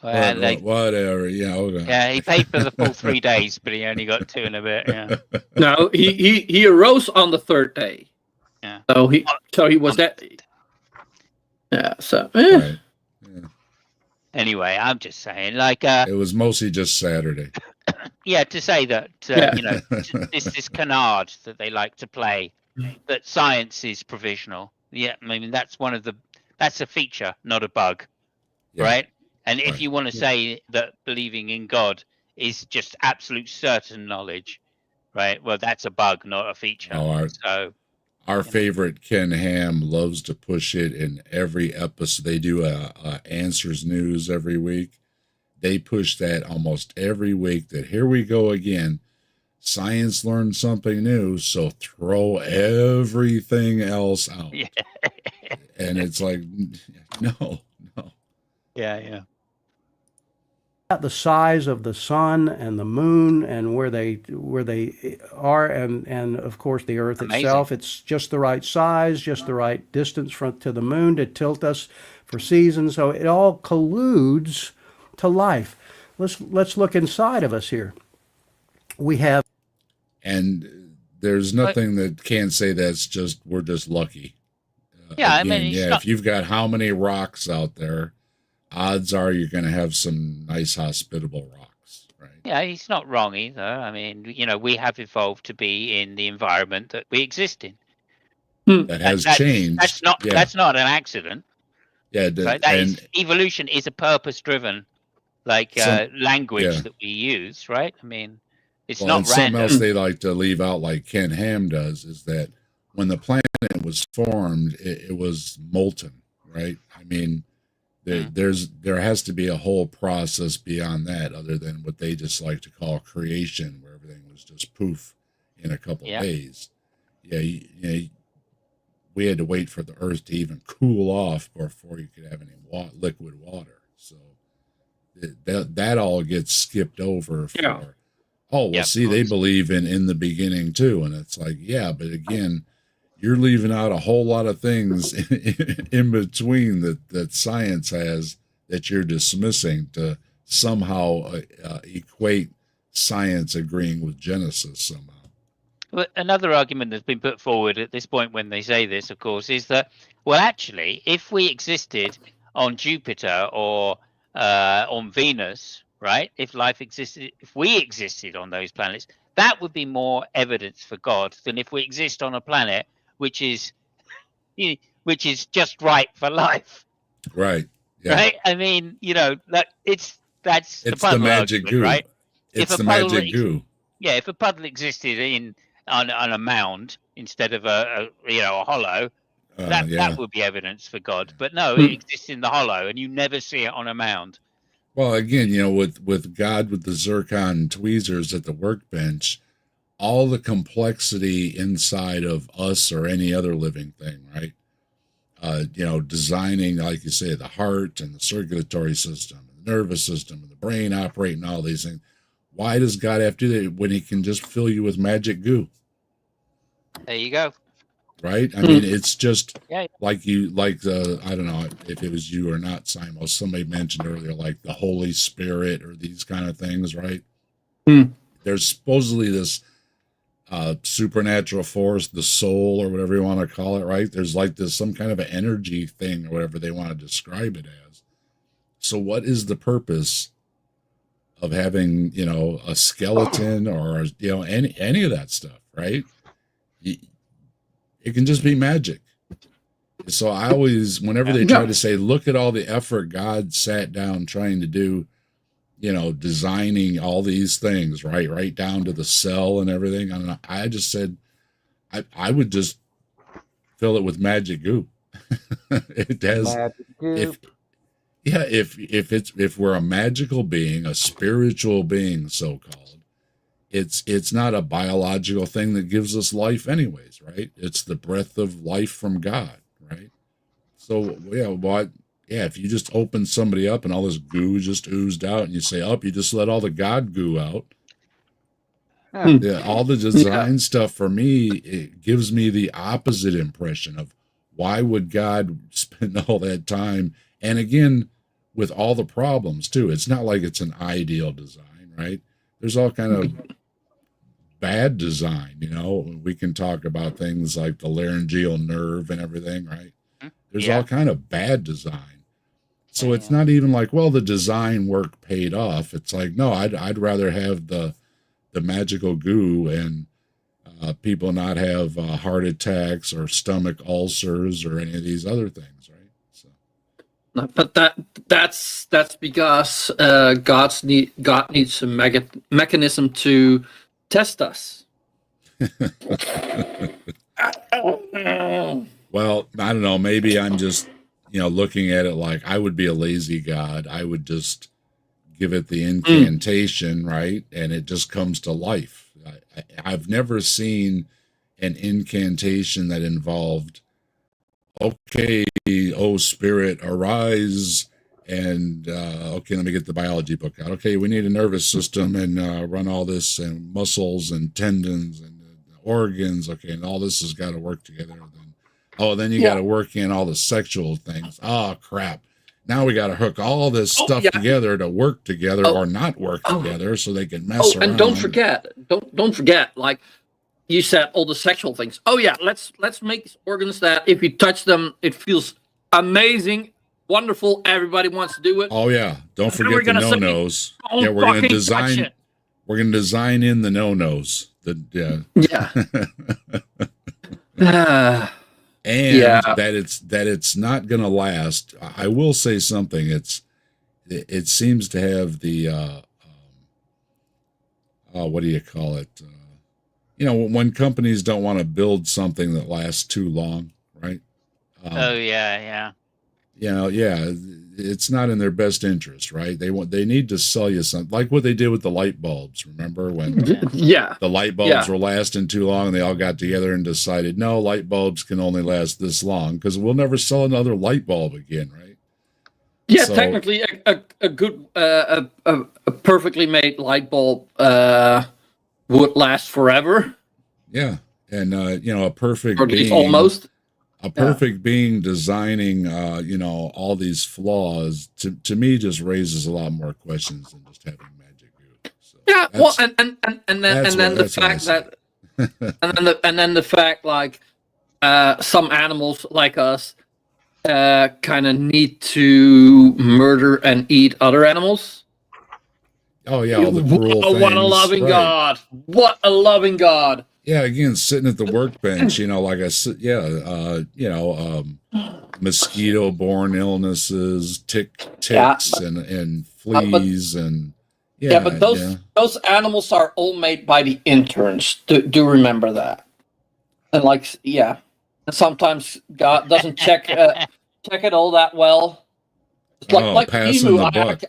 And they, Whatever, okay. yeah, he paid for the full 3 days, but he only got 2 and a bit. Yeah. No, he arose on the third day. Yeah. So he was that. Yeah. So. Right. Yeah. Anyway, I'm just saying, like, It was mostly just Saturday. yeah, to say that this canard that they like to play, that science is provisional. Yeah, I mean that's a feature, not a bug, Yeah. right? And if Right. you want to say that believing in God is just absolute certain knowledge, right? Well, that's a bug, not a feature. Oh, our favorite Ken Ham loves to push it in every episode. They do a Answers News every week. They push that almost every week, that here we go again. Science learned something new, so throw everything else out. Yeah. And it's like, no. Yeah. The size of the sun and the moon and where they are, and of course the Earth Amazing. itself. It's just the right size, just the right distance to the moon to tilt us for seasons. So it all colludes to life. Let's look inside of us here. We have, And there's nothing that can say we're just lucky. Yeah, I Again, mean, if you've got how many rocks out there, odds are you're going to have some nice hospitable rocks, right? Yeah, he's not wrong either. I mean, we have evolved to be in the environment that we exist in. That has changed. That's not an accident. Yeah, Right? Evolution is a purpose-driven, language that we use, right? I mean, it's not something random. else they like to leave out, like Ken Ham does, is that when the planet was formed, it was molten, right? I mean, there has to be a whole process beyond that, other than what they just like to call creation, where everything was just poof in a couple days. Yeah, we had to wait for the Earth to even cool off before you could have any liquid water. So that all gets skipped over for. Oh, well, see, they believe in the beginning too, and it's like, yeah, but again, you're leaving out a whole lot of things in between that science has that you're dismissing to somehow equate science agreeing with Genesis somehow. Well, another argument that's been put forward at this point when they say this, of course, is that, well, actually, if we existed on Jupiter or on Venus, right? If we existed on those planets, that would be more evidence for God than if we exist on a planet which is just right for life. Right. Yeah. Right? I mean, that's the magic goo, right? It's the magic goo. Yeah, if a puddle existed on a mound instead of a hollow, that would be evidence for God. But no, it exists in the hollow, and you never see it on a mound. Well, again, with God, with the zircon tweezers at the workbench, all the complexity inside of us or any other living thing, right? Designing, like you say, the heart and the circulatory system, and the nervous system, and the brain operating, all these things. Why does God have to do that when he can just fill you with magic goo? There you go. Right? I mean, it's just I don't know if it was you or not, Simon, somebody mentioned earlier, like the Holy Spirit or these kind of things, right? There's supposedly this supernatural force, the soul, or whatever you want to call it, right? There's some kind of an energy thing or whatever they want to describe it as. So what is the purpose of having, a skeleton or, any of that stuff, right? It can just be magic. So I always, whenever they try to say, look at all the effort God sat down trying to do, designing all these things, right down to the cell and everything. I just said, I would just fill it with magic goo. It has, if we're a magical being, a spiritual being, so-called, it's not a biological thing that gives us life anyways, right? It's the breath of life from God, right? So, if you just open somebody up and all this goo just oozed out and you say, you just let all the God goo out. Yeah, all the design stuff for me, it gives me the opposite impression of why would God spend all that time? And again, with all the problems too. It's not like it's an ideal design, right? There's all kind of bad design, you know. We can talk about things like the laryngeal nerve and everything, right? There's all kind of bad design. So it's not even like, well, the design work paid off. It's like, no, I'd rather have the magical goo and people not have heart attacks or stomach ulcers or any of these other things, right? So. But that's because God needs a mechanism to test us. Well, I don't know. Maybe I'm just, looking at it like I would be a lazy God. I would just give it the incantation, right? And it just comes to life. I've never seen an incantation that involved, okay, oh spirit, arise. And, okay, let me get the biology book out. Okay, we need a nervous system and run all this and muscles and tendons and organs. Okay, and all this has got to work together. Then you got to work in all the sexual things. Oh, crap. Now we got to hook all this stuff together to work together or not work together so they can mess around. And don't forget, like you said, all the sexual things. Oh yeah, let's make these organs that if you touch them, it feels amazing, wonderful. Everybody wants to do it. Oh yeah, don't forget the no-nos. Yeah, we're gonna design. We're gonna design in the no-nos. That it's not going to last. I will say something. It seems to have the what do you call it? When companies don't want to build something that lasts too long, right? It's not in their best interest, right? They need to sell you something, like what they did with the light bulbs. Remember when the light bulbs were lasting too long and they all got together and decided, no, light bulbs can only last this long because we'll never sell another light bulb again, right? Yeah, so, technically a good a perfectly made light bulb would last forever. Yeah. And a perfect or at least almost a perfect being designing, all these flaws to me just raises a lot more questions than just having magic goo. So and then the fact that, and then the fact like some animals like us kind of need to murder and eat other animals. Oh yeah, all the cruel things. What a loving God! What a loving God! Yeah, again, sitting at the workbench, like I said, mosquito-borne illnesses, ticks, and fleas, but those animals are all made by the interns. Do remember that? And and sometimes God doesn't check it all that well. It's like passing the buck.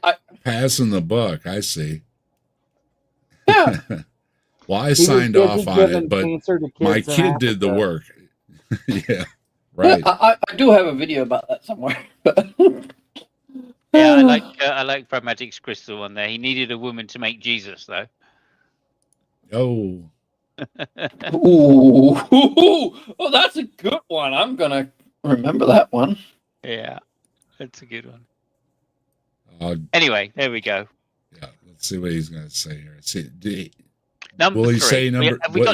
Passing the buck. I see. Yeah. Well, I signed off on it, but my kid did the work. Yeah, right. I do have a video about that somewhere. Yeah, I like Pragmatic's crystal one there. He needed a woman to make Jesus, though. Oh. Oh, that's a good one. I'm gonna remember that one. Yeah, that's a good one. Anyway, there we go. Yeah, let's see what he's gonna say here. See. Number will he three. say number? We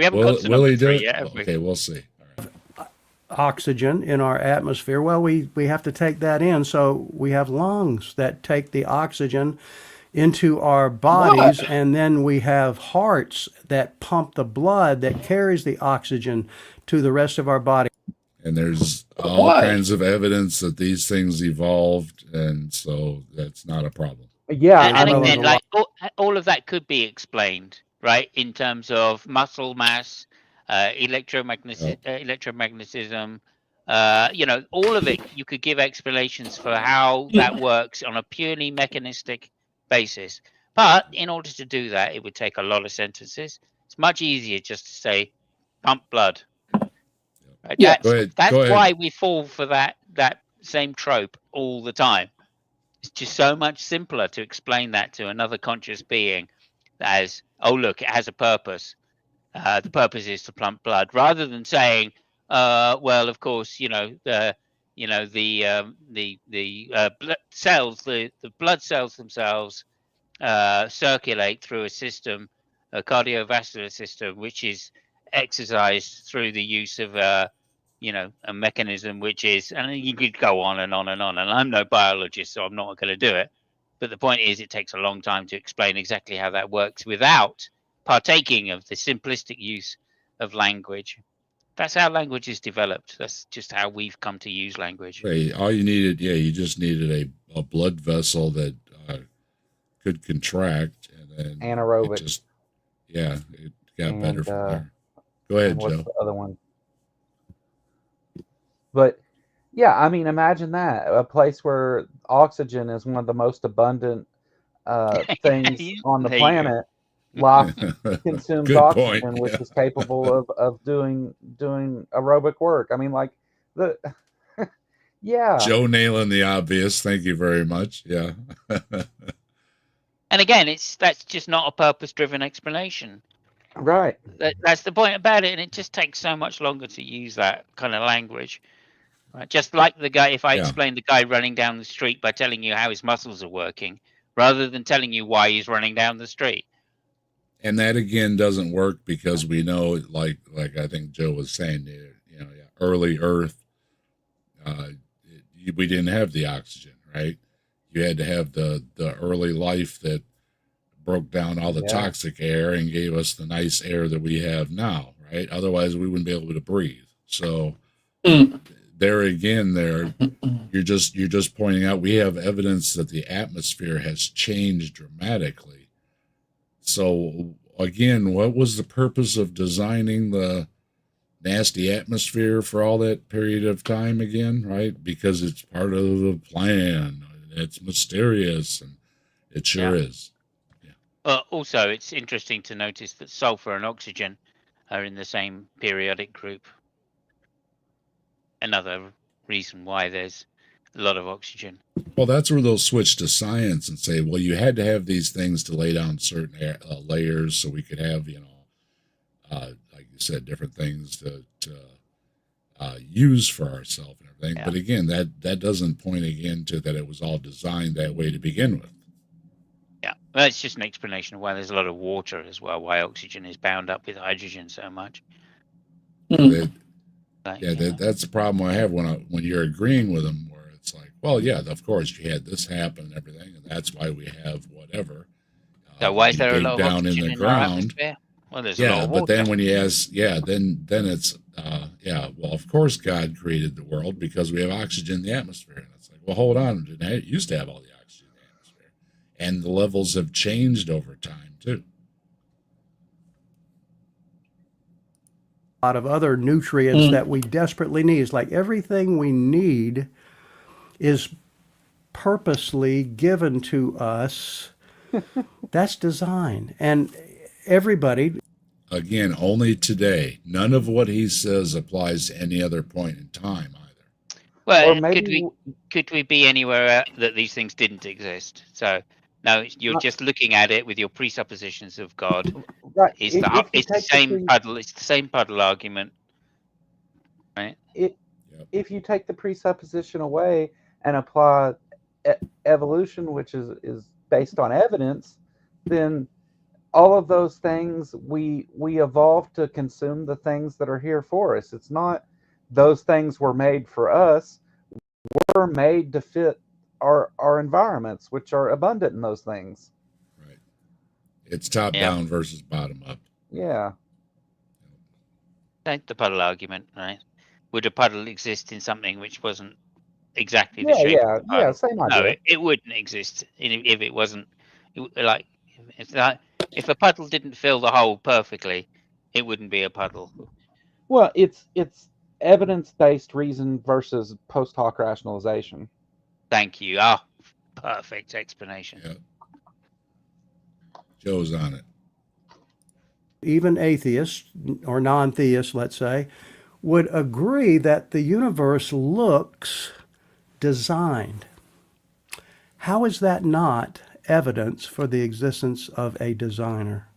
haven't got to number three yet, have we? Okay, we'll see. All right. Oxygen in our atmosphere. Well, we have to take that in. So we have lungs that take the oxygen into our bodies, and then we have hearts that pump the blood that carries the oxygen to the rest of our body. And there's all kinds of evidence that these things evolved, and so that's not a problem. Yeah, and again, like all of that could be explained, right, in terms of muscle mass, electromagnetism, all of it. You could give explanations for how that works on a purely mechanistic basis. But in order to do that, it would take a lot of sentences. It's much easier just to say, pump blood. Right? Yeah, that's why we fall for that same trope all the time. It's just so much simpler to explain that to another conscious being as, oh, look, it has a purpose. The purpose is to pump blood, rather than saying, well, of course, you know, the blood cells, the blood cells themselves circulate through a system, a cardiovascular system, which is exercised through the use of you know, a mechanism which is, and you could go on and on and on. And I'm no biologist, so I'm not going to do it. But the point is, it takes a long time to explain exactly how that works without partaking of the simplistic use of language. That's how language is developed. That's just how we've come to use language. Right. All you needed, you just needed a blood vessel that could contract, and then Anaerobic. it got better And, from there. Go ahead, and what's Joe. the other one? But yeah, I mean, imagine that, a place where oxygen is one of the most abundant things on the There you go. planet. Life consumes Good oxygen, point. which is capable of doing aerobic work. I mean, like the yeah, Joe nailing the obvious. Thank you very much. Yeah. And again, that's just not a purpose-driven explanation. right. That's the point about it, and it just takes so much longer to use that kind of language. Right? Just like the guy, if I explain the guy running down the street by telling you how his muscles are working, rather than telling you why he's running down the street. And that again doesn't work because we know, like I think Joe was saying, you know, early Earth, we didn't have the oxygen, right? You had to have the early life that broke down all the toxic air and gave us the nice air that we have now, right? Otherwise, we wouldn't be able to breathe. So there again, you're just pointing out we have evidence that the atmosphere has changed dramatically. So again, what was the purpose of designing the nasty atmosphere for all that period of time again, right? Because it's part of the plan. It's mysterious, and it sure is. Yeah. Also, it's interesting to notice that sulfur and oxygen are in the same periodic group. Another reason why there's a lot of oxygen. Well, that's where they'll switch to science and say, well, you had to have these things to lay down certain layers so we could have, you know, like you said, different things to use for ourselves and everything. Yeah. But again, that doesn't point again to that it was all designed that way to begin with. Yeah, well, it's just an explanation of why there's a lot of water as well, why oxygen is bound up with hydrogen so much. That's the problem I have when you're agreeing with them, where it's like, well, yeah, of course you had this happen and everything, and that's why we have whatever. So why is there a lot of oxygen in the ground? Well, there's a lot of water. But then when you ask, then it's, well, of course God created the world because we have oxygen in the atmosphere. And it's like, well, hold on, it used to have all the oxygen in the atmosphere. And the levels have changed over time, too. A lot of other nutrients that we desperately need. It's like everything we need is purposely given to us. That's design. And everybody. Again, only today. None of what he says applies to any other point in time either. Well, could we be anywhere that these things didn't exist? So no, you're just looking at it with your presuppositions of God. Right. It's the same puddle. It's the same puddle argument, right? If you take the presupposition away and apply evolution, which is based on evidence, then all of those things we evolved to consume the things that are here for us. It's not those things were made for us. We're made to fit our environments, which are abundant in those things. Right. It's top down versus bottom up. Yeah. Take the puddle argument, right? Would a puddle exist in something which wasn't exactly the shape of the puddle? Yeah, same idea. No, it wouldn't exist if it wasn't. Like, if a puddle didn't fill the hole perfectly, it wouldn't be a puddle. Well, it's evidence-based reason versus post hoc rationalization. Thank you. Perfect explanation. Yeah. Joe's on it. Even atheists or non-theists, let's say, would agree that the universe looks designed. How is that not evidence for the existence of a designer?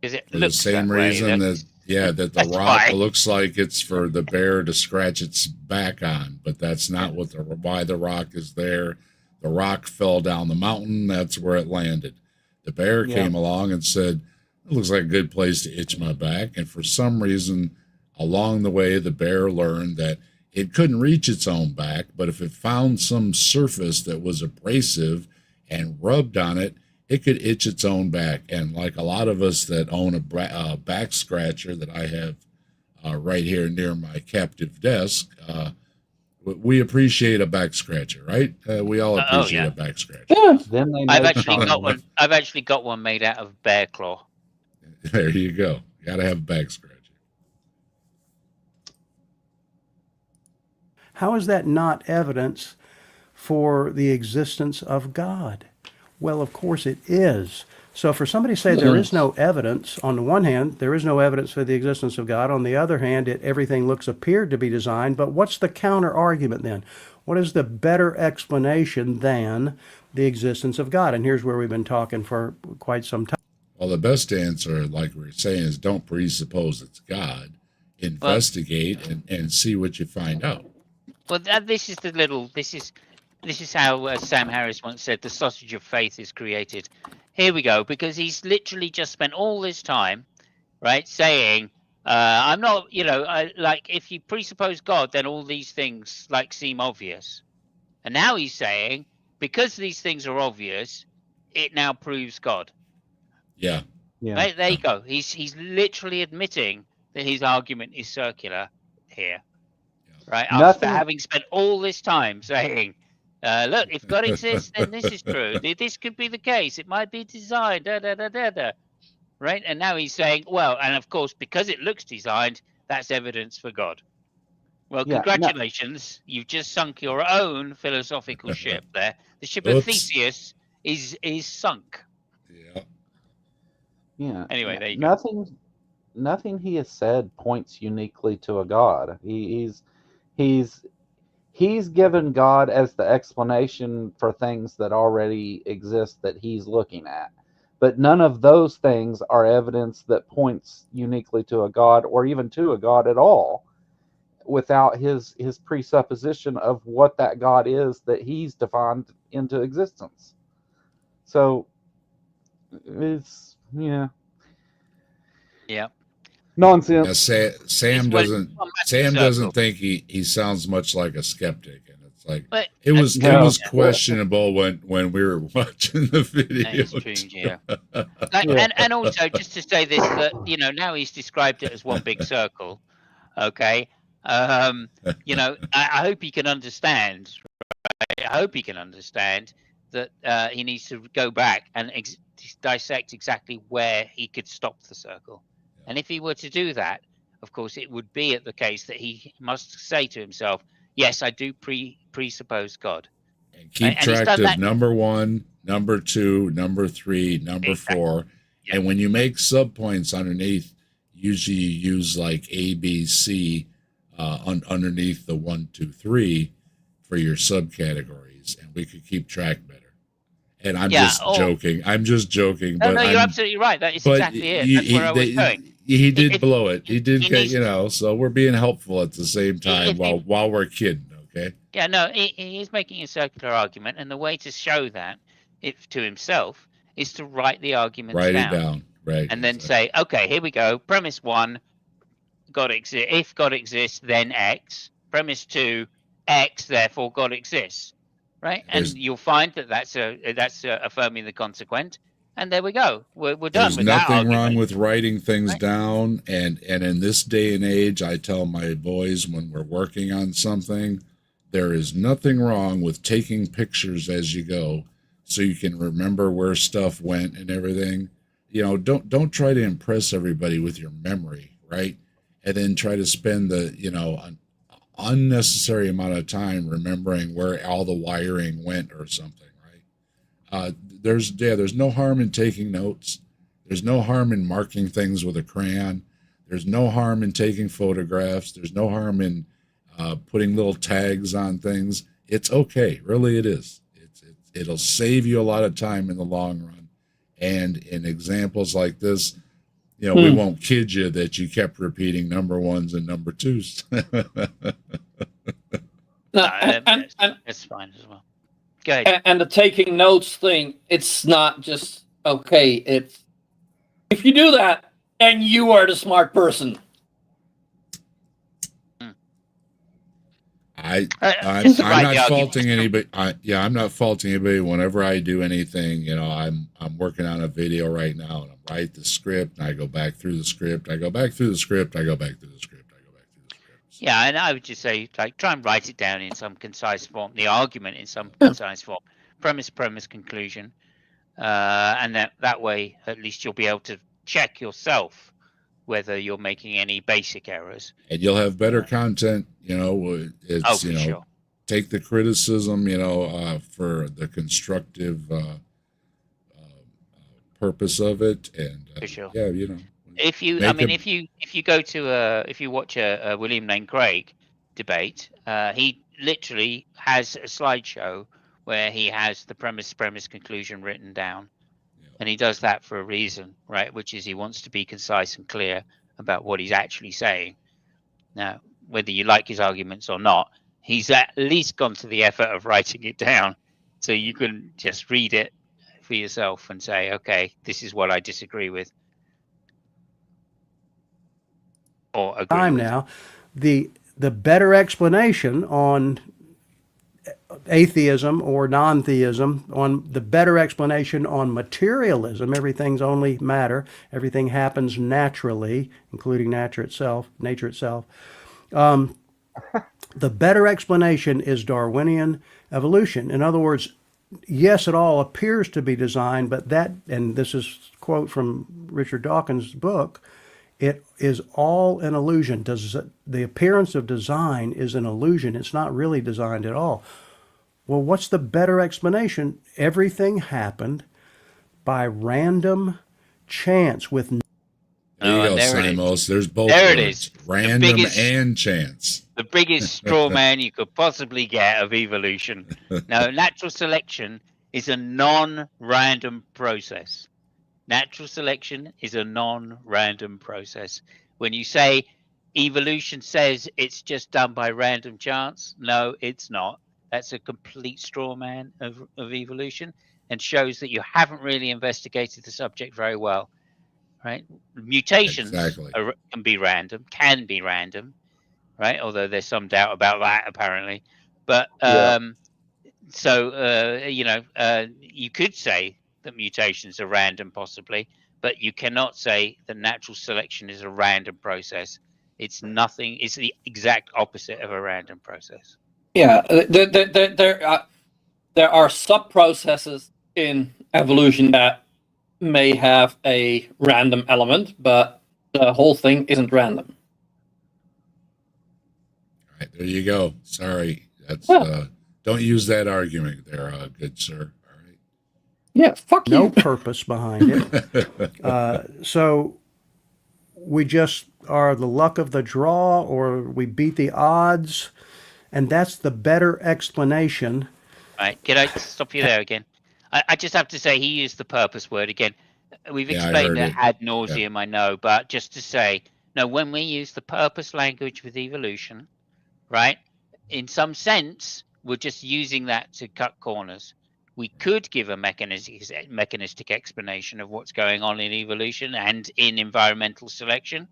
Is it for the same reason that Yeah, that the That's rock why. looks like it's for the bear to scratch its back on, but that's not why the rock is there. The rock fell down the mountain. That's where it landed. The bear Yeah. came along and said, "It looks like a good place to itch my back." And for some reason, along the way, the bear learned that it couldn't reach its own back, but if it found some surface that was abrasive and rubbed on it, it could itch its own back. And like a lot of us that own a back scratcher that I have right here near my captive desk, we appreciate a back scratcher, right? We all appreciate yeah. a back scratcher. Yeah. Then they I've make actually fun got of one. I've actually got one made out of bear claw. There you go. Got to have a back scratcher. How is that not evidence for the existence of God? Well, of course it is. So for somebody to say there is no evidence, on the one hand, there is no evidence for the existence of God. On the other hand, everything appeared to be designed. But what's the counter argument then? What is the better explanation than the existence of God? And here's where we've been talking for quite some time. Well, the best answer, like we were saying, is don't presuppose it's God. Investigate and see what you find out. Well, this is how Sam Harris once said, "The sausage of faith is created." Here we go, because he's literally just spent all this time, right, saying, "I'm not, like if you presuppose God, then all these things like seem obvious," and now he's saying, because these things are obvious, it now proves God. Yeah. Yeah. Right, there you go. He's literally admitting that his argument is circular here. Right, after having spent all this time saying, look, if God exists, then this is true. This could be the case. It might be designed, right? And now he's saying, well, and of course, because it looks designed, that's evidence for God. Well, congratulations. You've just sunk your own philosophical ship there. The ship of Theseus is sunk. Yeah. Yeah. Anyway, there you go. Nothing he has said points uniquely to a God. He's given God as the explanation for things that already exist that he's looking at. But none of those things are evidence that points uniquely to a God or even to a God at all without his presupposition of what that God is that he's defined into existence. So it's nonsense. Yeah, Sam doesn't think he sounds much like a skeptic, and it's like it was questionable when we were watching the video. And also just to say this, that now he's described it as one big circle. Okay, I hope he can understand. Right? I hope he can understand that he needs to go back and dissect exactly where he could stop the circle. And if he were to do that, of course, it would be at the case that he must say to himself, yes, I do presuppose God. And keep track of number 1, number 2, number 3, number 4. Yeah. And when you make subpoints underneath, usually you use like A, B, C underneath the 1, 2, 3 for your subcategories. And we could keep track better. And I'm just joking. I'm just joking. No, you're absolutely right. That is exactly it. That's where I was going. He did blow it. He did get, so we're being helpful at the same time while we're kidding, okay? Yeah, no, he's making a circular argument, and the way to show that to himself is to write the arguments down. Write it down, right. And then say, okay, here we go. Premise 1, God exists. If God exists, then X. Premise 2, X, therefore God exists. Right, and you'll find that that's affirming the consequent, and there we go. We're done. There's with that nothing argument. wrong with writing things down, and in this day and age, I tell my boys when we're working on something, there is nothing wrong with taking pictures as you go, so you can remember where stuff went and everything. Don't try to impress everybody with your memory, right? And then try to spend the unnecessary amount of time remembering where all the wiring went or something, right? There's no harm in taking notes. There's no harm in marking things with a crayon. There's no harm in taking photographs. There's no harm in putting little tags on things. It's okay, really it is. It'll save you a lot of time in the long run. And in examples like this, we won't kid you that you kept repeating number ones and number twos. That's fine as well. Go ahead. And the taking notes thing, it's not just okay. It's if you do that, then you are the smart person. I'm It's the right not argument. faulting anybody. I'm not faulting anybody. Whenever I do anything, I'm working on a video right now, and I write the script, and I go back through the script. I go back through the script. I go back through the script. I go back through the script. Yeah, and I would just say, like, try and write it down in some concise form, the argument in some concise form, premise, conclusion, and that way, at least you'll be able to check yourself whether you're making any basic errors. And you'll have better content. It's Sure. take the criticism, for the constructive purpose of it, and For sure. yeah, If you, if you go to if you watch a William Lane Craig debate, he literally has a slideshow where he has the premise, conclusion written down, and he does that for a reason, right? Which is he wants to be concise and clear about what he's actually saying. Now, whether you like his arguments or not, he's at least gone to the effort of writing it down, so you can just read it for yourself and say, okay, this is what I disagree with. Or agree Time with. now, the better explanation on atheism or non-theism, on the better explanation on materialism, everything's only matter, everything happens naturally, including nature itself. The better explanation is Darwinian evolution. In other words, yes, it all appears to be designed, but that, and this is a quote from Richard Dawkins' book, it is all an illusion. The appearance of design is an illusion. It's not really designed at all. Well, what's the better explanation? Everything happened by random chance with There you go, there it is. Simos. There's both There it words. is. Random biggest- and chance. The biggest straw man you could possibly get of evolution. No, natural selection is a non-random process. Natural selection is a non-random process. When you say evolution says it's just done by random chance, no, it's not. That's a complete straw man of evolution, and shows that you haven't really investigated the subject very well. Right? Mutations Exactly. can be random, right? Although there's some doubt about that apparently. But you could say that mutations are random possibly, but you cannot say that natural selection is a random process. It's nothing. It's the exact opposite of a random process. Yeah, there are sub-processes in evolution that may have a random element, but the whole thing isn't random. All right, there you go. Sorry. That's don't use that argument there, good sir. All right. Yeah, fuck you. no purpose behind it. So we just are the luck of the draw, or we beat the odds, and that's the better explanation. Right? Can I stop you there again? I just have to say he used the purpose word again. We've Yeah, I explained heard it it. ad nauseum, I know, but just to say, no, when we use the purpose language with evolution, right? In some sense, we're just using that to cut corners. We could give a mechanistic explanation of what's going on in evolution and in environmental selection,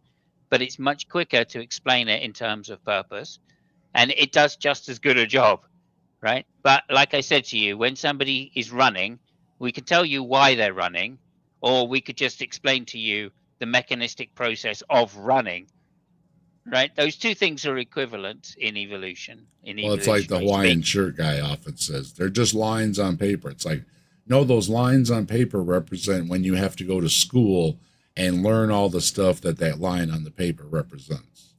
but it's much quicker to explain it in terms of purpose, and it does just as good a job, right? But like I said to you, when somebody is running, we can tell you why they're running, or we could just explain to you the mechanistic process of running, right? Those two things are equivalent in evolution. Well, it's like the evolutionary Hawaiian speak. shirt guy often says. They're just lines on paper. It's like, no, those lines on paper represent when you have to go to school and learn all the stuff that line on the paper represents.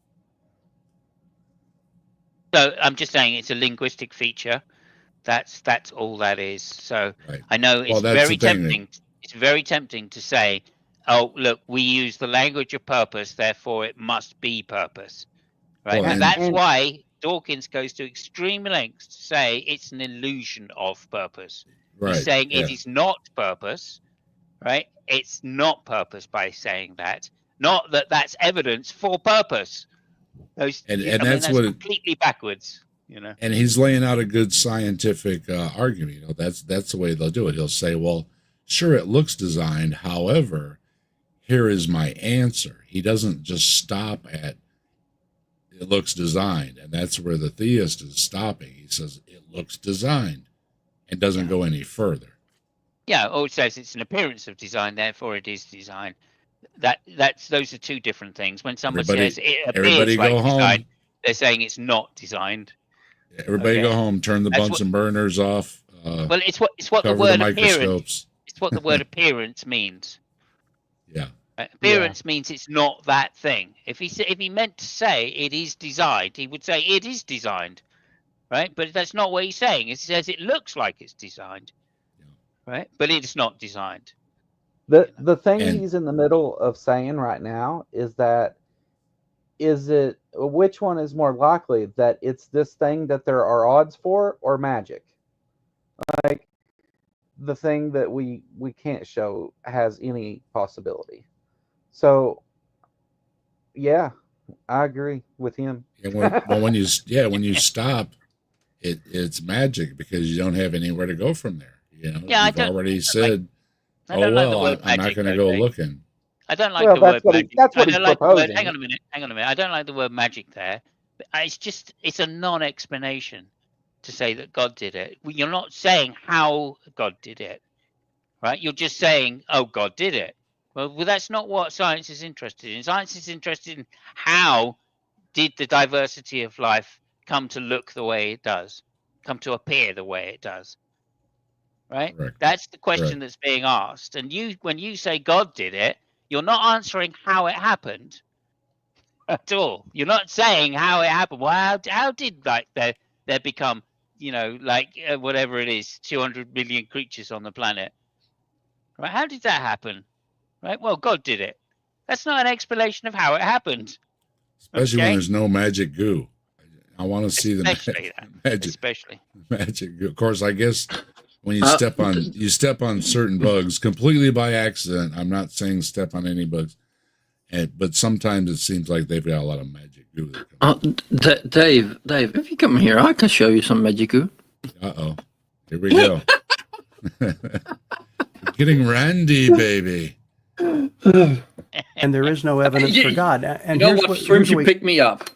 So I'm just saying it's a linguistic feature. That's all that is. So Right. I know it's Well, that's very the thing. tempting. It's very tempting to say, "Oh, look, we use the language of purpose, therefore it must be purpose." Right? Well, And that's and- why Dawkins goes to extreme lengths to say it's an illusion of purpose. Right. He's saying yeah. it is not purpose, right? It's not purpose by saying that. not that that's evidence for purpose. Those, And I mean, that's what completely backwards. You know. and he's laying out a good scientific argument. You know, that's the way they'll do it. He'll say, well, sure, it looks designed. However, here is my answer. He doesn't just stop at it looks designed, and that's where the theist is stopping. He says it looks designed and doesn't go any further. Yeah, or it says it's an appearance of design, therefore it is design. Those are two different things. When someone says it appears like design, they're saying it's not designed. Everybody go home, turn the Bunsen burners off. Well, it's what the cover word the appearance. microscopes. It's what the word appearance means. Yeah. Appearance means it's not that thing. If he meant to say it is designed, he would say it is designed, right? But that's not what he's saying. It says it looks like it's designed, right? But it's not designed. The thing he's in the middle of saying right now is that which one is more likely, that it's this thing that there are odds for, or magic? Like the thing that we can't show has any possibility. So yeah, I agree with him. When you stop, it's magic, because you don't have anywhere to go from there. You know, you've already said, I'm not going to go looking. I don't like the word magic. That's what he's proposing. Hang on a minute. I don't like the word magic there. It's a non-explanation to say that God did it. You're not saying how God did it, right? You're just saying, oh, God did it. Well, that's not what science is interested in. Science is interested in how did the diversity of life come to look the way it does, come to appear the way it does, right? Correct. That's the question that's being asked. And when you say God did it, you're not answering how it happened at all. You're not saying how it happened. Well, how did there become, whatever it is, 200 million creatures on the planet? Right? How did that happen? Right? Well, God did it. That's not an explanation of how it happened. Especially when there's no magic goo. I want to see the magic goo. Of course, I guess when you step on certain bugs completely by accident. I'm not saying step on any bugs, but sometimes it seems like they've got a lot of magic goo. Dave, if you come here, I can show you some magic goo. Uh-oh. Here we go. Getting randy, baby. And there is no evidence for God. And you know what streams you pick me up.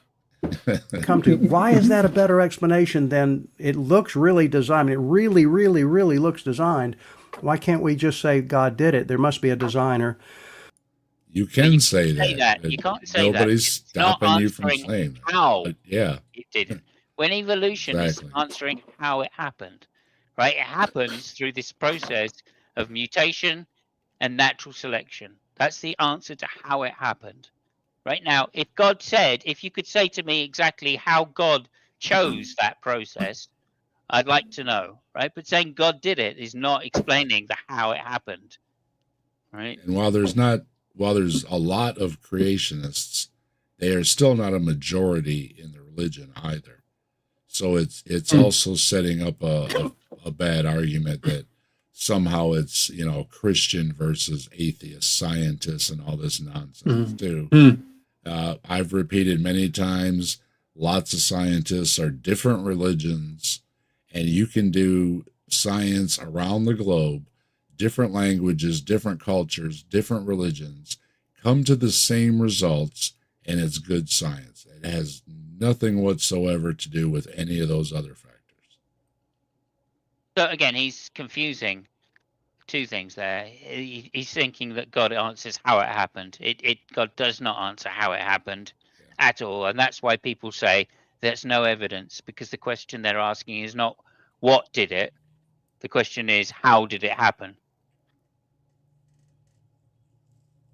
Come to why is that a better explanation than it looks really designed? It really, really, really looks designed. Why can't we just say God did it? There must be a designer. You can say that. You can't say that. Nobody's stopping you from saying that. How it didn't. When evolution is answering how it happened, right? It happens through this process of mutation and natural selection. That's the answer to how it happened. Right now, if you could say to me exactly how God chose that process, I'd like to know, right? But saying God did it is not explaining how it happened, right? And while there's a lot of creationists, they are still not a majority in the religion either. So it's also setting up a bad argument that somehow it's, Christian versus atheist, scientists and all this nonsense too. I've repeated many times, lots of scientists are different religions, and you can do science around the globe, different languages, different cultures, different religions, come to the same results, and it's good science. It has nothing whatsoever to do with any of those other factors. So again, he's confusing two things there. He's thinking that God answers how it happened. God does not answer how it happened at all, and that's why people say there's no evidence, because the question they're asking is not what did it. The question is how did it happen.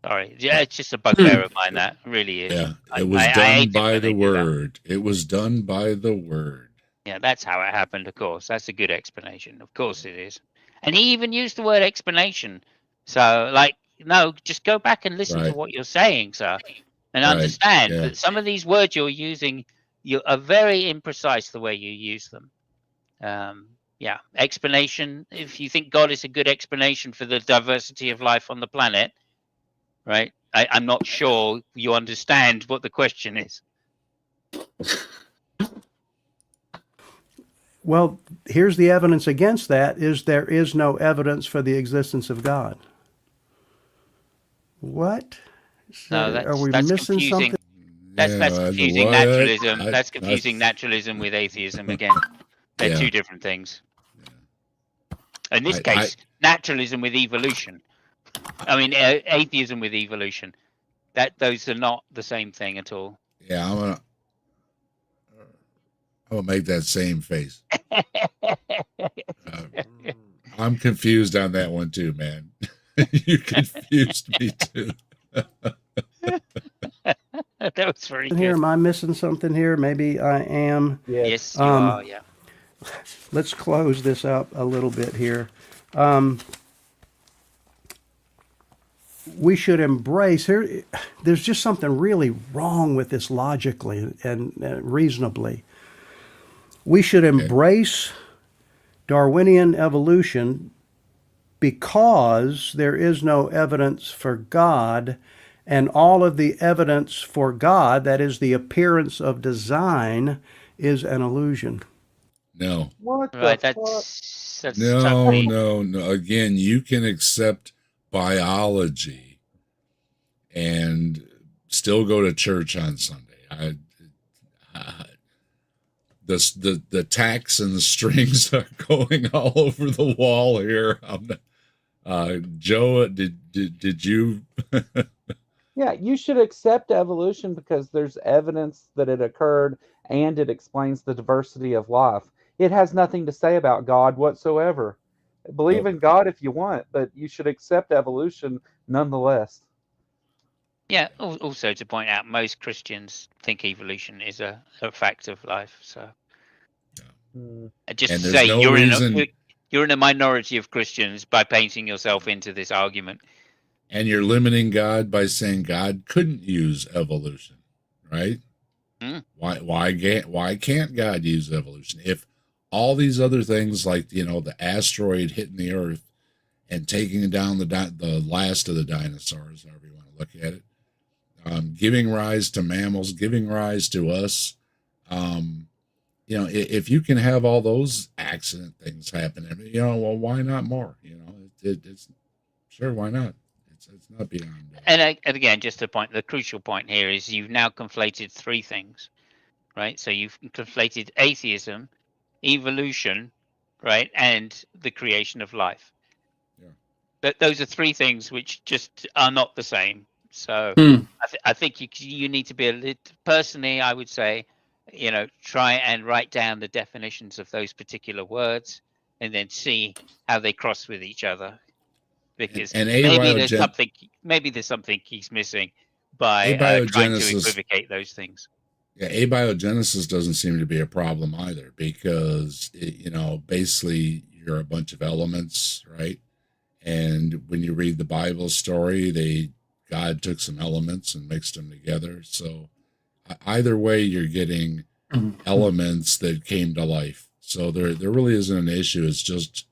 Sorry, it's just a bugbear of mine. That really is. Yeah, it was done by the word. It was done by the word. Yeah, that's how it happened. Of course, that's a good explanation. Of course, it is. And he even used the word explanation. So, no, just go back and listen to what you're saying, sir, and understand that some of these words you're using, you are very imprecise the way you use them. Explanation. If you think God is a good explanation for the diversity of life on the planet, right? I'm not sure you understand what the question is. Well, here's the evidence against that: is there is no evidence for the existence of God. What? No, Are we that's missing confusing. something? That's Yeah, confusing what? naturalism. I- That's confusing naturalism with atheism again. They're Yeah. two different things. In this I- case, naturalism with evolution. I mean, atheism with evolution. Those are not the same thing at all. Yeah, I'm gonna make that same face. I'm confused on that one too, man. You confused me too. That was very Here, good. am I missing something here? Maybe I am. Yes, you Um, are. Yeah. Let's close this up a little bit here. We should embrace here. There's just something really wrong with this logically and reasonably. We should embrace Darwinian evolution because there is no evidence for God, and all of the evidence for God, that is the appearance of design, is an illusion. No, What Right. the fuck? That's no, totally. no. Again, you can accept biology and still go to church on Sunday. The tacks and the strings are going all over the wall here. Joe, did you? Yeah, you should accept evolution because there's evidence that it occurred and it explains the diversity of life. It has nothing to say about God whatsoever. Believe in God if you want, but you should accept evolution nonetheless. Yeah. Also, to point out, most Christians think evolution is a fact of life. So, just And to there's say, no you're reason- you're in a minority of Christians by painting yourself into this argument. And you're limiting God by saying God couldn't use evolution, right? Mm. Why can't God use evolution? If all these other things, like the asteroid hitting the Earth and taking down the last of the dinosaurs, however you want to look at it, giving rise to mammals, giving rise to us, if you can have all those accident things happening, well, why not more? It's sure, why not? It's not beyond. And again, just to point, the crucial point here is you've now conflated three things, right? So you've conflated atheism, evolution, right, and the creation of life. Yeah. Those are three things which just are not the same. So I think you need to be a little. Personally, I would say, try and write down the definitions of those particular words, and then see how they cross with each other. Because And maybe there's something he's missing by trying to equivocate those things. Yeah, abiogenesis doesn't seem to be a problem either, because basically you're a bunch of elements, right? And when you read the Bible story, God took some elements and mixed them together. So either way, you're getting elements that came to life. So there really isn't an issue. It's just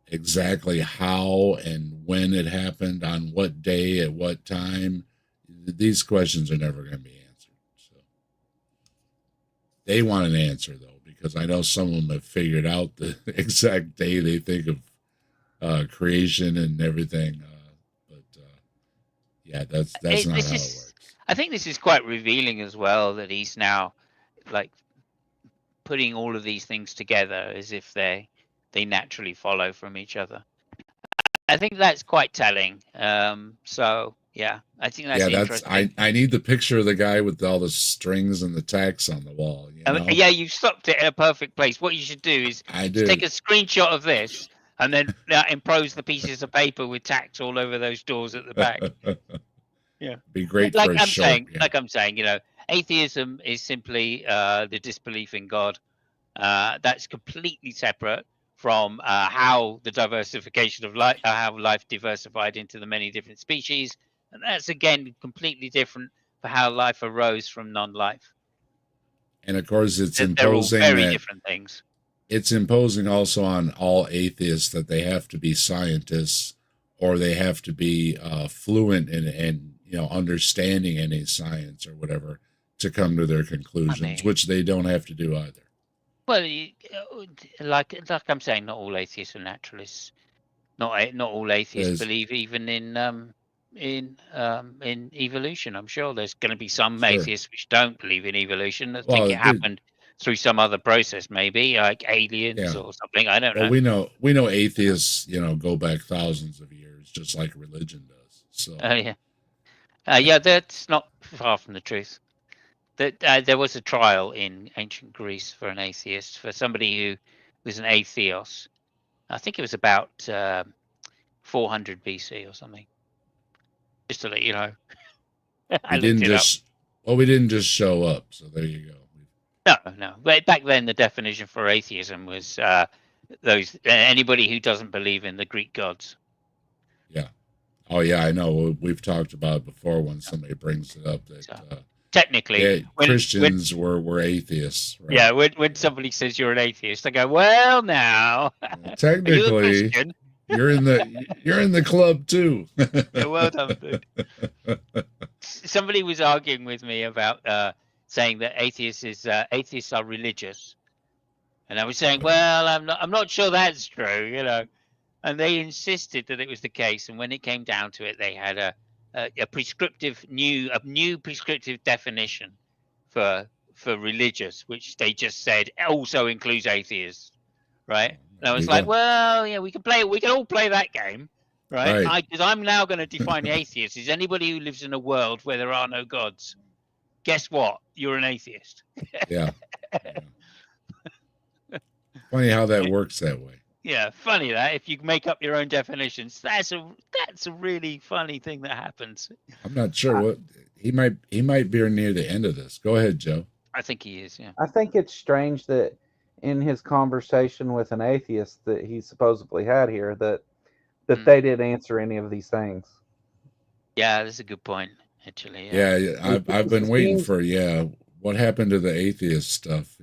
exactly how and when it happened, on what day, at what time. These questions are never going to be answered. So they want an answer, though, because I know some of them have figured out the exact day they think of creation and everything. Yeah, that's not how it works. I think this is quite revealing as well, that he's now like putting all of these things together as if they naturally follow from each other. I think that's quite telling. So yeah, I think that's interesting. I need the picture of the guy with all the strings and the tacks on the wall. Yeah, you stopped it in a perfect place. What you should do is take a screenshot of this and then impose the pieces of paper with tacks all over those doors at the back. Yeah, be great. Like for a I'm short, saying, yeah. like I'm saying, atheism is simply the disbelief in God. That's completely separate from how the diversification of life, how life diversified into the many different species, and that's again completely different for how life arose from non-life. And of course, it's They're all imposing very that different things. it's imposing also on all atheists that they have to be scientists, or they have to be fluent in understanding any science or whatever to come to their conclusions, mean- which they don't have to do either. Well, like I'm saying, not all atheists are naturalists. Not all atheists There's- believe even in evolution. I'm sure there's going to be some Sure. atheists which don't believe in evolution. I Well, think it there- happened through some other process, maybe like aliens Yeah. or something. I don't Well, know. we know atheists, go back thousands of years, just like religion does. So Yeah. Yeah, that's not far from the truth. That there was a trial in ancient Greece for an atheist, for somebody who was an atheos. I think it was about 400 BC or something. Just to let you know. I we looked didn't it up. we didn't just show up. So there you go. No. But back then, the definition for atheism was anybody who doesn't believe in the Greek gods. Oh yeah, I know. We've talked about it before when somebody brings it up that So, Technically, yeah, when- Christians were atheists. Right? yeah, when somebody says you're an atheist, I go, well, now, are you a Technically, Christian? you're in the club too. Yeah, well done, dude. Somebody was arguing with me about saying that atheists are religious, and I was saying, well, I'm not sure that's true, And they insisted that it was the case, and when it came down to it, they had a new prescriptive definition for religious, which they just said also includes atheists, right? And I was There you like, go. well, yeah, we can all play that game, right? Right. Because I'm now going to define atheist as anybody who lives in a world where there are no gods. Guess what? You're an atheist. Yeah. Funny how that works that way. Yeah, funny that if you make up your own definitions, that's a really funny thing that happens. I'm not sure what he might be near the end of this. Go ahead, Joe. I think he is. Yeah. I think it's strange that in his conversation with an atheist that he supposedly had here, that they didn't answer any of these things. Yeah, that's a good point. Actually. Yeah, I've been waiting for what happened to the atheist stuff.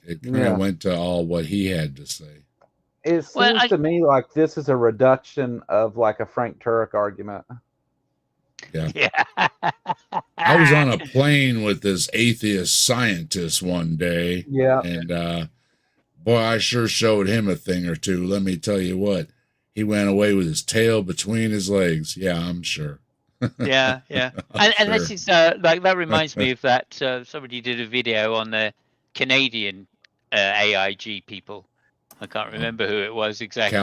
It kind of went to all what he had to say. It seems to me like this is a reduction of like a Frank Turek argument. Yeah. Yeah. I was on a plane with this atheist scientist one day. Yeah. And boy, I sure showed him a thing or two. Let me tell you what. He went away with his tail between his legs. Yeah, I'm sure. Yeah. And this is like that reminds me of that somebody did a video on the Canadian AIG people. I can't remember who it was exactly.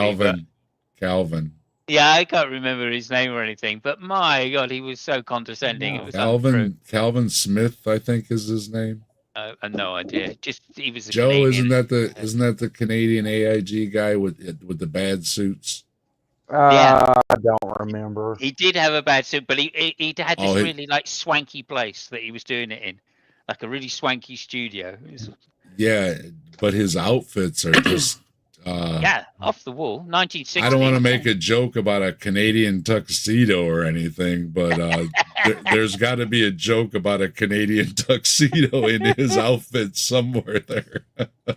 Calvin. Yeah, I can't remember his name or anything, but my God, he was so condescending. It was untrue. Calvin Smith, I think is his name. I have no idea. Just he was a Joe, Canadian. isn't that the Canadian AIG guy with the bad suits? Yeah. I don't remember. He did have a bad suit, but he had this really like swanky place that he was doing it in, like a really swanky studio. Yeah, but his outfits are just off the wall. 1960. I don't want to make a joke about a Canadian tuxedo or anything, but there's got to be a joke about a Canadian tuxedo in his outfit somewhere there.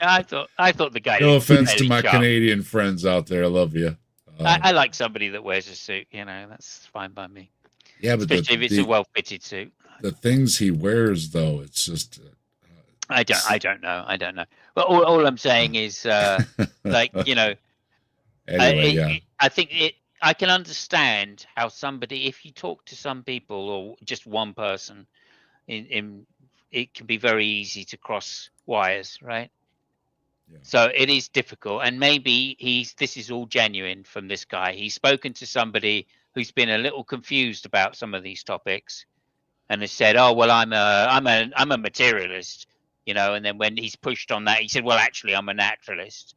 I thought the guy. No was offense to fairly my sharp. Canadian friends out there, I love you. I like somebody that wears a suit. That's fine by me. Yeah, but Especially if it's a well-fitted suit. The things he wears, though, it's just. I don't know. But all I'm saying is, like Anyway, I think I can understand how somebody, if you talk to some people or just one person, it can be very easy to cross wires, right? Yeah. So it is difficult, and maybe this is all genuine from this guy. He's spoken to somebody who's been a little confused about some of these topics, and has said, "Oh, well, I'm a materialist." And then when he's pushed on that, he said, well, actually, I'm a naturalist.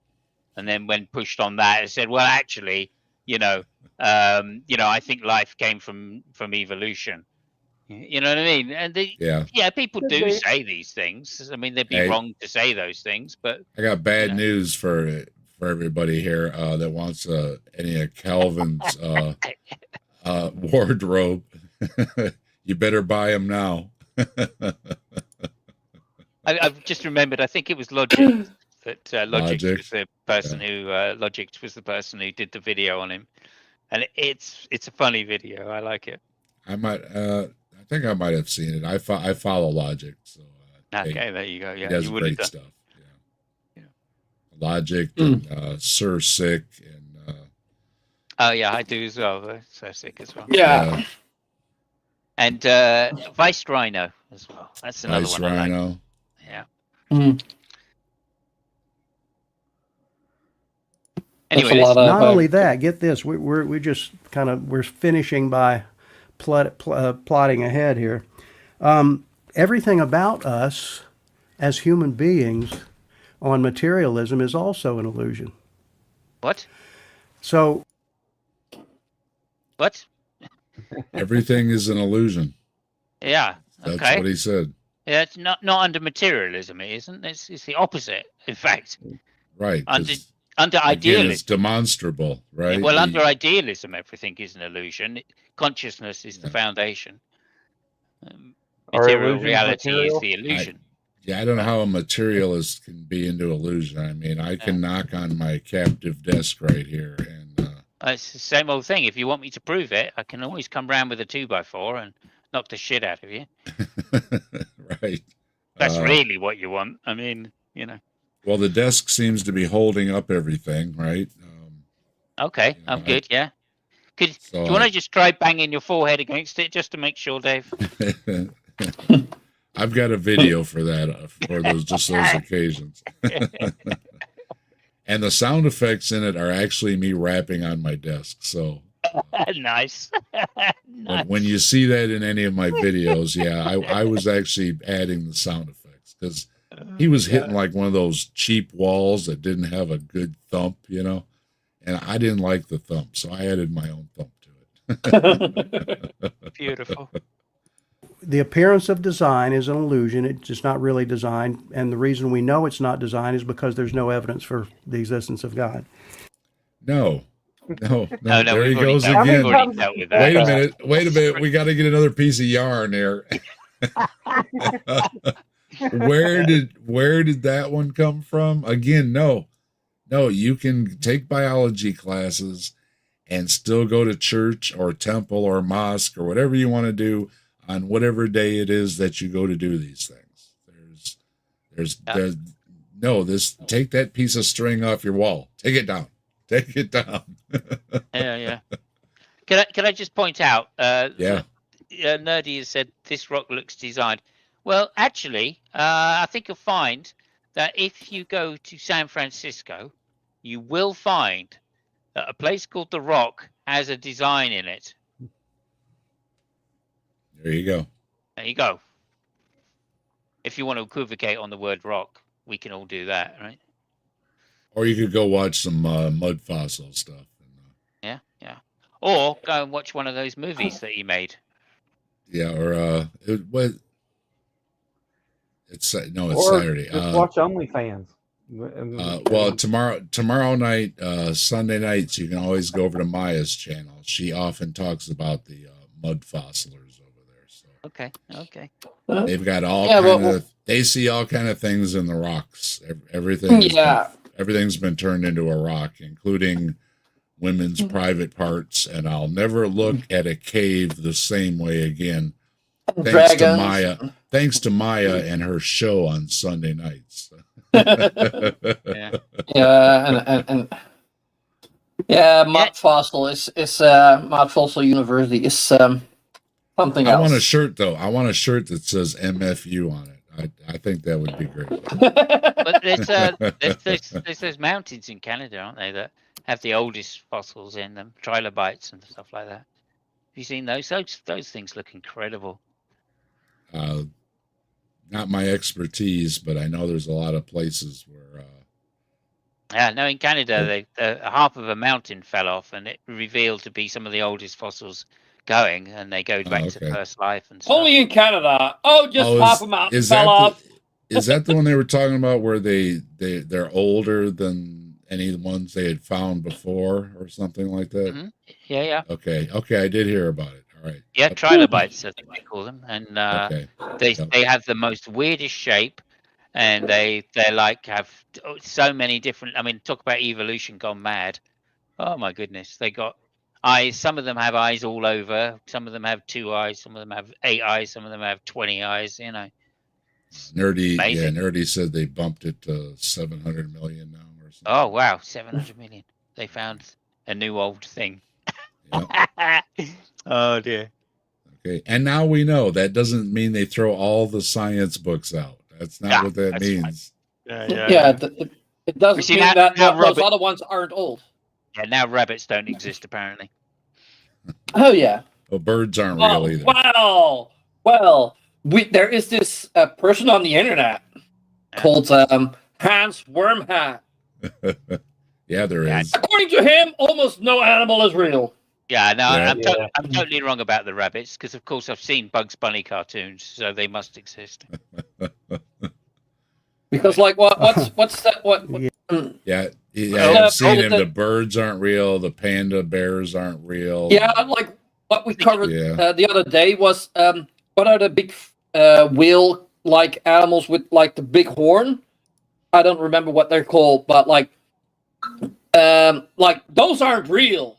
And then when pushed on that, he said, well, actually, I think life came from evolution. You know what I mean? And people do say these things. I mean, they'd be wrong to say those things, but I got bad news for everybody here that wants any of Calvin's wardrobe. You better buy them now. I've just remembered. I think it was Logic that Logic was the person who Logic was the person who did the video on him, and it's a funny video. I like it. I might. I think I might have seen it. I follow Logic, so Okay, there you go. he Yeah, does you would have great done. stuff. Yeah. Yeah. Logic and Sir Sick and Oh yeah, I do as well. So sick as well. Yeah. And Vice Rhino as well. That's another Vice one I like. Rhino. Yeah. Mm. That's Anyway, a lot Not of. only that, get this, we're just kind of we're finishing by plotting ahead here. Everything about us as human beings on materialism is also an illusion. what? So What? Everything is an illusion. Yeah. That's Okay. what he said. Yeah, it's not under materialism. It isn't. It's the opposite. In fact, Right. 'cause under again, idealism. it's demonstrable, right? Well, The- under idealism, everything is an illusion. Consciousness is the Yeah. foundation. Are Material illusions reality is material? the illusion. yeah, I don't know how a materialist can be into illusion. I mean, I can knock on my captive desk right here, and It's the same old thing. If you want me to prove it, I can always come round with a 2x4 and knock the shit out of you. right. That's really what you want. I mean, you know. Well, the desk seems to be holding up everything, right? Okay, You know, I'm good. Yeah. Do so you want to just try banging your forehead against it just to make sure, Dave? I've got a video for that, for those occasions. And the sound effects in it are actually me rapping on my desk. So Nice. Nice. when you see that in any of my videos, yeah, I was actually adding the sound effects because he was hitting like one of those cheap walls that didn't have a good thump, you know, and I didn't like the thump, so I added my own thump to it. Beautiful. the appearance of design is an illusion. It's just not really design. And the reason we know it's not design is because there's no evidence for the existence of God. No. No, There he we've already goes dealt- again. we've already dealt with that. Wait a minute. We got to get another piece of yarn here. Where did that one come from? Again, no. You can take biology classes and still go to church or temple or mosque or whatever you want to do on whatever day it is that you go to do these things. Take that piece of string off your wall. Take it down. Take it down. Yeah. Can I just point out? Yeah. Nerdy has said this rock looks designed. Well, actually, I think you'll find that if you go to San Francisco, you will find that a place called The Rock has a design in it. There you go. There you go. If you want to equivocate on the word rock, we can all do that, right? Or you could go watch some mud fossil stuff. Yeah. Or go and watch one of those movies that he made. Yeah, or it's Just Saturday. watch OnlyFans. Well, tomorrow night, Sunday nights, you can always go over to Maya's channel. She often talks about the mud fossilers over there. So Okay. they've got they see all kind of things in the rocks. Everything's been turned into a rock, including women's private parts. And I'll never look at a cave the same way again. Thanks to Maya and her show on Sunday nights. Yeah. Mud Fossil is Mud Fossil University is something else. I want a shirt though. I want a shirt that says MFU on it. I think that would be great. But there's those mountains in Canada, aren't they, that have the oldest fossils in them, trilobites and stuff like that. Have you seen those? Those things look incredible. Not my expertise, but I know there's a lot of places where. In Canada, half of a mountain fell off, and it revealed to be some of the oldest fossils going, and they go back to first life and stuff. Only in Canada. Half a mountain fell off. Is that the one they were talking about where they're older than any ones they had found before or something like that? Mm-hmm. Yeah. Okay, I did hear about it. All right. Yeah, trilobites, I think they call them, and Okay. they have the most weirdest shape, and they like have so many different. I mean, talk about evolution gone mad. Oh my goodness, they got eyes. Some of them have eyes all over. Some of them have 2 eyes. Some of them have 8 eyes. Some of them have 20 eyes. You know. Nerdy, Amazing. Nerdy said they bumped it to 700 million now or something. Oh wow, 700 million. They found a new old thing. Yeah. Oh dear. Okay, and now we know that doesn't mean they throw all the science books out. That's not Yeah, what that that's means. Yeah, it doesn't See, mean now- that now those Robert- other ones aren't old. Yeah, now rabbits don't exist apparently. Oh yeah. Well, birds aren't real either. Well, there is this person on the internet called Hans Wormhat. Yeah, there Yeah. is. According to him, almost no animal is real. Yeah, no, Yeah. I'm totally wrong about the rabbits because, of course, I've seen Bugs Bunny cartoons, so they must exist. Because what's that? What? Yeah, Well, I've seen him. the- The birds aren't real. The panda bears aren't real. Yeah, like what we covered Yeah. the other day was what are the big wheel-like animals with like the big horn? I don't remember what they're called, but like those aren't real.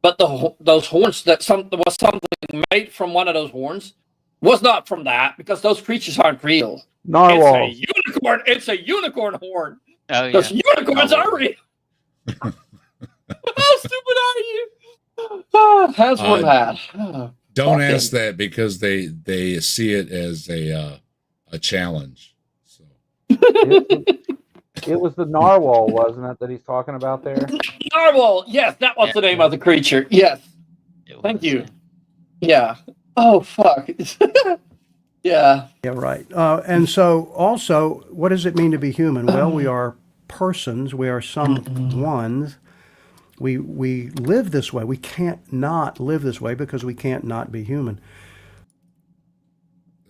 But those horns there was something made from one of those horns was not from that because those creatures aren't real. Narwhal. It's a unicorn. It's a unicorn horn. Oh yeah. Because unicorns are real. How stupid are you? Has one had. Don't Fucking- ask that because they see it as a challenge. So It was the narwhal, wasn't it, that he's talking about there? Narwhal. Yes, that was the name of the creature. Yes. It Thank was, you. Yeah. Oh fuck. Yeah. Yeah, right. And so, also, what does it mean to be human? Well, we are persons. We are someones. We live this way. We can't not live this way because we can't not be human.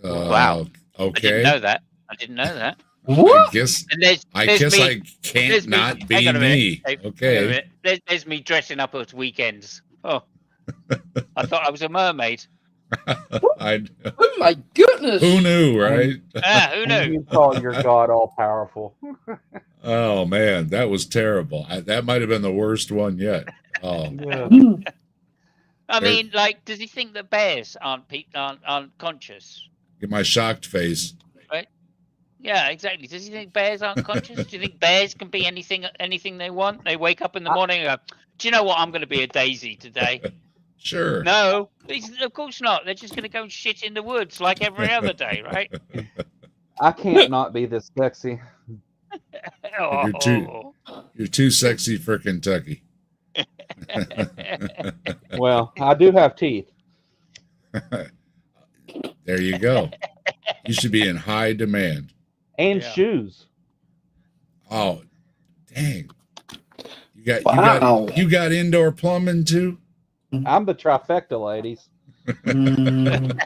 Wow. I Okay. didn't know that. I didn't know that. I What? guess And there's I there's guess me, I can't there's me- not hang be on a minute. me. Hang on a Okay. minute. There's me dressing up at weekends. Oh, I thought I was a mermaid. I Oh my goodness. who knew, right? Ah, who And knew? you call your God all powerful. Oh man, that was terrible. That might have been the worst one yet. Oh, Yeah. I mean, like, does he think that bears aren't conscious? get my shocked face. Yeah, exactly. Does he think bears aren't conscious? Do you think bears can be anything they want? They wake up in the morning and go, "Do you know what? I'm going to be a daisy today." Sure. No, of course not. They're just going to go and shit in the woods like every other day, right? I can't not be this sexy. You're too- You're too sexy for Kentucky. Well, I do have teeth. There you go. You should be in high demand. And Yeah. shoes. Oh, dang. You Wow. got indoor plumbing too? I'm the trifecta, ladies. Mm.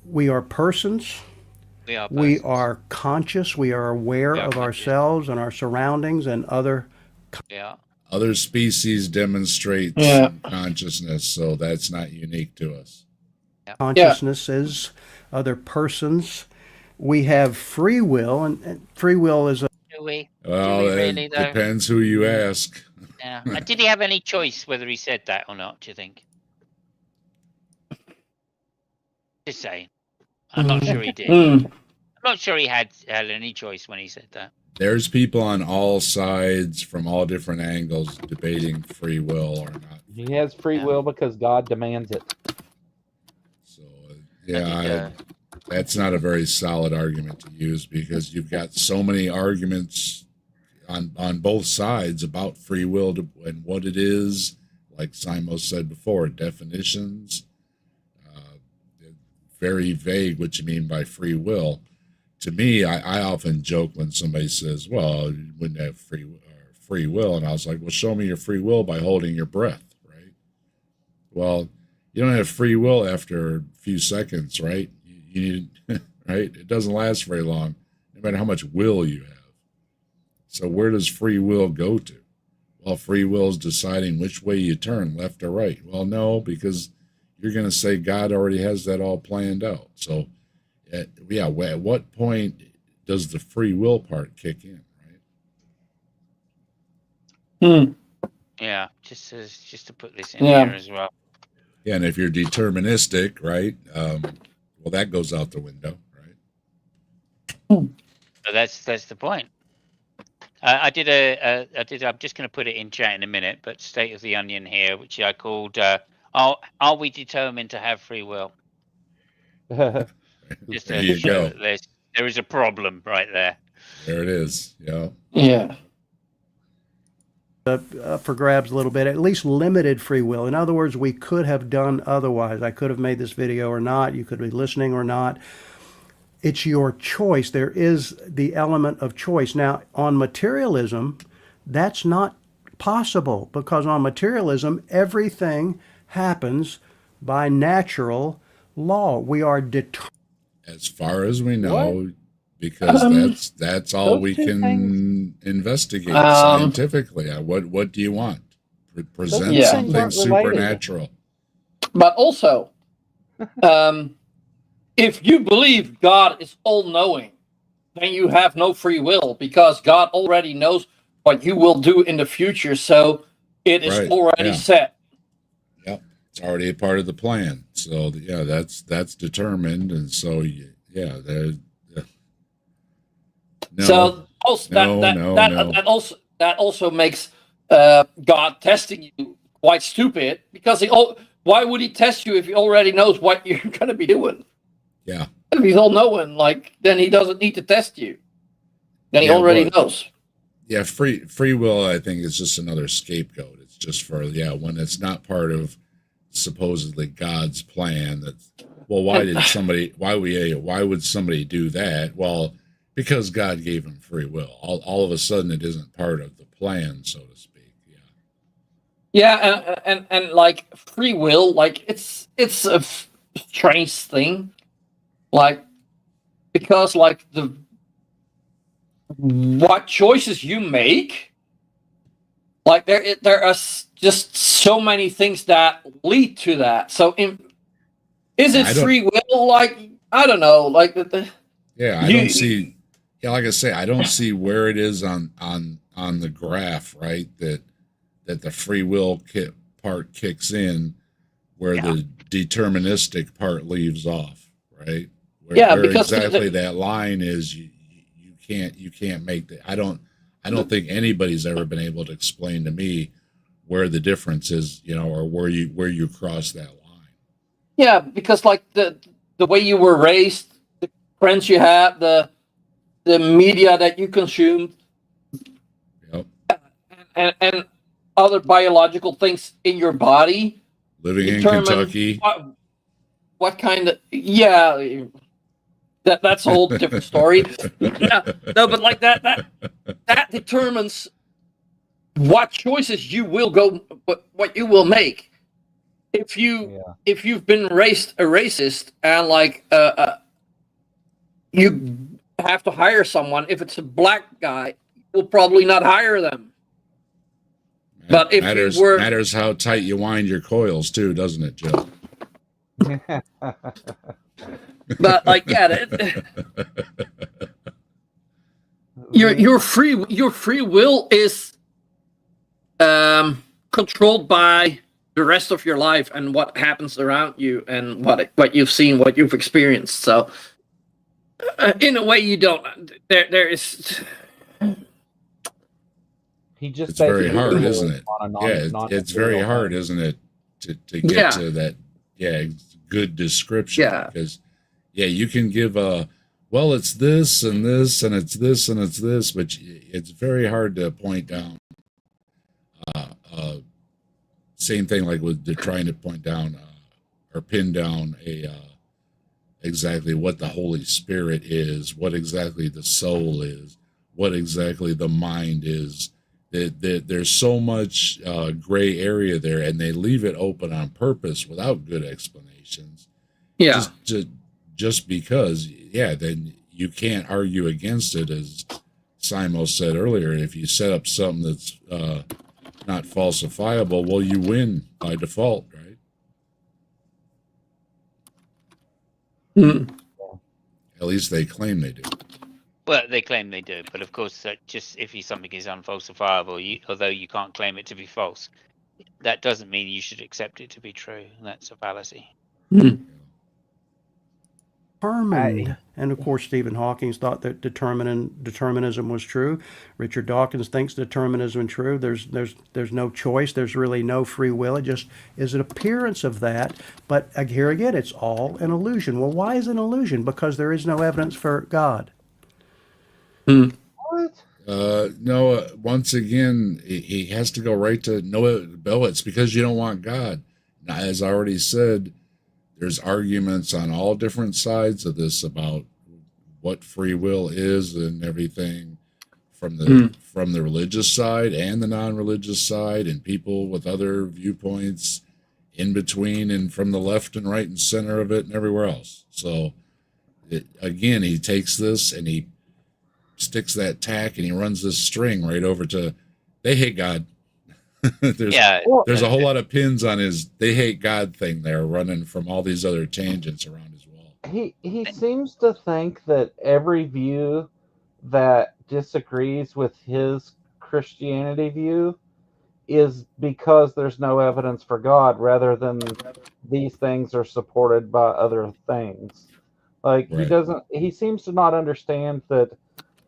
We are persons. We are. We persons. are conscious. We are aware We are of conscious. ourselves and our surroundings and other Yeah. Other species demonstrate Yeah. some consciousness, so that's not unique to us. consciousnesses, other persons. We have free will, and free will is a Do we? Well, we really, it though? depends who you ask. Yeah. Did he have any choice whether he said that or not? Do you think? Just saying. I'm not sure he did. Mm. I'm not sure he had any choice when he said that. There's people on all sides from all different angles debating free will or not. He has free Yeah. will because God demands it. So, I yeah, think, that's not a very solid argument to use because you've got so many arguments on both sides about free will and what it is. Like Simo said before, definitions, very vague what you mean by free will. To me, I often joke when somebody says, well, you wouldn't have free will. And I was like, well, show me your free will by holding your breath, right? Well, you don't have free will after a few seconds, right? You need, right? It doesn't last very long, no matter how much will you have. So where does free will go to? Well, free will is deciding which way you turn, left or right. Well, no, because you're going to say God already has that all planned out. So, at what point does the free will part kick in, right? Hmm. Yeah, just to put this in Yeah. here as well. Yeah, and if you're deterministic, right? Well, that goes out the window, right? So that's the point. I did. I'm just going to put it in chat in a minute. But State of the Onion here, which I called. Are we determined to have free will? Just There to you show go. that there is a problem right there. There it is. Yeah. Yeah. Up for grabs a little bit, at least limited free will. In other words, we could have done otherwise. I could have made this video or not. You could be listening or not. It's your choice. There is the element of choice. Now, on materialism, that's not possible, because on materialism, everything happens by natural law. We are determined. As far as we know, because that's all we can investigate scientifically. What do you want? Present Yeah. something Things aren't related. supernatural. But also, if you believe God is all-knowing, then you have no free will, because God already knows what you will do in the future, so it is Right, already yeah. set. Yep, it's already a part of the plan. So yeah, that's determined, and so yeah, there. No, So also, no. that also makes God testing you quite stupid, because why would he test you if he already knows what you're going to be doing? yeah, If he's all-knowing, then he doesn't need to test you. Then he Yeah, already well, knows. yeah. Free will, I think, is just another scapegoat. It's just for when it's not part of supposedly God's plan. That why would somebody do that? Well, because God gave him free will. All of a sudden, it isn't part of the plan, so to speak. Yeah, and like free will, like it's a strange thing, like, because like what choices you make, like there are just so many things that lead to that. So is it free will? Like, I don't know, like I don't see. Yeah, like I say, I don't see where it is on the graph, right? That the free will part kicks in, where the deterministic part leaves off, right? Where because exactly that line is, you can't make that. I don't think anybody's ever been able to explain to me where the difference is, or where you cross that line. Yeah, because like the way you were raised, the friends you had, the media that you consumed, Yep. and other biological things in your body, Living in Kentucky. What kind of that's a whole different story. Yeah, no, but like that determines what choices you will what you will make. If you've been raised a racist, and like you have to hire someone, if it's a black guy, you'll probably not hire them. But if matters how tight you wind your coils too, doesn't it, Joe? But like, your free will is controlled by the rest of your life and what happens around you and what you've seen, what you've experienced. So in a way, you don't. There is. It's very hard, isn't it? It's very hard, isn't it, to get to that good description. Yeah. Because you can give it's this and this and it's this and it's this, but it's very hard to point down. Same thing like with trying to point down or pin down exactly what the Holy Spirit is, what exactly the soul is, what exactly the mind is. There's so much gray area there, and they leave it open on purpose without good explanations. Yeah. Just because, then you can't argue against it, as Simo said earlier. If you set up something that's not falsifiable, well, you win by default, right? Mm. At least they claim they do. Well, they claim they do, but of course, that just if something is unfalsifiable, although you can't claim it to be false, that doesn't mean you should accept it to be true. That's a fallacy. Determined, and of course Stephen Hawking thought that determinism was true. Richard Dawkins thinks determinism is true. There's no choice. There's really no free will. It just is an appearance of that. But here again, it's all an illusion. Well, why is it an illusion? Because there is no evidence for God. What? No, once again, he has to go right to no. Bill, it's because you don't want God. Now, as I already said, there's arguments on all different sides of this about what free will is and everything, from the religious side and the non-religious side, and people with other viewpoints in between, and from the left and right and center of it and everywhere else. So, again, he takes this and he sticks that tack and he runs this string right over to they hate God. there's a whole lot of pins on his they hate God thing there, running from all these other tangents around his wall. He seems to think that every view that disagrees with his Christianity view is because there's no evidence for God, rather than these things are supported by other things. Like, Right. he seems to not understand that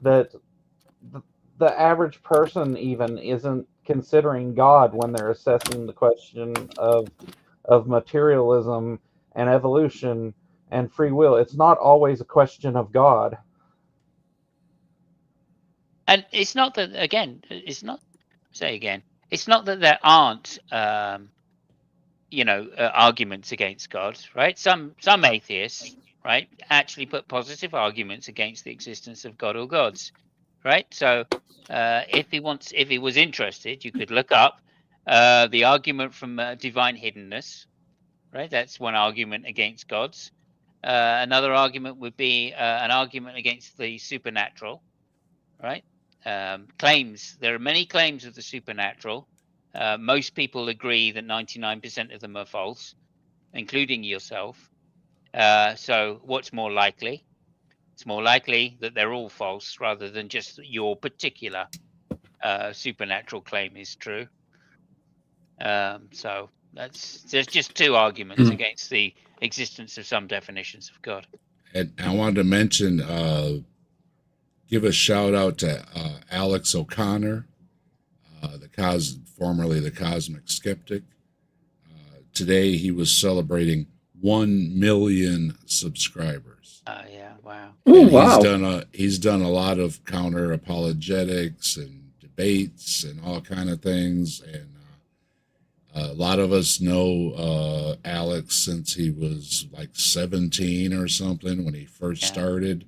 the average person even isn't considering God when they're assessing the question of materialism and evolution and free will. It's not always a question of God. And it's not that, again, it's not that there aren't arguments against God, right? Some atheists, right, actually put positive arguments against the existence of God or gods, right? So if he was interested, you could look up the argument from divine hiddenness, right? That's one argument against gods. Another argument would be an argument against the supernatural, right? Claims. There are many claims of the supernatural. Most people agree that 99% of them are false, including yourself. So what's more likely? It's more likely that they're all false rather than just your particular supernatural claim is true. So there's just two arguments against the existence of some definitions of God. And I wanted to mention, give a shout out to Alex O'Connor, formerly the Cosmic Skeptic. Today he was celebrating 1 million subscribers. Yeah, wow. Ooh, wow. He's done a lot of counter apologetics and debates and all kind of things, and a lot of us know Alex since he was like 17 or something when he first started,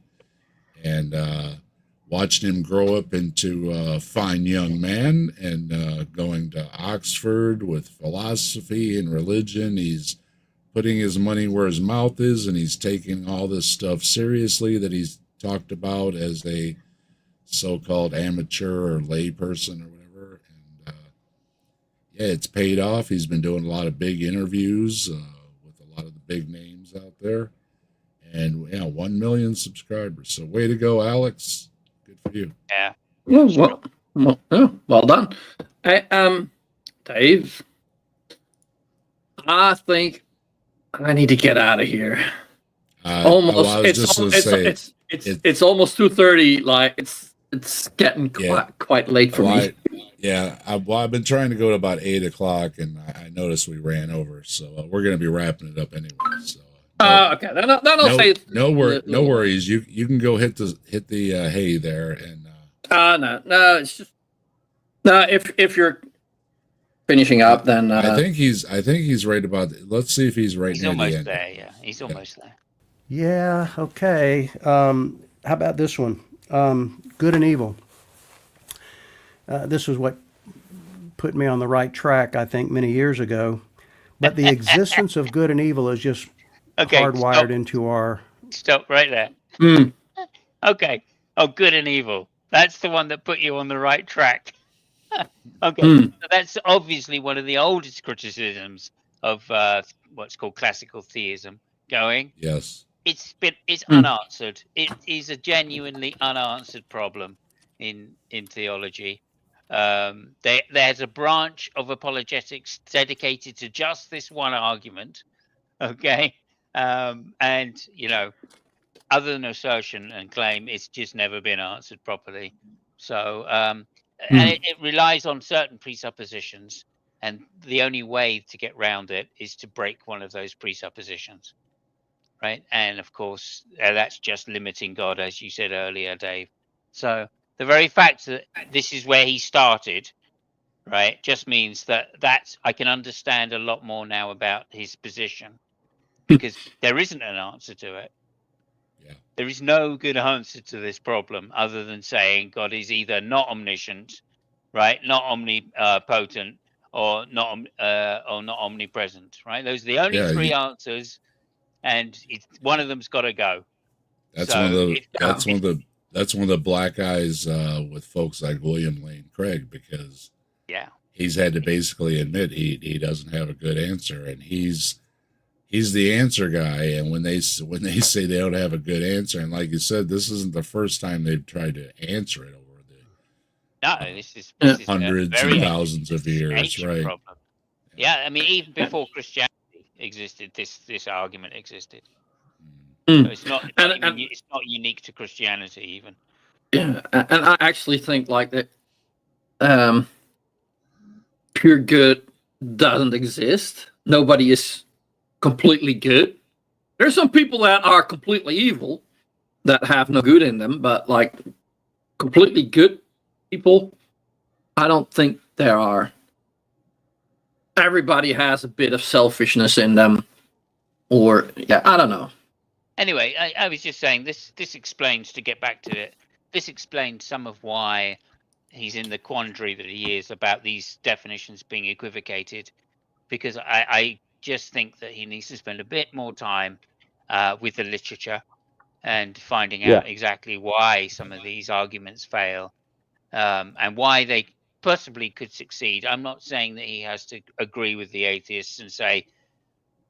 and watching him grow up into a fine young man, and going to Oxford with philosophy and religion. He's putting his money where his mouth is, and he's taking all this stuff seriously that he's talked about as a so-called amateur or lay person or whatever. And it's paid off. He's been doing a lot of big interviews with a lot of the big names out there, and 1 million subscribers. So way to go, Alex. Good for you. Yeah. Well done. Dave, I think I need to get out of here. It's almost 2:30. Like it's getting quite late for me. I've been trying to go to about 8 o'clock, and I noticed we ran over, so we're going to be wrapping it up anyway. So. Okay. Then I'll say no worries. You can go hit the hay there, and. No. It's just no. If you're finishing up, then I think he's right about. Let's see if he's right. He's almost there. Yeah, he's almost there. Yeah. Okay. How about this one? Good and evil. This was what put me on the right track, I think, many years ago. But the existence of good and evil is just hardwired into our. Stop right there. Okay. Oh, good and evil. That's the one that put you on the right track. Okay. So that's obviously one of the oldest criticisms of what's called classical theism going. Yes. it's unanswered. It is a unanswered problem in theology. There's a branch of apologetics dedicated to just this one argument. Okay, and other than assertion and claim, it's just never been answered properly. So, and it relies on certain presuppositions, and the only way to get round it is to break one of those presuppositions, right? And of course, that's just limiting God, as you said earlier, Dave. So the very fact that this is where he started, right, just means that I can understand a lot more now about his position, because there isn't an answer to it. Yeah. There is no good answer to this problem other than saying God is either not omniscient, right, not omnipotent, or not omnipresent, right? Those are the only Yeah, three answers, and one of them's got to go. That's So one of the if- that's one of the black eyes with folks like William Lane Craig, because yeah, he's had to basically admit he doesn't have a good answer, and he's the answer guy. And when they say they don't have a good answer, and like you said, this isn't the first time they've tried to answer it over this is hundreds a very and thousands of years, ancient right? problem. Yeah, I mean, even before Christianity existed, this argument existed. So it's not unique to Christianity, even. Yeah, and I actually think like that. Pure good doesn't exist. Nobody is completely good. There's some people that are completely evil that have no good in them, but like completely good people, I don't think there are. Everybody has a bit of selfishness in them, or I don't know. Anyway, I was just saying this explains, to get back to it, this explains some of why he's in the quandary that he is about these definitions being equivocated, because I just think that he needs to spend a bit more time with the literature and finding out exactly why some of these arguments fail, and why they possibly could succeed. I'm not saying that he has to agree with the atheists and say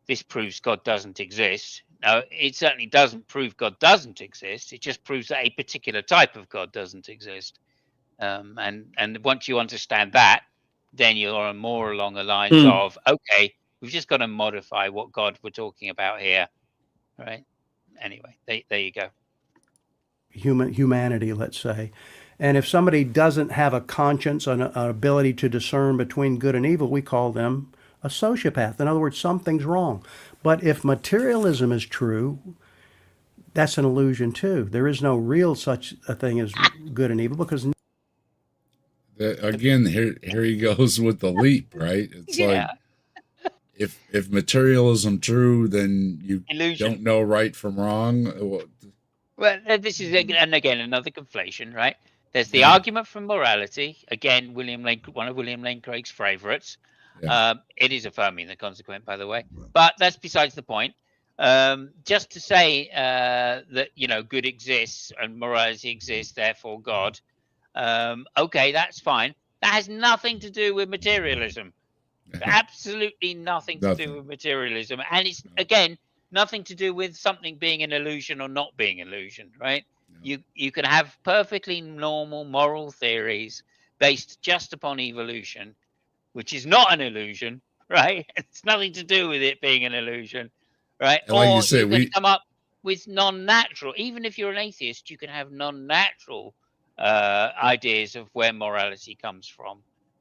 this proves God doesn't exist. No, it certainly doesn't prove God doesn't exist. It just proves that a particular type of God doesn't exist. And once you understand that, then you're more along the lines of, okay, we've just got to modify what God we're talking about here, right? Anyway, there you go. Humanity, let's say. And if somebody doesn't have a conscience and an ability to discern between good and evil, we call them a sociopath. In other words, something's wrong. But if materialism is true, that's an illusion too. There is no real such a thing as good and evil, because Again, here he goes with the leap, right? It's like, if materialism true, then you don't know right from wrong. Well, this is again another conflation, right? There's the argument from morality. Again, one of William Lane Craig's favorites. Yeah. It is affirming the consequent, by the way, but that's besides the point. Just to say that good exists and morality exists, therefore God. Okay, that's fine. That has nothing to do with materialism. Absolutely nothing to do with materialism, and it's again nothing to do with something being an illusion or not being an illusion, right? No. You can have perfectly normal moral theories based just upon evolution, which is not an illusion, right? It's nothing to do with it being an illusion, right? And like or you said, can come up with non-natural. Even if you're an atheist, you can have non-natural ideas of where morality comes from,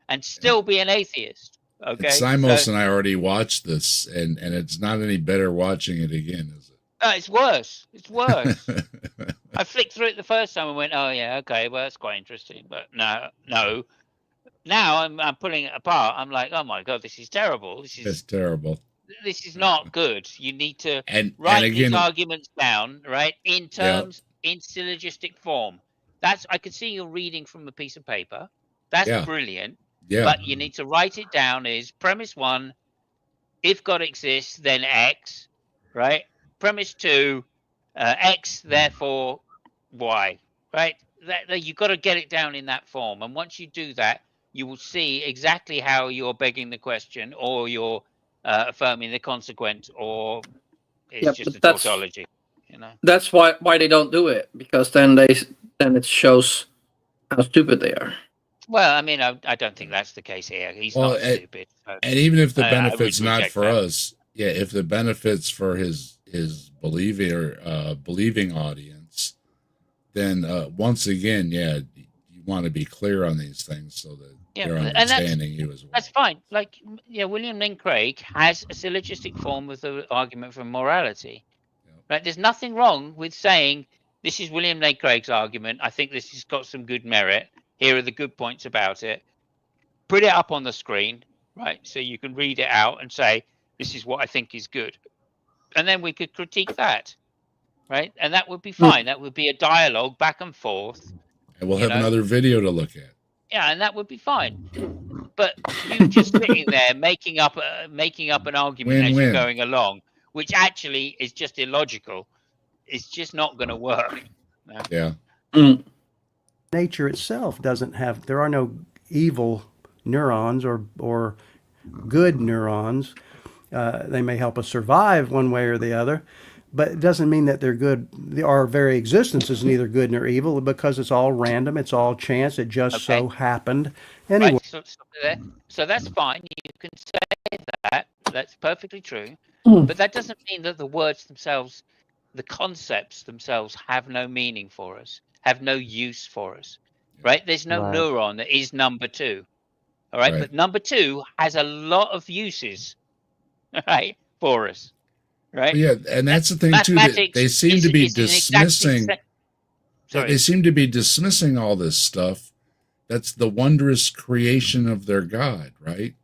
and still be an atheist. Okay. Simos and I already watched this, and it's not any better watching it again, is it? It's worse. It's worse. I flicked through it the first time and went, "Oh yeah, okay, well that's quite interesting." But no. Now I'm pulling it apart. I'm like, "Oh my god, this is terrible. It's terrible. This is not good." You need to write these arguments down, right, in terms in syllogistic form. I could see you reading from a piece of paper. That's brilliant. Yeah. But you need to write it down as premise 1, if God exists, then X, right? Premise 2, X, therefore Y, right? You've got to get it down in that form. And once you do that, you will see exactly how you're begging the question, or you're affirming the consequent, or it's just a tautology. You know. That's why they don't do it, because then it shows how stupid they are. Well, I mean, I don't think that's the case here. He's Well, not stupid. So and even if the I would benefit's not reject for that. us, yeah, if the benefits for his believing or believing audience, then once again, yeah, you want to be clear on these things so that Yeah, they're and that's understanding you as well. that's fine. Like, yeah, William Lane Craig has a syllogistic form of the argument for morality. Yep. Right? There's nothing wrong with saying this is William Lane Craig's argument. I think this has got some good merit. Here are the good points about it. Put it up on the screen, right? So you can read it out and say, this is what I think is good. And then we could critique that, right? And that would be fine. That would be a dialogue back and forth. And we'll you have know? another video to look at. Yeah, and that would be fine. But you just sitting there making up an argument as Win-win. you're going along, which actually is just illogical. It's just not going to work. No. Yeah. Nature itself doesn't have, there are no evil neurons or good neurons. They may help us survive one way or the other, but it doesn't mean that they're good. Our very existence is neither good nor evil, because it's all random, it's all chance, it just so happened. Anyway. Right, so stop there. So that's fine. You can say that. That's perfectly true. But that doesn't mean that the words themselves, the concepts themselves, have no meaning for us, have no use for us. Right? There's no Right. neuron that is number two. All right. Right. But number two has a lot of uses, right, for us. Right? Yeah, and that's the thing too. That Mathematics they seem is- to be is an exact dismissing. Sorry. They seem to be dismissing all this stuff. That's the wondrous creation of their God, right?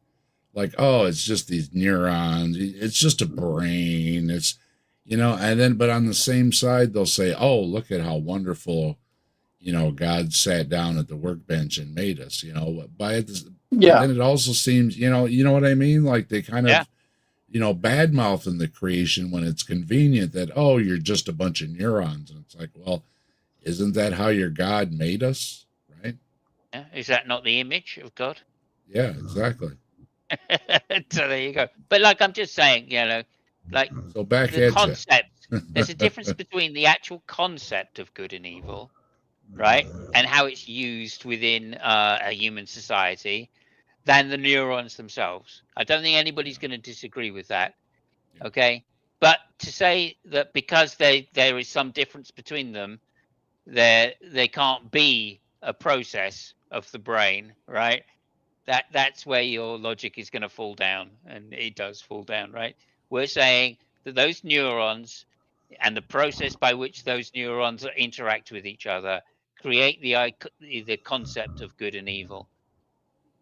Like, oh, it's just these neurons. It's just a brain. It's, and then, but on the same side, they'll say, oh, look at how wonderful, God sat down at the workbench and made us, by this. Yeah. And it also seems, you know what I mean? Like they kind of, Yeah. bad mouthing the creation when it's convenient that, oh, you're just a bunch of neurons. And it's like, well, isn't that how your God made us? Right? Yeah. Is that not the image of God? Yeah, exactly. So there you go. But like I'm just saying, like So back the at concept. There's a difference between the actual concept of good and evil, right, and how it's used within a human society, than the neurons themselves. I don't think anybody's going to disagree with that. Okay, but to say that because there is some difference between them, they can't be a process of the brain, right? That's where your logic is going to fall down, and it does fall down, right? We're saying that those neurons and the process by which those neurons interact with each other create the concept of good and evil,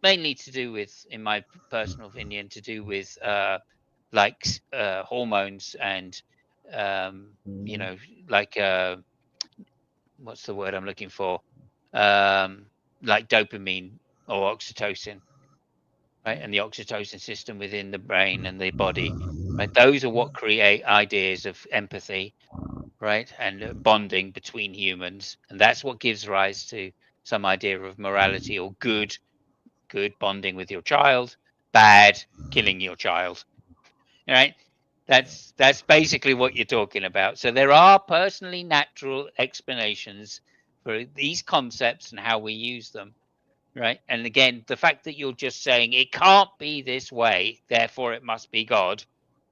mainly to do with, in my personal opinion, to do with hormones and like what's the word I'm looking for, like dopamine or oxytocin, right? And the oxytocin system within the brain and the body, right? Those are what create ideas of empathy, right? And bonding between humans. And that's what gives rise to some idea of morality or good bonding with your child, bad killing your child, right? That's basically what you're talking about. So there are personally natural explanations for these concepts and how we use them. Right. And again, the fact that you're just saying it can't be this way, therefore it must be God,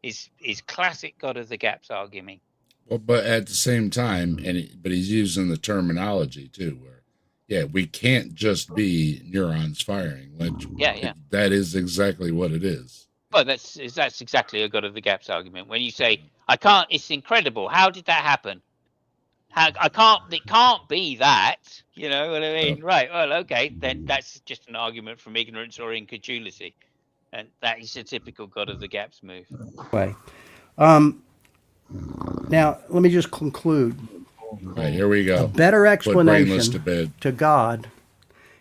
is classic God of the Gaps argument. Well, but at the same time, but he's using the terminology too, where, we can't just be neurons firing. Which, that is exactly what it is. Well, that's exactly a God of the Gaps argument. When you say, I can't, it's incredible. How did that happen? It can't be that, you know what I mean? Right. Well, okay, then that's just an argument from ignorance or incredulity. And that is a typical God of the Gaps move. Way. Now, let me just conclude. All right, here we go. A better explanation to bed. to God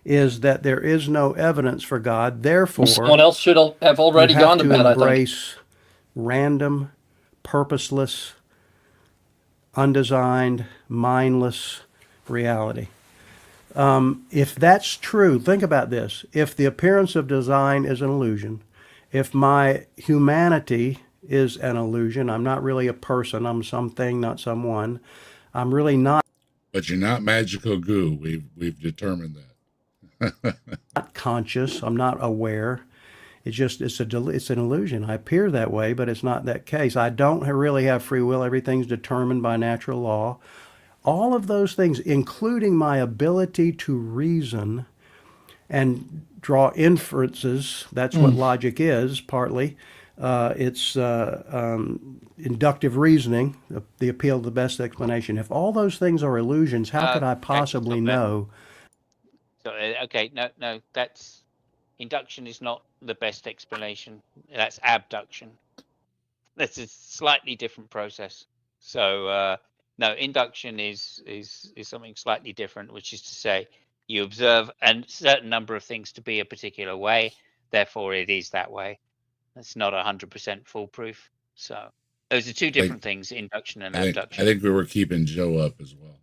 is that there is no evidence for God. Therefore, someone else should have already you have gone to bed, I think. embrace random, purposeless, undesigned, mindless reality. If that's true, think about this. If the appearance of design is an illusion, if my humanity is an illusion. I'm not really a person. I'm something, not someone. I'm really not But you're not magical goo. We've determined that. conscious. I'm not aware. It's just it's an illusion. I appear that way, but it's not that case. I don't really have free will. Everything's determined by natural law. All of those things, including my ability to reason and draw inferences. That's what logic is, partly. It's inductive reasoning, the appeal to the best explanation. If all those things are illusions, how could I possibly know? So, okay, no, that's induction is not the best explanation. That's abduction. That's a slightly different process. So, no, induction is something slightly different, which is to say, you observe a certain number of things to be a particular way, therefore it is that way. That's not 100% foolproof. So those are two different things: induction and abduction. I think we were keeping Joe up as well.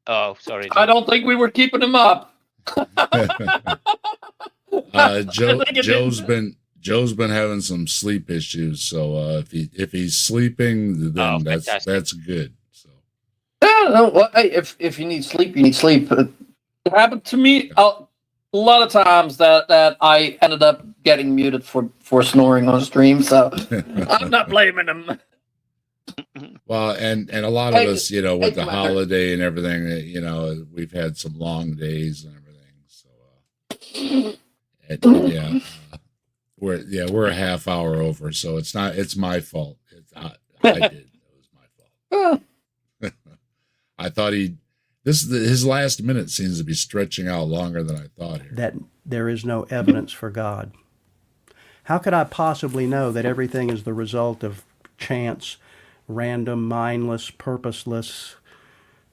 Oh, sorry. I don't think we were keeping him up. Joe's been having some sleep issues, so if he's sleeping, then that's good. So No, well, hey, if you need sleep, you need sleep. It happened to me a lot of times that I ended up getting muted for snoring on stream, so I'm not blaming him. Well, and a lot of us, with the holiday and everything, we've had some long days and everything. So we're a half hour over, so it's my fault. I did. It was my fault. I thought his last minute seems to be stretching out longer than I thought here. That there is no evidence for God. How could I possibly know that everything is the result of chance, random, mindless, purposeless,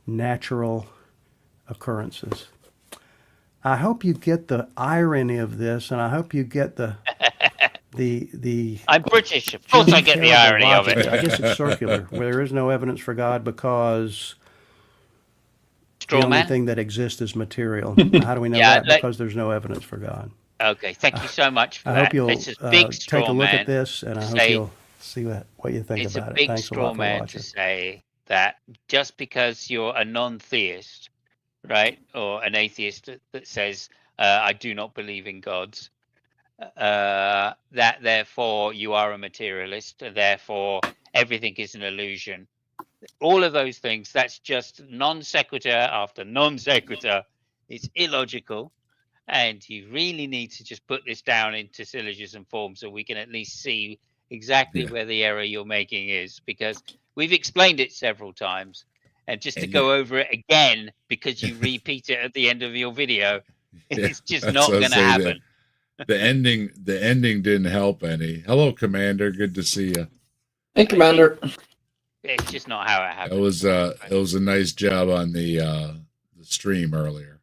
natural occurrences? I hope you get the irony of this, and I hope you get the I'm British, of course I get the irony of it. I guess it's circular, where there is no evidence for God because the only thing that exists is material. How do we know that? Because there's no evidence for God. Okay, thank you so much for I that. hope you'll It's a big straw take a look man at this, and I hope you'll see what you think it's about a it. big Thanks a straw lot for man watching. to say that just because you're a non-theist, right, or an atheist that says I do not believe in gods, that therefore you are a materialist, therefore everything is an illusion. All of those things, that's just non sequitur after non sequitur. It's illogical. And you really need to just put this down into syllogism form so we can at least see exactly where the error you're making is, because we've explained it several times. And just to go over it again because you repeat it at the end of your video, it's just not going to happen. The ending didn't help any. Hello, Commander. Good to see you. Hey, Commander. It's just not how it happened. It was a nice job on the stream earlier.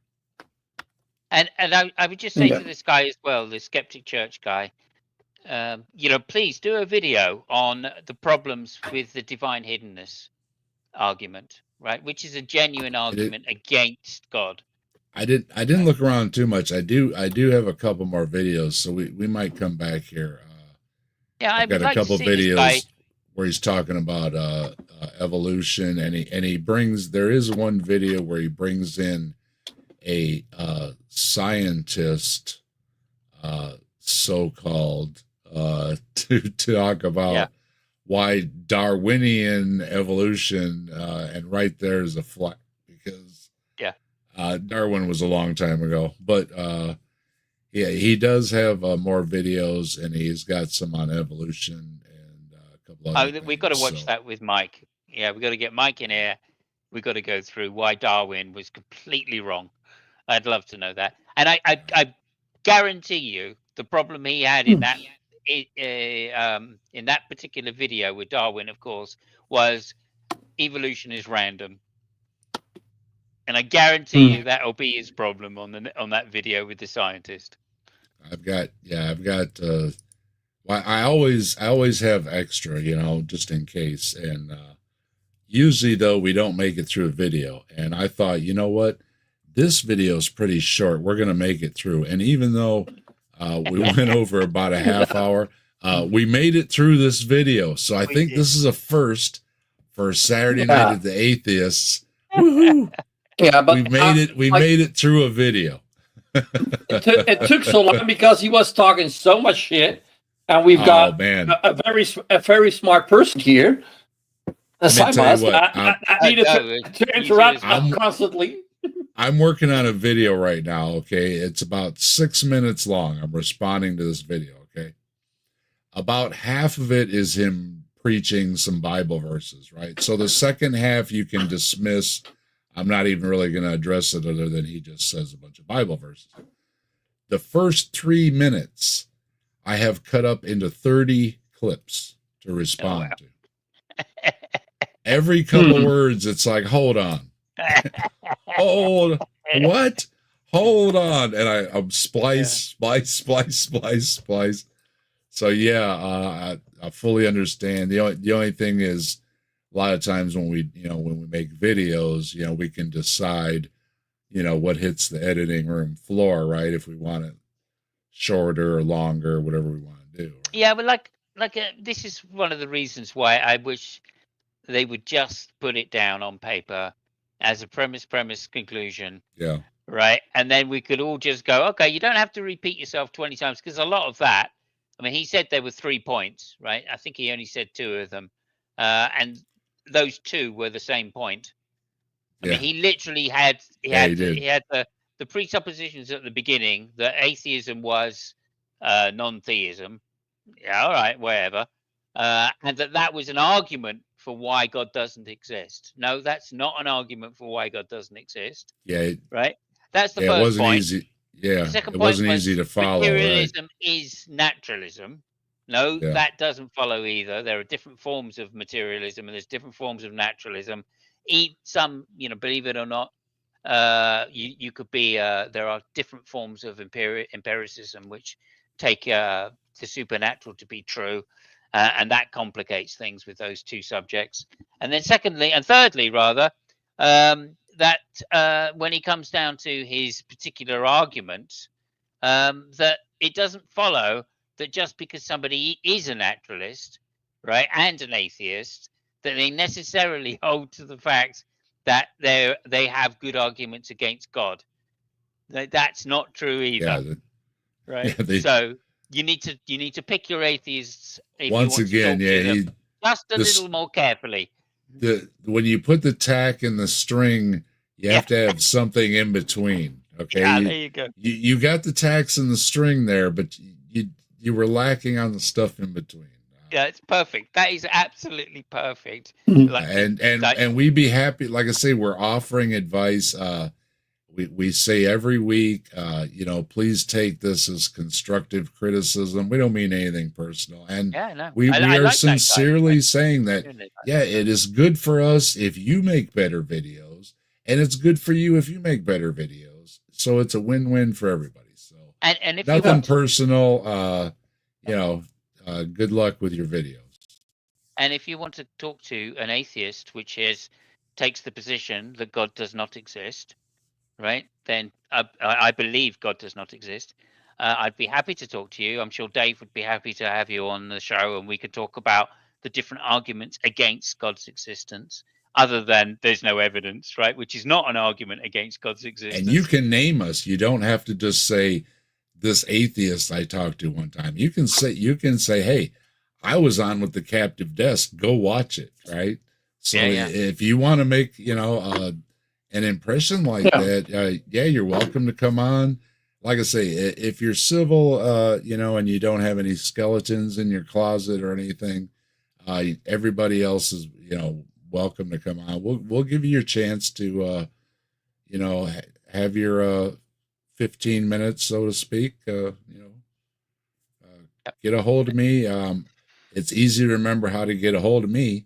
And I would just say to this guy as well, the Skeptic Church guy, please do a video on the problems with the divine hiddenness argument, right? Which is a genuine argument against God. I didn't look around too much. I do have a couple more videos, so we might come back here. I've got a couple videos where he's talking about evolution, and he brings. There is one video where he brings in a scientist, so-called, to talk about why Darwinian evolution, and right there is a flag, because Darwin was a long time ago. But he does have more videos, and he's got some on evolution and a couple other we've got to watch that with Mike. Yeah, we've got to get Mike in here. We've got to go through why Darwin was completely wrong. I'd love to know that. And I guarantee you the problem he had in that particular video with Darwin, of course, was evolution is random. And I guarantee you that'll be his problem on that video with the scientist. I've got I always have extra, just in case. And usually though we don't make it through a video. And I thought, you know what? This video is pretty short. We're going to make it through. And even though we went over about a half hour, We made it through this video, so I think this is a first for Saturday Night at the Atheists. Woohoo! Yeah, but we made it. We made it through a video. It took so long because he was talking so much shit, and we've got a very smart person here. I needed to interrupt constantly. I'm working on a video right now. Okay, it's about 6 minutes long. I'm responding to this video. Okay, about half of it is him preaching some Bible verses, right? So the second half you can dismiss. I'm not even really going to address it other than he just says a bunch of Bible verses. The first 3 minutes I have cut up into 30 clips to respond to. Every couple words, it's like, hold on. Hold on. And I'm splice. So yeah, I fully understand. The only thing is, a lot of times when we make videos, we can decide, what hits the editing room floor, right? If we want it shorter or longer, whatever we want to do. Right? Yeah, but this is one of the reasons why I wish they would just put it down on paper as a premise, conclusion. Yeah. Right. And then we could all just go, okay, you don't have to repeat yourself 20 times, because a lot of that, I mean, he said there were 3 points, right? I think he only said 2 of them. And those 2 were the same point. I mean, he literally had the presuppositions at the beginning that atheism was non-theism. Yeah, all right, whatever. And that was an argument for why God doesn't exist. No, that's not an argument for why God doesn't exist. Yeah. Right? That's the first point. It wasn't easy. Yeah. The it wasn't easy to follow. Materialism is naturalism. No, that doesn't follow either. There are different forms of materialism and there's different forms of naturalism. Some, believe it or not, you could be, there are different forms of empiricism which take the supernatural to be true. And that complicates things with those 2 subjects. And then thirdly, that when he comes down to his particular arguments, that it doesn't follow that just because somebody is a naturalist, right, and an atheist, that they necessarily hold to the fact that they have good arguments against God. That's not true either. Right? Yeah, so you need to pick your atheists once again. Just a little more carefully. When you put the tack in the string, you have to have something in between. Okay. Yeah, there you go. You got the tacks in the string there, but you were lacking on the stuff in between. Yeah, it's perfect. That is absolutely perfect. And we'd be happy. Like I say, we're offering advice. We say every week, please take this as constructive criticism. We don't mean anything personal. And we are sincerely saying that, it is good for us if you make better videos, and it's good for you if you make better videos. So it's a win-win for everybody. So and if nothing personal, good luck with your videos. And if you want to talk to an atheist, which takes the position that God does not exist, right? Then I believe God does not exist. I'd be happy to talk to you. I'm sure Dave would be happy to have you on the show, and we could talk about the different arguments against God's existence, other than there's no evidence, right? Which is not an argument against God's existence. And you can name us. You don't have to just say this atheist I talked to one time. You can say, hey, I was on with the Captive Desk. Go watch it, right? So if you want to make, an impression like that, you're welcome to come on. Like I say, if you're civil, and you don't have any skeletons in your closet or anything, everybody else is, welcome to come on. We'll give you your chance to, have your 15 minutes, so to speak. Get a hold of me. It's easy to remember how to get a hold of me.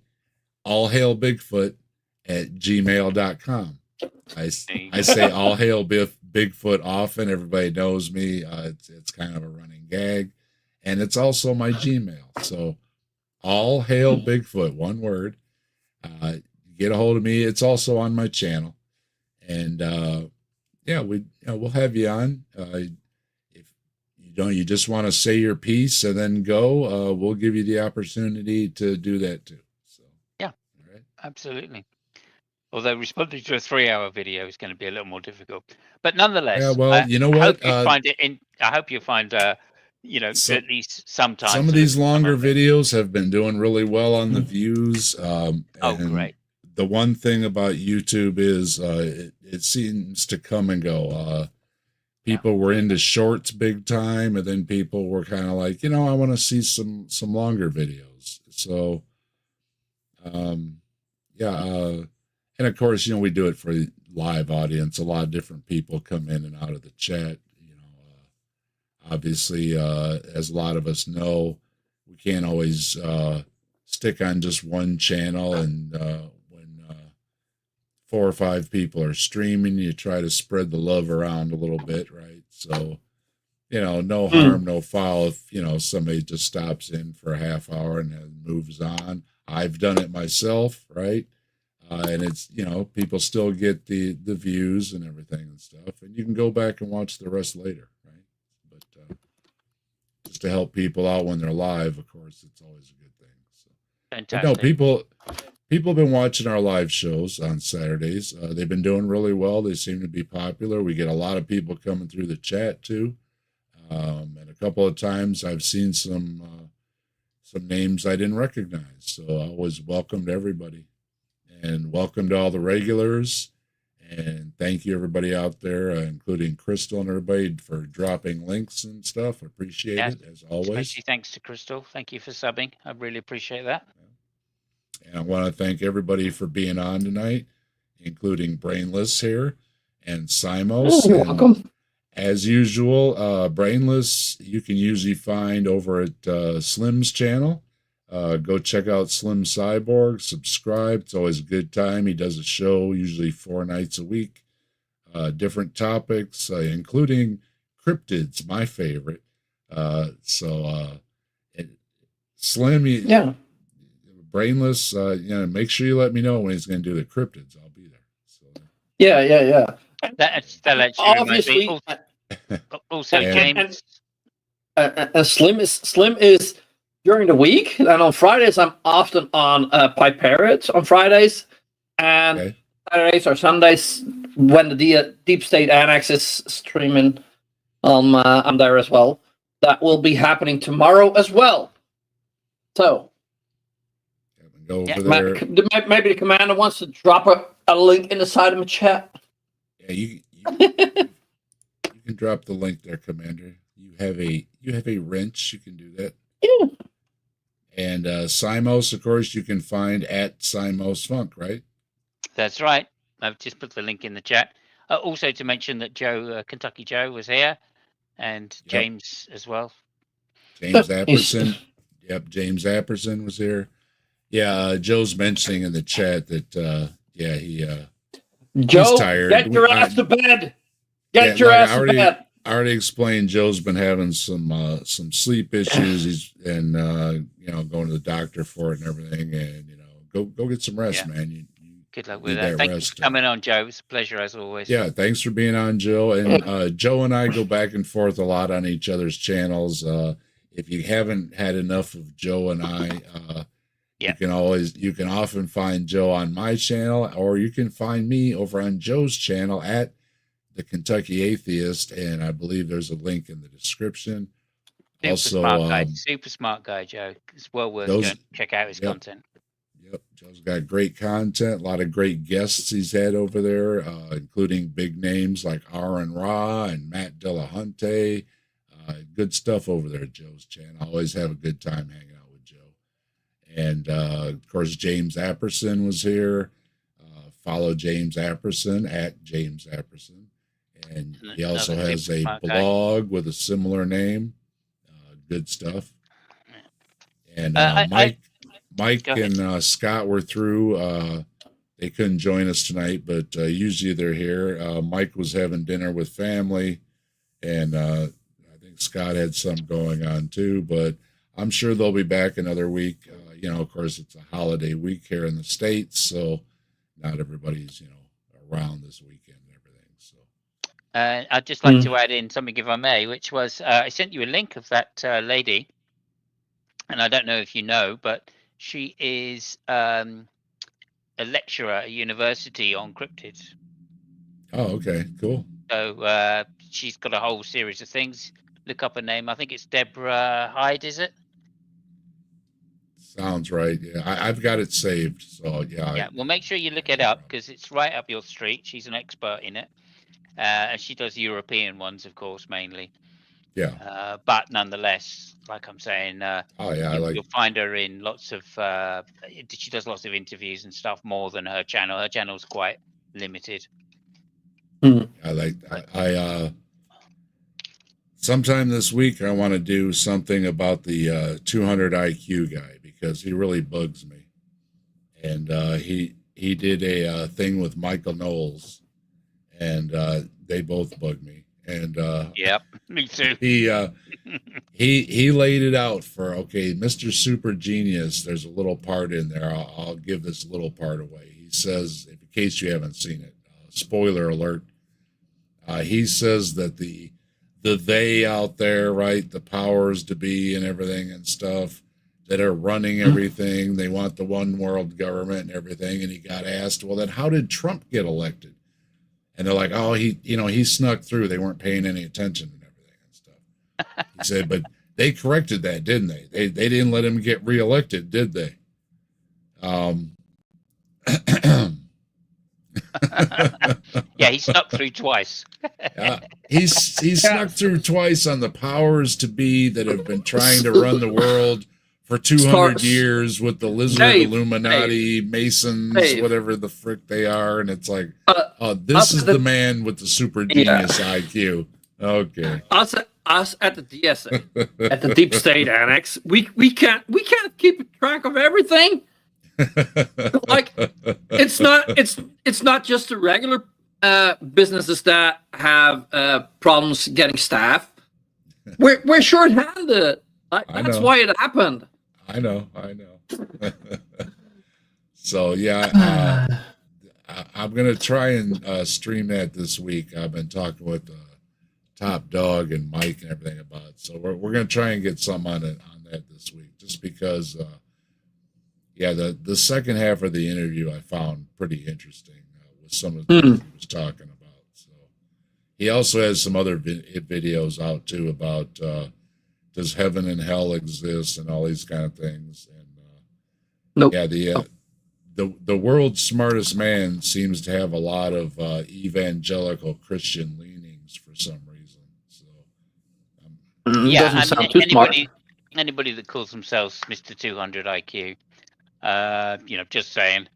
allhailbigfoot@gmail.com. I say all hail Bigfoot often. Everybody knows me. It's kind of a running gag, and it's also my Gmail. So all hail Bigfoot, one word. Get a hold of me. It's also on my channel, and we'll have you on. If you you just want to say your piece and then go, we'll give you the opportunity to do that too. So Yeah. all right. Absolutely. Although responding to a 3-hour video is going to be a little more difficult, but nonetheless, Yeah, well, you know I hope what? you find it in. I hope you find, So, at least some time. some to of these look at some longer of it. videos have been doing really well on the views. Oh, And great. the one thing about YouTube is it seems to come and go. People were into shorts big time, and then people were kind of like, I want to see some longer videos. So, yeah, and of course, we do it for the live audience. A lot of different people come in and out of the chat. Obviously, as a lot of us know, we can't always stick on just one channel, and when 4 or 5 people are streaming, you try to spread the love around a little bit, right? So, no harm, no foul if, somebody just stops in for a half hour and then moves on. I've done it myself, right? And it's, people still get the views and everything and stuff, and you can go back and watch the rest later, right? But just to help people out when they're live, of course, it's always a good thing. So, but no, Fantastic. people have been watching our live shows on Saturdays. They've been doing really well. They seem to be popular. We get a lot of people coming through the chat too. And a couple of times I've seen some names I didn't recognize. So I always welcomed everybody, and welcome to all the regulars. And thank you everybody out there, including Crystal and everybody, for dropping links and stuff. I appreciate Yes, it as always. Especially thanks to Crystal. Thank you for subbing. I really appreciate that. And I want to thank everybody for being on tonight, including Brainless here and Simos. You're And welcome. as usual, Brainless, you can usually find over at Slim's channel. Go check out Slim Cyborg, subscribe. It's always a good time. He does a show usually 4 nights a week, different topics, including cryptids, my favorite. Slim, Yeah. Brainless, make sure you let me know when he's going to do the cryptids. I'll be there. So, Yeah. That actually reminds me. Obviously, Also, And- James. Slim is during the week, and on Fridays I'm often on Pipe Parrot on Fridays, and Okay. Saturdays or Sundays when the Deep State Annex is streaming. I'm there as well. That will be happening tomorrow as well. So Go over Yeah, there. maybe the commander wants to drop a link in the side of the chat. Yeah, you can drop the link there, Commander. You have a wrench. You can do that. Yeah. And Simos, of course, you can find at Simos Funk, right? That's right. I've just put the link in the chat. Also to mention that Kentucky Joe was here, and Yep. James as well. James Apperson. Yep, James Apperson was here. Yeah, Joe's mentioning in the chat that Joe, he's tired. get your ass to bed. Get Yeah, your like ass to bed. I already explained. Joe's been having some sleep issues. He's going to the doctor for it and everything. And go get some rest, Yeah. man. You Good luck need with that. Thank you rest. for coming on, Joe. It's a pleasure as always. Yeah, thanks for being on, Joe. And Joe and I go back and forth a lot on each other's channels. If you haven't had enough of Joe and I, Yeah. you can often find Joe on my channel, or you can find me over on Joe's channel at the Kentucky Atheist, and I believe there's a link in the description. Super smart guy, Joe. It's well worth those- going to check out his Yep. content. Yep, Joe's got great content, a lot of great guests he's had over there, including big names like Aaron Ra and Matt Delahunty. Good stuff over there at Joe's channel. I always have a good time hanging out with Joe. And of course, James Apperson was here. Follow James Apperson at James Apperson. And he also Another has super a smart guy. blog with a similar name. Good stuff. And I- Mike Go ahead. and Scott were through. They couldn't join us tonight, but usually they're here. Mike was having dinner with family, and I think Scott had some going on too. But I'm sure they'll be back another week. Of course, it's a holiday week here in the States, so not everybody's around this weekend and everything. So I'd just like to add in something, if I may, which was I sent you a link of that lady, and I don't know if you know, but she is a lecturer at a university on cryptids. Oh, okay, cool. So she's got a whole series of things. Look up her name. I think it's Deborah Hyde, is it? Sounds right. Yeah, I've got it saved. So yeah. Yeah. Well, make sure you look it up because it's right up your street. She's an expert in it, and she does European ones, of course, mainly. Yeah. But nonetheless, like I'm saying, Oh yeah, you'll find her in lots of. She does lots of interviews and stuff more than her channel. Her channel's quite limited. I sometime this week I want to do something about the 200 IQ guy because he really bugs me, and he did a thing with Michael Knowles, and they both bug me, and yep, me too. He laid it out for Mr. Super Genius. There's a little part in there. I'll give this little part away. He says, in case you haven't seen it, spoiler alert. He says that the they out there, right, the powers to be and everything and stuff that are running everything, they want the one world government and everything. And he got asked, well, then how did Trump get elected? And they're like, oh, he snuck through. They weren't paying any attention and everything and stuff. He said, but they corrected that, didn't they? They didn't let him get reelected, did they? Yeah, he snuck through twice. He snuck through twice on the powers to be that have been trying to run the world for 200 years with the lizard Illuminati, Masons, whatever the frick they are. And it's like, this is the man with the super genius IQ. Okay. Us at the DSA, at the Deep State Annex, we can't keep track of everything. Like it's not just the regular businesses that have problems getting staff. We're short-handed. That's why it happened. I know. So yeah, I'm gonna try and stream that this week. I've been talking with Top Dog and Mike and everything about it. So we're gonna try and get some on that this week, just because. Yeah, the second half of the interview I found pretty interesting with some of the things he was talking about. So he also has some other videos out too about does heaven and hell exist and all these kind of things. And yeah, the world's smartest man seems to have a lot of evangelical Christian leanings for some reason. So yeah, I mean, anybody that calls themselves Mr. 200 IQ. Just saying.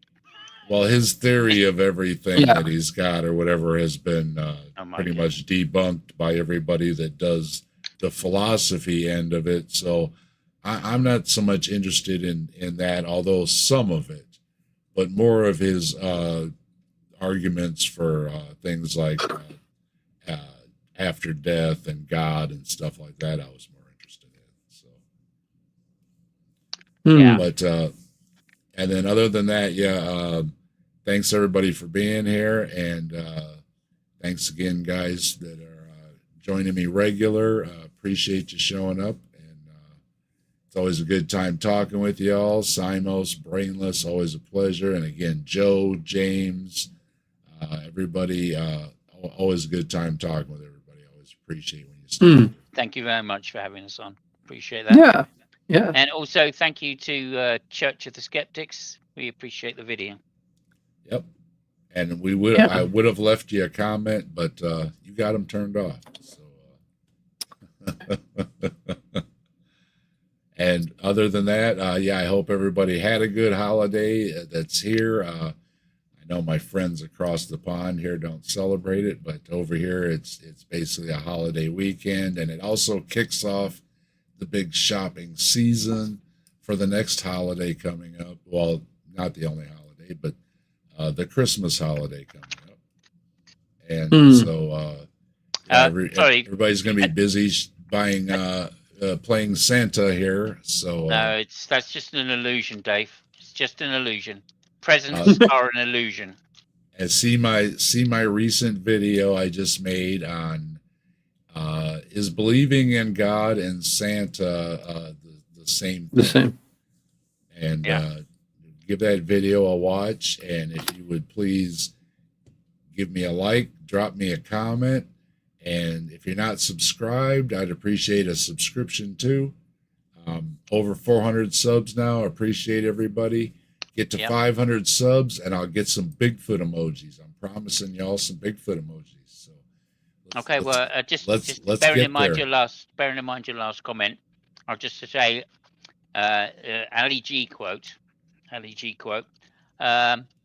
Well, his theory of everything that he's got or whatever has been pretty much debunked by everybody that does the philosophy end of it. So I'm not so much interested in that, although some of it, but more of his arguments for things like after death and God and stuff like that. I was more interested in. So, yeah, but. And then other than that, thanks everybody for being here. And thanks again, guys, that are joining me regular. Appreciate you showing up. And it's always a good time talking with you all. Simos, Brainless, always a pleasure. And again, Joe, James, everybody, always a good time talking with everybody. Always appreciate when you stop. Thank you very much for having us on. Appreciate that. Yeah. And also thank you to Church of the Skeptics. We appreciate the video. Yep. And I would have left you a comment, but you got them turned off. So, and other than that, I hope everybody had a good holiday that's here. I know my friends across the pond here don't celebrate it, but over here it's basically a holiday weekend, and it also kicks off the big shopping season for the next holiday coming up. Well, not the only holiday, but the Christmas holiday coming up. And so everybody's going to be busy buying, playing Santa here. So no, that's just an illusion, Dave. It's just an illusion. Presents are an illusion. And see my recent video I just made on is believing in God and Santa the same thing? The same. And Yeah. give that video a watch. And if you would please give me a like, drop me a comment. And if you're not subscribed, I'd appreciate a subscription too. Over 400 subs now. Appreciate everybody. Get to Yep. 500 subs, and I'll get some Bigfoot emojis. I'm promising y'all some Bigfoot emojis. So, Okay, well, just let's bearing get in mind there. your last comment, I'll just say, Ali G quote,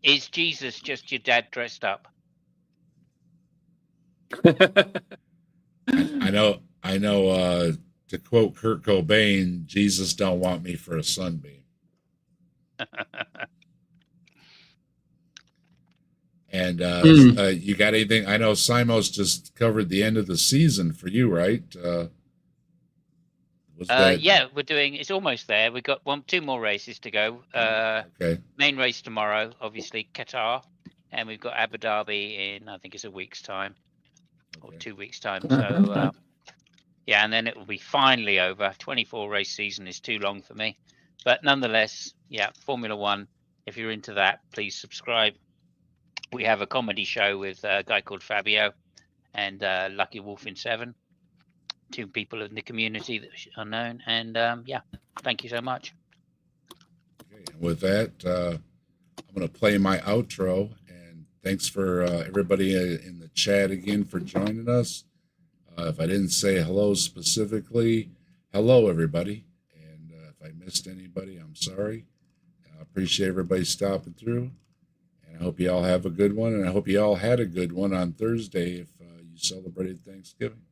is Jesus just your dad dressed up? I know. To quote Kurt Cobain, Jesus don't want me for a sunbeam. And you got anything? I know Simos just covered the end of the season for you, right? Yeah, we're doing. It's almost there. We've got two more races to go. Okay. Main race tomorrow, obviously Qatar, and we've got Abu Dhabi in I think it's a week's time or Okay. 2 weeks' time. So yeah, and then it will be finally over. 24 race season is too long for me, but nonetheless, yeah, Formula One. If you're into that, please subscribe. We have a comedy show with a guy called Fabio and Lucky Wolf in 7. 2 people in the community that are known. And yeah, thank you so much. Okay. And with that, I'm going to play my outro. And thanks for everybody in the chat again for joining us. If I didn't say hello specifically, hello, everybody. And if I missed anybody, I'm sorry. I appreciate everybody stopping through. And I hope you all have a good one. And I hope you all had a good one on Thursday if you celebrated Thanksgiving.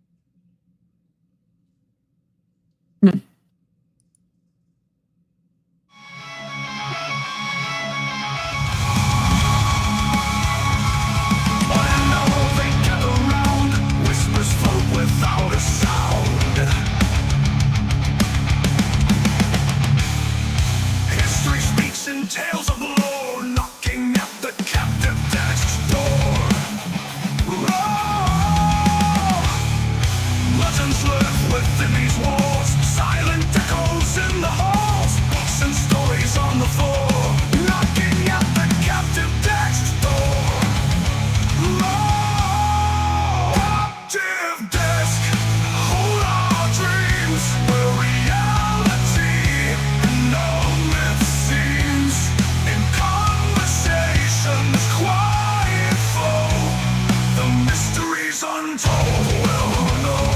Tales of lore knocking at the captive desk's door. Legends live within these walls, silent echoes in the halls, books and stories on the floor, knocking at the captive desk's door. Captive desk, hold our dreams, where reality and all myth seems. In conversations quiet flow, the mysteries untold will know.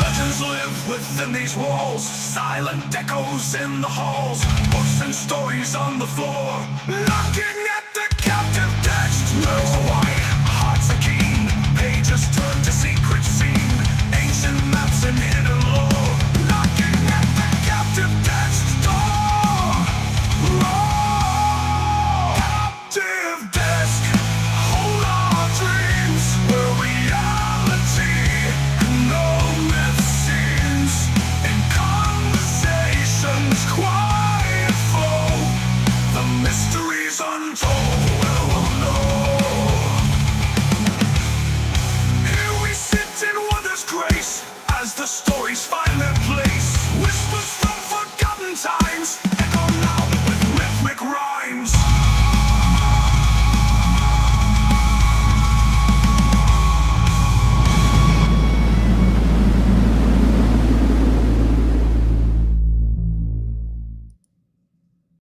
Legends live within these walls, silent echoes in the halls, books and stories on the floor, knocking at the captive text. Nerves are wide, hearts are keen, pages turn to secret scene, ancient maps and hidden lore, knocking at the captive text door. Captive desk, hold our dreams, where reality and no myth seems. In conversations quiet flow, the mysteries untold.